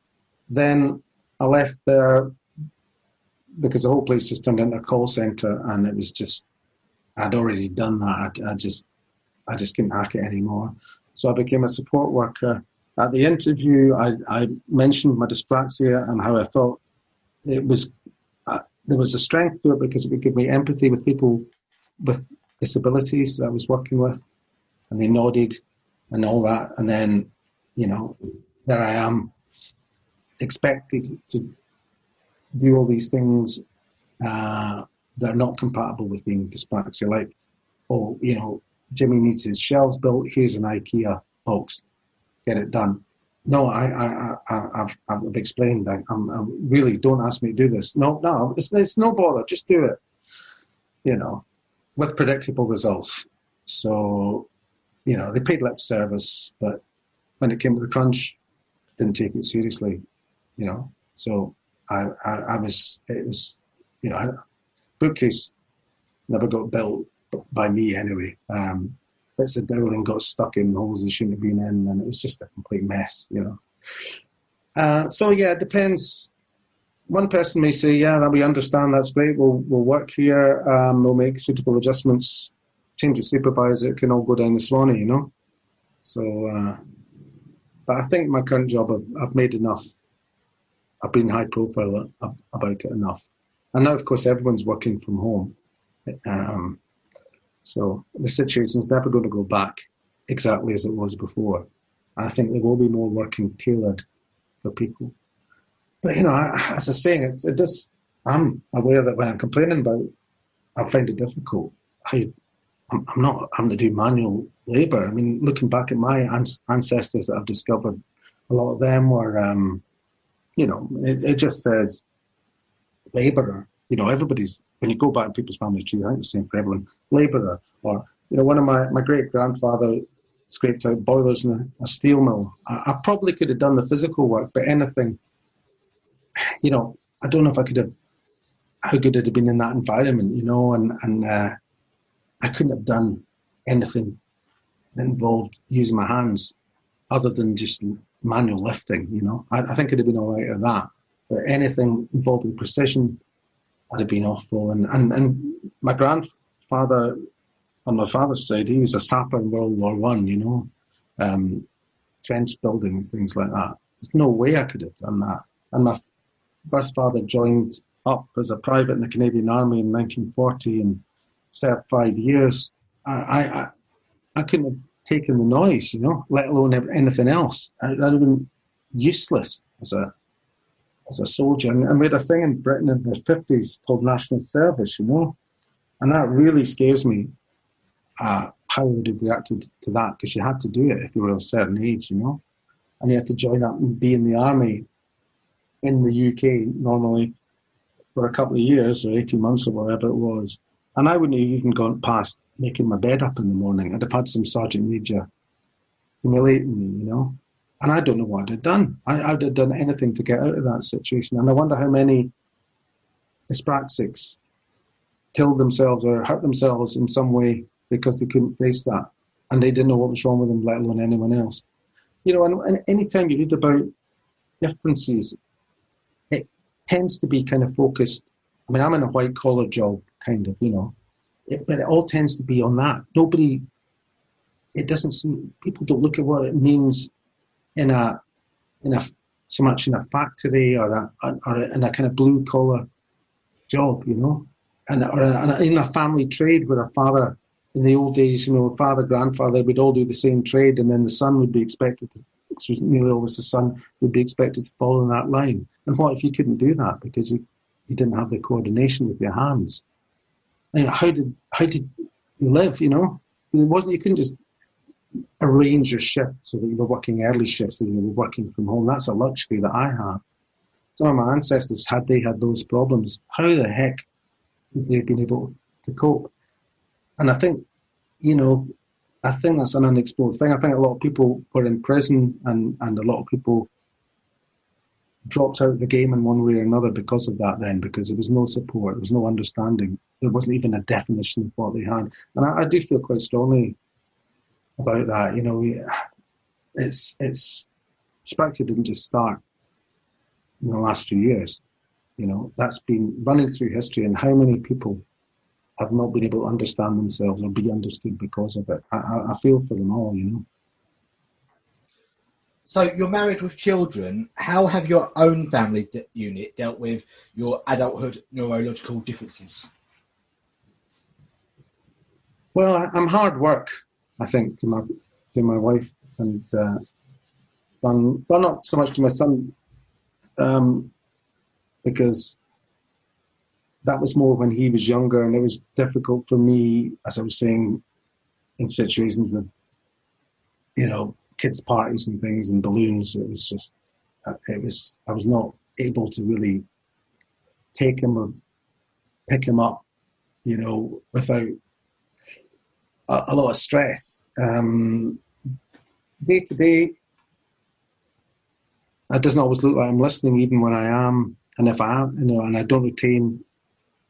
Then I left there because the whole place just turned into a call center, and it was just, I'd already done that. I just couldn't hack it anymore. So I became a support worker. At the interview, I mentioned my dyspraxia and how I thought it was there was a strength to it because it would give me empathy with people with disabilities that I was working with, and they nodded and all that. And then, there I am, expected to do all these things that are not compatible with being dyspraxia, like, Jimmy needs his shelves built, here's an IKEA box, get it done. No, I've explained. I'm really, don't ask me to do this. No, it's no bother. Just do it. With predictable results. So, they paid lip service, but when it came to the crunch, didn't take it seriously, you know. So it was, you know, bookcase never got built by me anyway. Bits of dowling got stuck in holes they shouldn't have been in, and it was just a complete mess, you know. So yeah, it depends. One person may say, yeah, we understand, that's great, we'll work here, we'll make suitable adjustments, change the supervisor, it can all go down the Swanee, you know. So, but I think my current job, I've made enough. I've been high profile about it enough. And now, of course, everyone's working from home. So the situation's never going to go back exactly as it was before. I think there will be more working tailored for people. But, you know, as I was saying, I'm aware that when I'm complaining about, I find it difficult. I'm not having to do manual labour. I mean, looking back at my ancestors that I've discovered, a lot of them were, you know, it just says labourer. You know, everybody's, when you go back in people's family tree, I think it's the same for everyone, labourer. Or, you know, one of my great-grandfather scraped out boilers in a steel mill. I probably could have done the physical work, but anything, you know, I don't know if I could have, how good it'd have been in that environment, you know, and I couldn't have done anything that involved using my hands other than just manual lifting, you know. I think I'd have been all right at that. But anything involving precision, I'd have been awful. And my grandfather, on my father's side, he was a sapper in World War One, you know, trench building and things like that. There's no way I could have done that. And my first father joined up as a private in the Canadian Army in 1940 and served 5 years. I couldn't have taken the noise, you know, let alone anything else. I'd have been useless as a soldier. And we had a thing in Britain in the 50s called national service, you know, and that really scares me. How I would have reacted to that, because you had to do it if you were of a certain age, you know, and you had to join up and be in the army in the UK normally for a couple of years or 18 months or whatever it was. And I wouldn't have even gone past making my bed up in the morning. I'd have had some sergeant major humiliating me, you know. And I don't know what I'd have done. I'd have done anything to get out of that situation. And I wonder how many dyspraxics killed themselves or hurt themselves in some way because they couldn't face that. And they didn't know what was wrong with them, let alone anyone else. You know, and any time you read about differences, it tends to be kind of focused. I mean, I'm in a white collar job, kind of, you know, but it all tends to be on that. It doesn't seem, people don't look at what it means in a so much in a factory or in a kind of blue collar job, you know, or in a family trade where a father in the old days, you know, father, grandfather would all do the same trade, and then the son would be expected to, excuse me, nearly always the son would be expected to follow in that line. And what if you couldn't do that because you didn't have the coordination with your hands? You know, how did you live? You know, you couldn't just arrange your shift so that you were working early shifts and you were working from home. That's a luxury that I have. Some of my ancestors had those problems. How the heck would they have been able to cope? And I think, you know, that's an unexplored thing. I think a lot of people were in prison and a lot of people dropped out of the game in one way or another because of that then, because there was no support, there was no understanding. There wasn't even a definition of what they had. And I do feel quite strongly about that. You know, it's dyspraxia didn't just start in the last few years. You know, that's been running through history, and how many people have not been able to understand themselves or be understood because of it. I feel for them all, you know. So you're married with children. How have your own family unit dealt with your adulthood neurological differences? Well, I'm hard work, I think, to my wife and son. Well, not so much to my son, because that was more when he was younger, and it was difficult for me, as I was saying, in situations with, you know, kids' parties and things and balloons. It was just, I was not able to really take him or pick him up, you know, without a lot of stress. Day to day, it doesn't always look like I'm listening, even when I am. And if I am, and I don't retain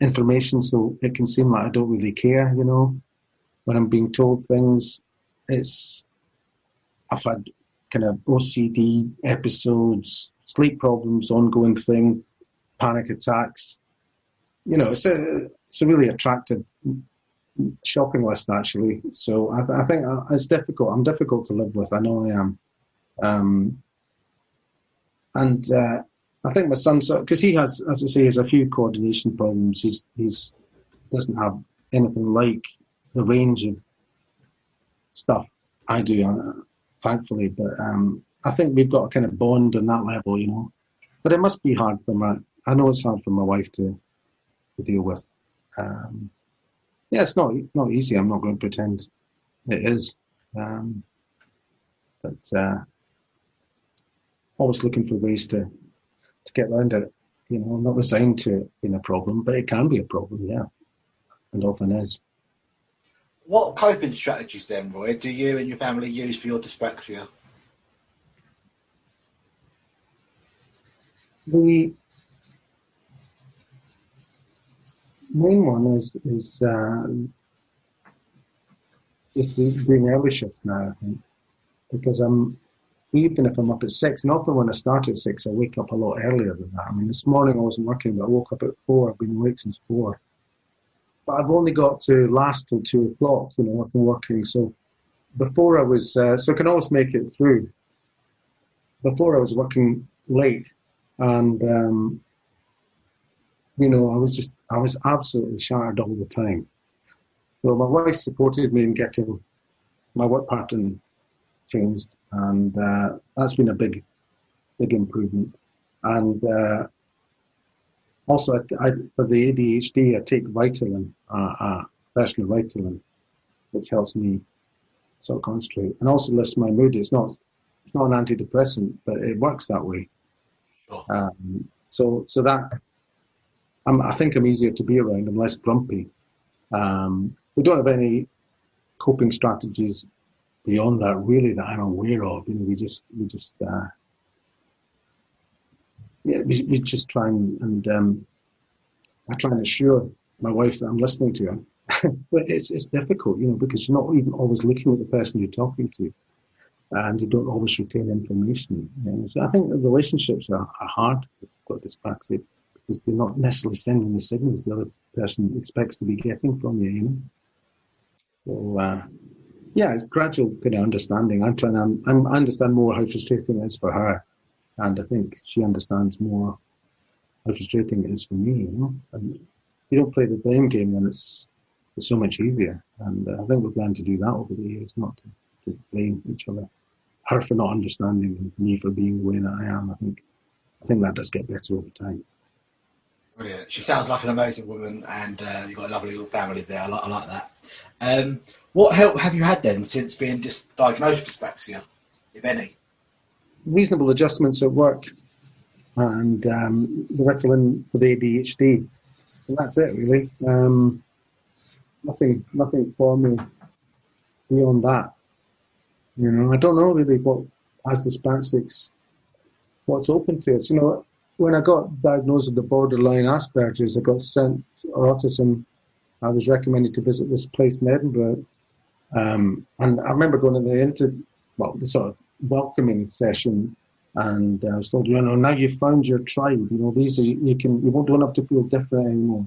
information, so it can seem like I don't really care, when I'm being told things. I've had kind of OCD episodes, sleep problems, ongoing thing, panic attacks. It's a really attractive shopping list, actually. So I think it's difficult. I'm difficult to live with. I know I am. And I think my son, because he has, as I say, has a few coordination problems. He's doesn't have anything like the range of stuff I do, thankfully. But I think we've got a kind of bond on that level, But it must be hard I know it's hard for my wife to deal with. It's not easy. I'm not going to pretend it is. But always looking for ways to get around it. I'm not resigned to it being a problem, but it can be a problem, yeah, and often is. What coping strategies then, Roy, do you and your family use for your dyspraxia? The main one is just doing early shift now, I think, because even if I'm up at 6, and often when I start at 6, I wake up a lot earlier than that. I mean, this morning I wasn't working, but I woke up at 4. I've been awake since 4. But I've only got to last till 2 o'clock, if I'm working. So before I was, so I can always make it through. Before I was working late, and I was absolutely shattered all the time. So my wife supported me in getting my work pattern changed, and that's been a big improvement. And also, for the ADHD, I take Ritalin, version of Ritalin, which helps me sort of concentrate, and also lifts my mood. It's not an antidepressant, but it works that way. Sure. So that I think I'm easier to be around. I'm less grumpy. We don't have any coping strategies beyond that, really, that I'm aware of. We just try and I try and assure my wife that I'm listening to her. But it's difficult, because you're not even always looking at the person you're talking to, and you don't always retain information. So I think the relationships are hard with dyspraxia, because they're not necessarily sending the signals the other person expects to be getting from you. So it's gradual kind of understanding. I'm trying to understand more how frustrating it is for her, and I think she understands more how frustrating it is for me. And you don't play the blame game, then it's so much easier. And I think we've learned to do that over the years, not to blame each other. Her for not understanding and me for being the way that I am. I think that does get better over time. Brilliant. She sounds like an amazing woman, and you've got a lovely little family there. I like that. What help have you had then since being diagnosed with dyspraxia, if any? Reasonable adjustments at work, and the Ritalin for the ADHD. And that's it, really. Nothing for me beyond that. I don't know really what, as dyspraxics, what's open to us. When I got diagnosed with the borderline Asperger's, I got sent, or autism, I was recommended to visit this place in Edinburgh. And I remember going to the sort of welcoming session, and I was told, now you've found your tribe. These are, you don't have to feel different anymore.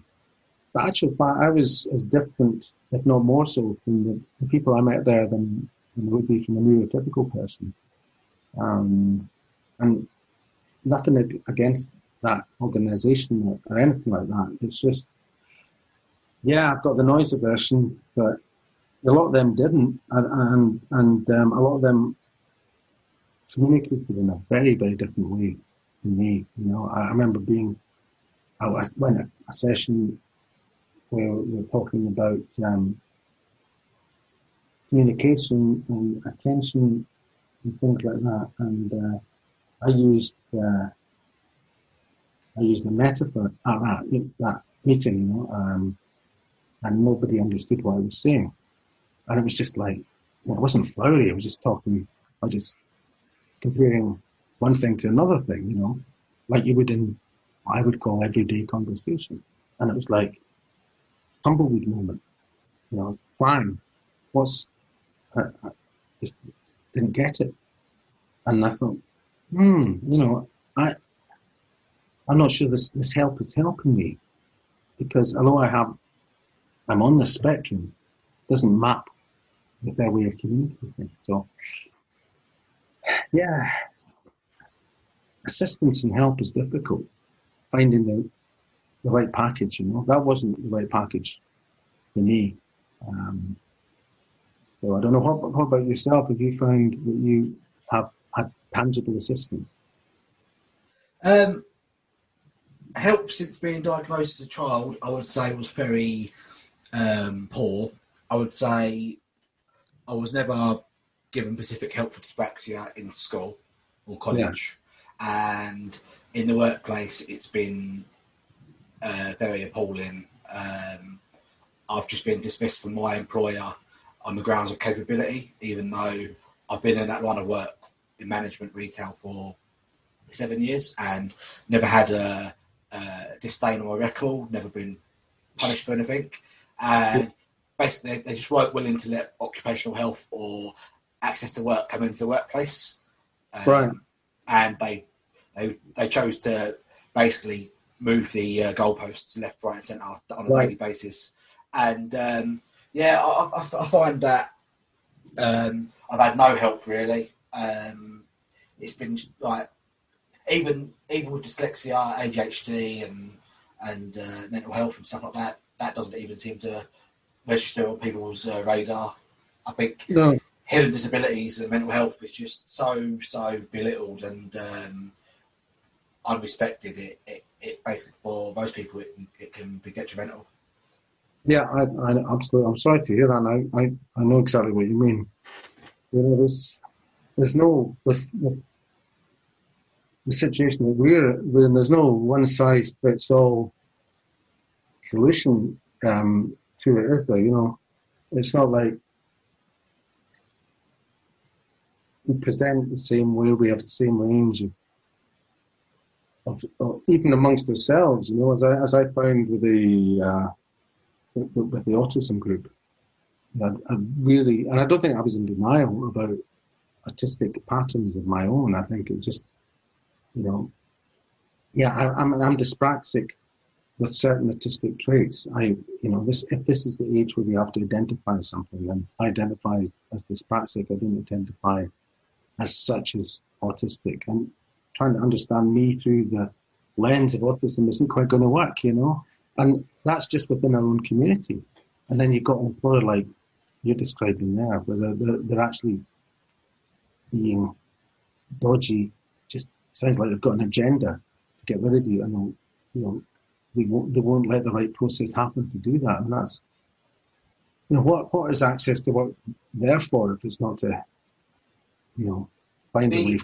But actually, I was as different, if not more so, from the people I met there than would be from a neurotypical person. And nothing against that organisation or anything like that. It's just, I've got the noise aversion, but a lot of them didn't, and a lot of them communicated in a very, very different way from me. I remember I went at a session where we were talking about communication and attention and things like that, and I used a metaphor at that meeting, and nobody understood what I was saying. And it was just like, it wasn't flowery, I was just comparing one thing to another thing, you know, like you would in what I would call everyday conversation. And it was like tumbleweed moment, you know, flying. I just didn't get it. And I thought, you know, I'm not sure this help is helping me, because although I'm on the spectrum, it doesn't map with their way of communicating. So, yeah, assistance and help is difficult. Finding the right package, you know, that wasn't the right package for me. So I don't know, what about yourself? Have you found that you have had tangible assistance? Help since being diagnosed as a child, I would say, was very poor. I would say I was never given specific help for dyspraxia in school or college. Yeah. And in the workplace, it's been very appalling. I've just been dismissed from my employer on the grounds of capability, even though I've been in that line of work in management retail for 7 years and never had a disdain on my record, never been punished for anything. And basically, they just weren't willing to let occupational health or access to work come into the workplace. Right. And they chose to basically move the goalposts left, right, and centre on a daily basis. And I find that I've had no help really. It's been like even with dyslexia, ADHD, and mental health and stuff like that. That doesn't even seem to register on people's radar. I think hidden disabilities and mental health is just so belittled and unrespected. It basically, for most people, it can be detrimental. Yeah, I absolutely. I'm sorry to hear that. And I know exactly what you mean. You know, there's no with the situation that we're in. There's no one size fits all solution to it, is there? You know, it's not like we present the same way. We have the same range of even amongst ourselves. You know, as I found with the autism group, I really, and I don't think I was in denial about autistic patterns of my own. I think it just, you know, I'm dyspraxic with certain autistic traits. If this is the age where we have to identify something, then I identify as dyspraxic. I don't identify as such as autistic. And trying to understand me through the lens of autism isn't quite going to work, you know. And that's just within our own community. And then you've got an employer like you're describing there, where they're actually being dodgy. Just sounds like they've got an agenda to get rid of you, and they won't let the right process happen to do that. And that's, you know, what is access to work there for if it's not to, you know, find a way.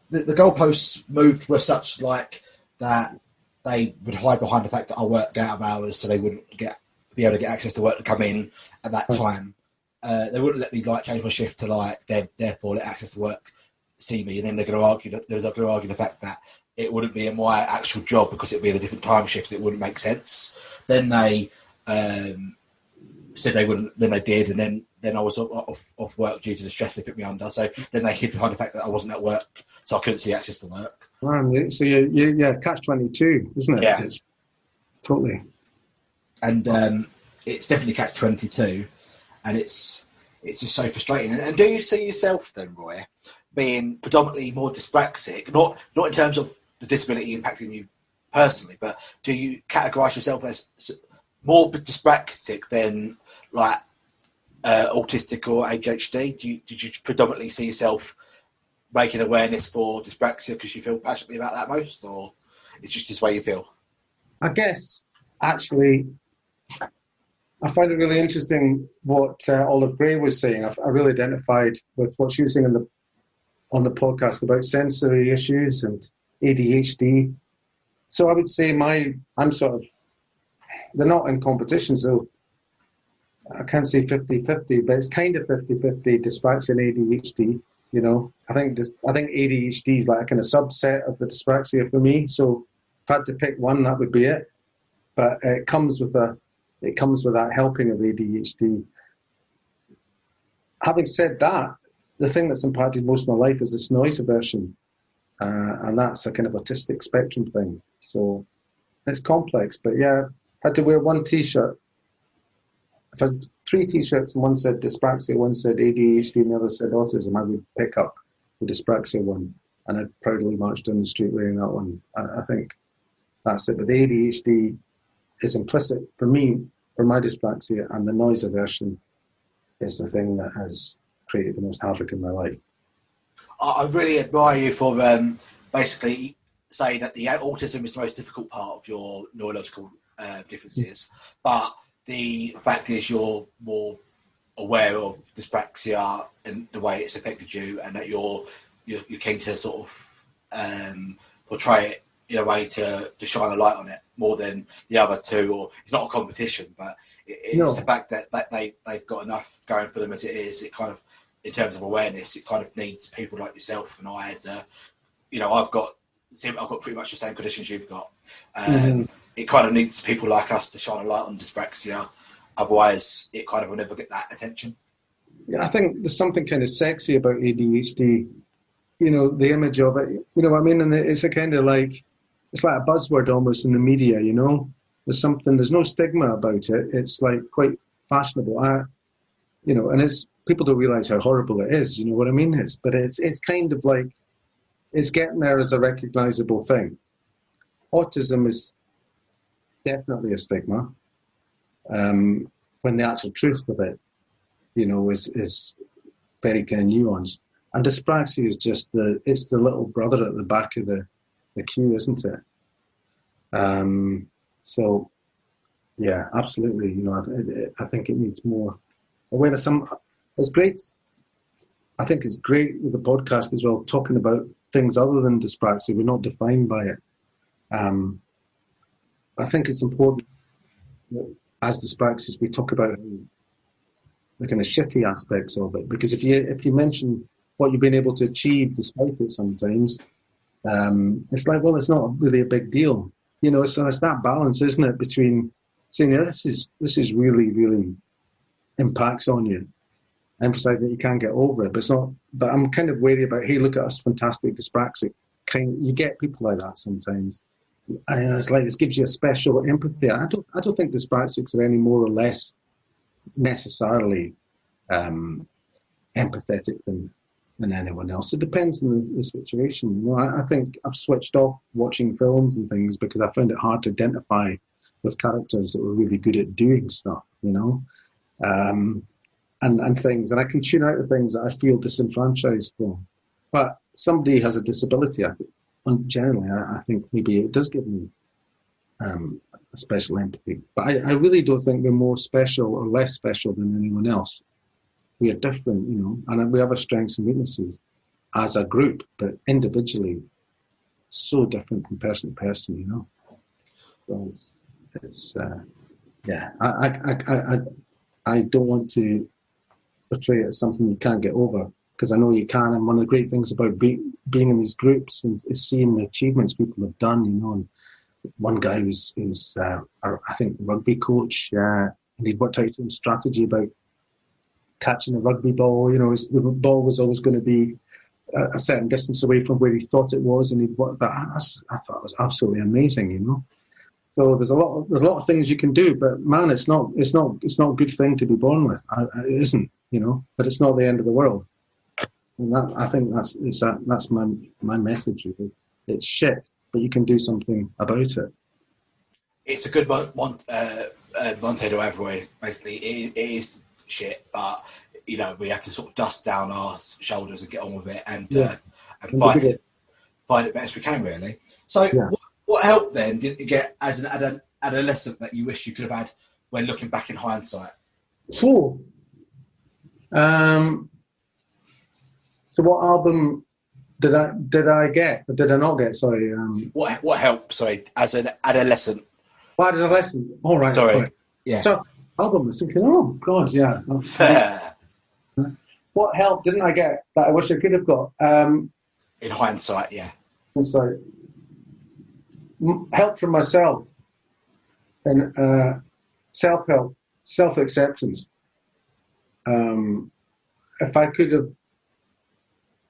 The goalposts moved were such like that they would hide behind the fact that I worked out of hours, so they wouldn't be able to get access to work to come in at that time. They wouldn't let me change my shift to therefore let access to work see me, and then they're going to argue the fact that it wouldn't be in my actual job because it'd be in a different time shift. It wouldn't make sense. Then they said they wouldn't. Then they did, and then I was off work due to the stress they put me under. So then they hid behind the fact that I wasn't at work, so I couldn't see access to work. So you catch-22, isn't it? Yeah, it's totally. And it's definitely catch-22, and it's just so frustrating. And do you see yourself then, Roy, being predominantly more dyspraxic, not in terms of the disability impacting you personally, but do you categorise yourself as more dyspraxic than autistic or ADHD? Did you predominantly see yourself making awareness for dyspraxia because you feel passionately about that most, or it's just this way you feel? I guess, actually, I find it really interesting what Olive Gray was saying. I really identified with what she was saying on the podcast about sensory issues and ADHD. So I would say they're not in competition, so I can't say 50-50, but it's kind of 50-50 dyspraxia and ADHD. You know, I think ADHD is like a kind of subset of the dyspraxia for me. So if I had to pick one, that would be it. But it comes with that helping of ADHD. Having said that, the thing that's impacted most of my life is this noise aversion, and that's a kind of autistic spectrum thing. So it's complex, but yeah, I had to wear one T-shirt. If I had 3 T-shirts and one said dyspraxia, one said ADHD, and the other said autism, I would pick up the dyspraxia one, and I'd proudly march down the street wearing that one. I think that's it. But the ADHD is implicit for me, for my dyspraxia, and the noise aversion is the thing that has created the most havoc in my life. I really admire you for basically saying that the autism is the most difficult part of your neurological differences, but the fact is you're more aware of dyspraxia and the way it's affected you, and that you're keen to sort of portray it in a way to shine a light on it more than the other two. Or it's not a competition, but it's the fact that they've got enough going for them as it is. It kind of, in terms of awareness, it kind of needs people like yourself and I. I've got pretty much the same conditions you've got. It kind of needs people like us to shine a light on dyspraxia. Otherwise, it kind of will never get that attention. Yeah, I think there's something kind of sexy about ADHD. You know, the image of it. You know what I mean? And it's a kind of like, it's like a buzzword almost in the media. You know, there's no stigma about it. It's like quite fashionable. And it's, people don't realize how horrible it is. You know what I mean? It's kind of like, it's getting there as a recognizable thing. Autism is definitely a stigma, when the actual truth of it, is very kind of nuanced. And dyspraxia is just it's the little brother at the back of the queue, isn't it? So, yeah, absolutely. I think it needs more awareness. It's great. I think it's great with the podcast as well, talking about things other than dyspraxia. We're not defined by it. I think it's important that as dyspraxias we talk about the kind of shitty aspects of it, because if you mention what you've been able to achieve despite it sometimes, it's like, well, it's not really a big deal. So it's that balance, isn't it, between saying, yeah, this is really, really impacts on you, emphasize that you can't get over it, but it's not. But I'm kind of wary about, hey, look at us, fantastic dyspraxic. You get people like that sometimes. And it's like, it gives you a special empathy. I don't think dyspraxics are any more or less necessarily empathetic than anyone else. It depends on the situation. I think I've switched off watching films and things because I found it hard to identify with characters that were really good at doing stuff, and things. And I can tune out the things that I feel disenfranchised from. But somebody has a disability, I think. And generally, I think maybe it does give me a special empathy. But I really don't think we're more special or less special than anyone else. We are different, and we have our strengths and weaknesses as a group, but individually, so different from person to person, So it's yeah. I don't want to portray it as something you can't get over, because I know you can. And one of the great things about being in these groups is seeing the achievements people have done, And one guy who's I think, rugby coach, and he'd worked out his own strategy about catching a rugby ball. The ball was always going to be a certain distance away from where he thought it was, and he'd worked that. I thought it was absolutely amazing, So there's a lot of things you can do, but man, it's not a good thing to be born with. It isn't, But it's not the end of the world. And I think that's my message. Really. It's shit, but you can do something about it. It's a good Monte do Everywhere. Basically, it is shit, but we have to sort of dust down our shoulders and get on with it, and fight it best we can, really. So, yeah. What help then did you get as an adolescent that you wish you could have had when looking back in hindsight? So what album did I get or did I not get? Sorry. What help? Sorry, as an adolescent. Well, adolescent. All right. Sorry. Right. Yeah. So album. I was thinking, oh God, yeah. what help didn't I get that I wish I could have got? In hindsight, yeah. Sorry. Help from myself and self-help, self-acceptance. If I could have,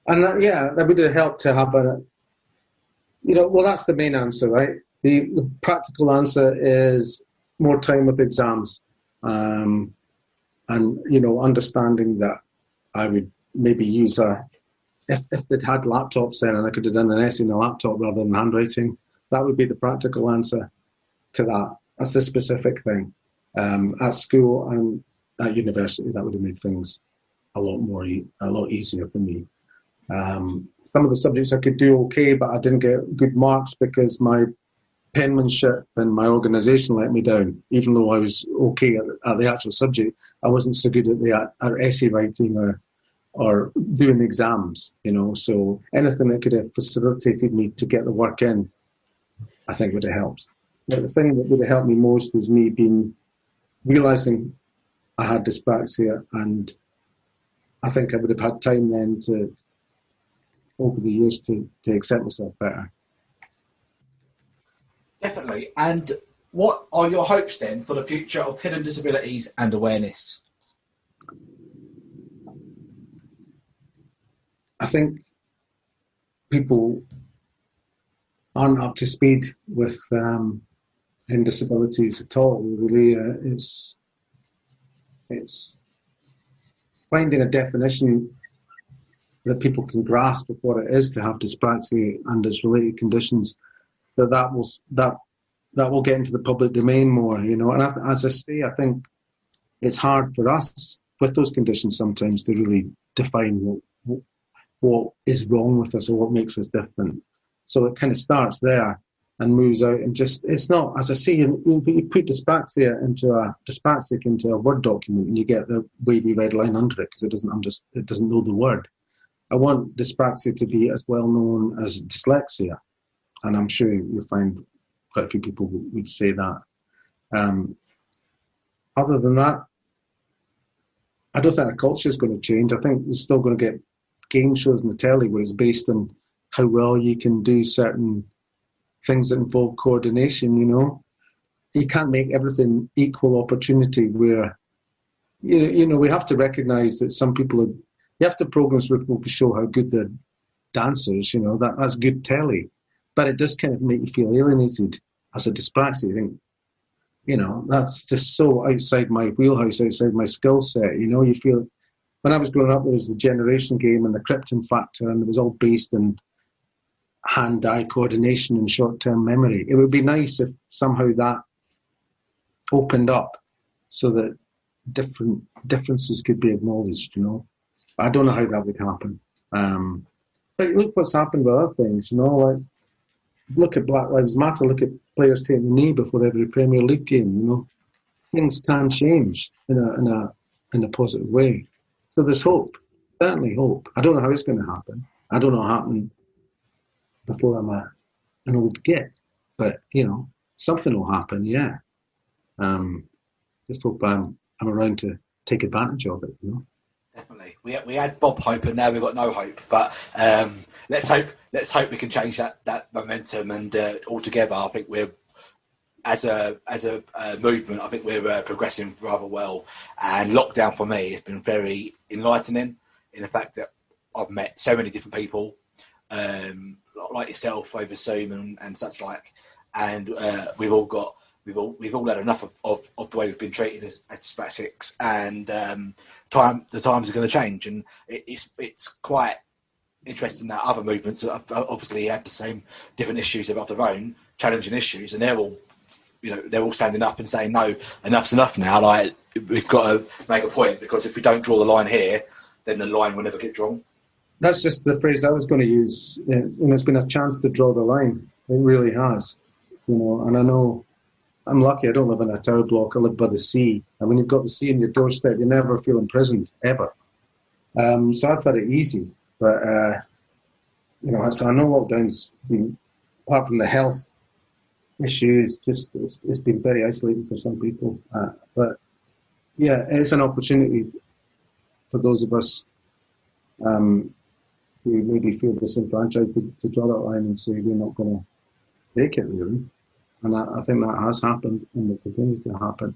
and that would have helped to have well, that's the main answer, right? The practical answer is more time with exams, and understanding that I would maybe use if they'd had laptops then and I could have done an essay in a laptop rather than handwriting, that would be the practical answer to that. That's the specific thing. At school and at university, that would have made things a lot easier for me. Some of the subjects I could do okay, but I didn't get good marks because my penmanship and my organisation let me down. Even though I was okay at the actual subject, I wasn't so good at essay writing or doing exams, So anything that could have facilitated me to get the work in, I think would have helped. But the thing that would have helped me most was me realising I had dyspraxia, and I think I would have had time then over the years to accept myself better. Definitely. And what are your hopes then for the future of hidden disabilities and awareness? I think people aren't up to speed with hidden disabilities at all. Really, it's finding a definition that people can grasp of what it is to have dyspraxia and its related conditions. That will get into the public domain more, And as I say, I think it's hard for us with those conditions sometimes to really define what is wrong with us or what makes us different. So it kind of starts there and moves out, and it's not, as I say, you put dyspraxic into a Word document and you get the wavy red line under it because it doesn't know the word. I want dyspraxia to be as well known as dyslexia, and I'm sure you'll find quite a few people would say that. Other than that, I don't think our culture is going to change. I think we're still going to get game shows on the telly where it's based on how well you can do certain things that involve coordination, You can't make everything equal opportunity where, we have to recognise that some people you have to programs where people show how good they're dancers, that's good telly. But it does kind of make you feel alienated as a dyspraxic. You think, that's just so outside my wheelhouse, outside my skill set. You feel, when I was growing up, there was the Generation Game and the Krypton Factor, and it was all based on hand-eye coordination and short-term memory. It would be nice if somehow that opened up so that differences could be acknowledged, I don't know how that would happen. But look what's happened with other things, like look at Black Lives Matter, look at players taking the knee before every Premier League game, Things can change in a positive way. So there's hope, certainly hope. I don't know how it's going to happen. I don't know what happened before I'm an old git, but something will happen. Yeah. Just hope I'm around to take advantage of it. Definitely. We had Bob Hope, and now we've got no hope. But let's hope we can change that momentum, and altogether, I think we're as a movement. I think we're progressing rather well. And lockdown for me has been very enlightening in the fact that I've met so many different people. Like yourself over Zoom and such like, and we've all had enough of the way we've been treated as dyspraxics, and the times are going to change, and it's quite interesting that other movements have obviously had the same different issues of their own, challenging issues, and they're all standing up and saying no, enough's enough now. Like, we've got to make a point, because if we don't draw the line here, then the line will never get drawn. That's just the phrase I was going to use. It's been a chance to draw the line. It really has. And I know I'm lucky. I don't live in a tower block. I live by the sea. And when you've got the sea on your doorstep, you never feel imprisoned, ever. So I've had it easy. But, so I know lockdown's been, apart from the health issues, it's been very isolating for some people. But, yeah, it's an opportunity for those of us who maybe feel disenfranchised to draw that line and say we're not going to make it really. And I think that has happened and will continue to happen.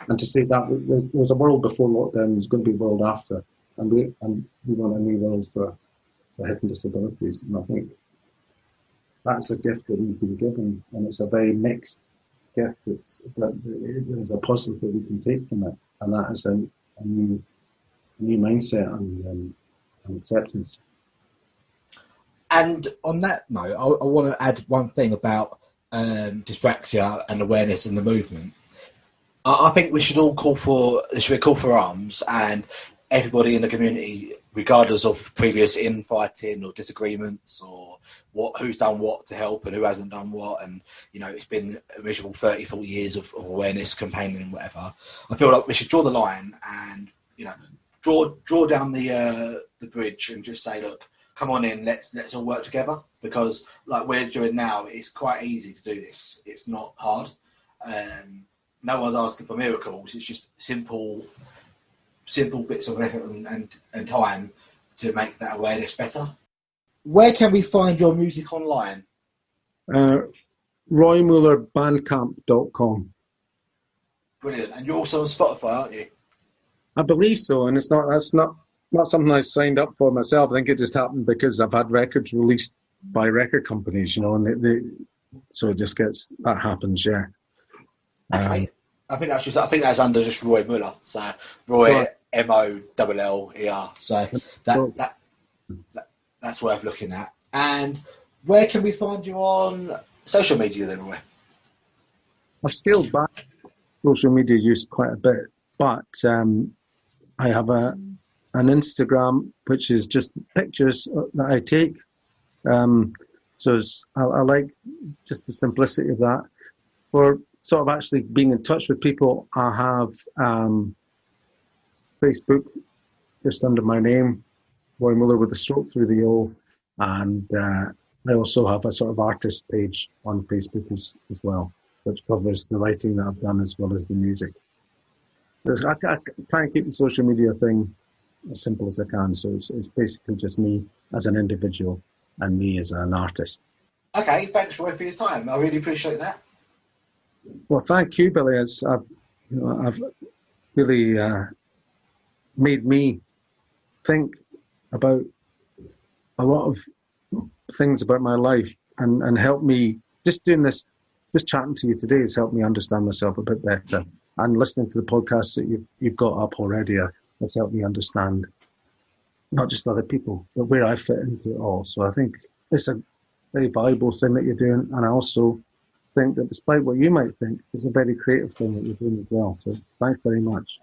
And to say that there's a world before lockdown, there's going to be a world after, and we want a new world for hidden disabilities. And I think that's a gift that we've been given, and it's a very mixed gift. There's a positive that we can take from it, and that is a new mindset and acceptance. And on that note, I want to add one thing about dyspraxia and awareness in the movement. I think we should all call for arms, and everybody in the community, regardless of previous infighting or disagreements or who's done what to help and who hasn't done what, and it's been a miserable 30, 40 years of awareness campaigning and whatever. I feel like we should draw the line and draw down the bridge and just say, look, come on in, let's all work together, because like we're doing now, it's quite easy to do this. It's not hard. No one's asking for miracles. It's just simple bits of effort and time to make that awareness better. Where can we find your music online? RoyMullerBandcamp.com. Brilliant. And you're also on Spotify, aren't you? I believe so, and that's not something I signed up for myself. I think it just happened because I've had records released by record companies, and so it just that happens, yeah. Okay. I think that's under just Roy Muller. So Roy Moller. So that's worth looking at. And where can we find you on social media then, Roy? I've scaled back social media use quite a bit, but I have an Instagram which is just pictures that I take. So I like just the simplicity of that. For sort of actually being in touch with people, I have Facebook just under my name, Roy Muller with a stroke through the O, and I also have a sort of artist page on Facebook as well, which covers the writing that I've done as well as the music. I try and keep the social media thing as simple as I can, so it's basically just me as an individual and me as an artist. Okay, thanks Roy for your time. I really appreciate that. Well, thank you, Billy. I've really made me think about a lot of things about my life and helped me, just doing this, just chatting to you today has helped me understand myself a bit better. And listening to the podcasts that you've got up already has helped me understand not just other people, but where I fit into it all. So I think it's a very valuable thing that you're doing. And I also think that despite what you might think, it's a very creative thing that you're doing as well. So thanks very much.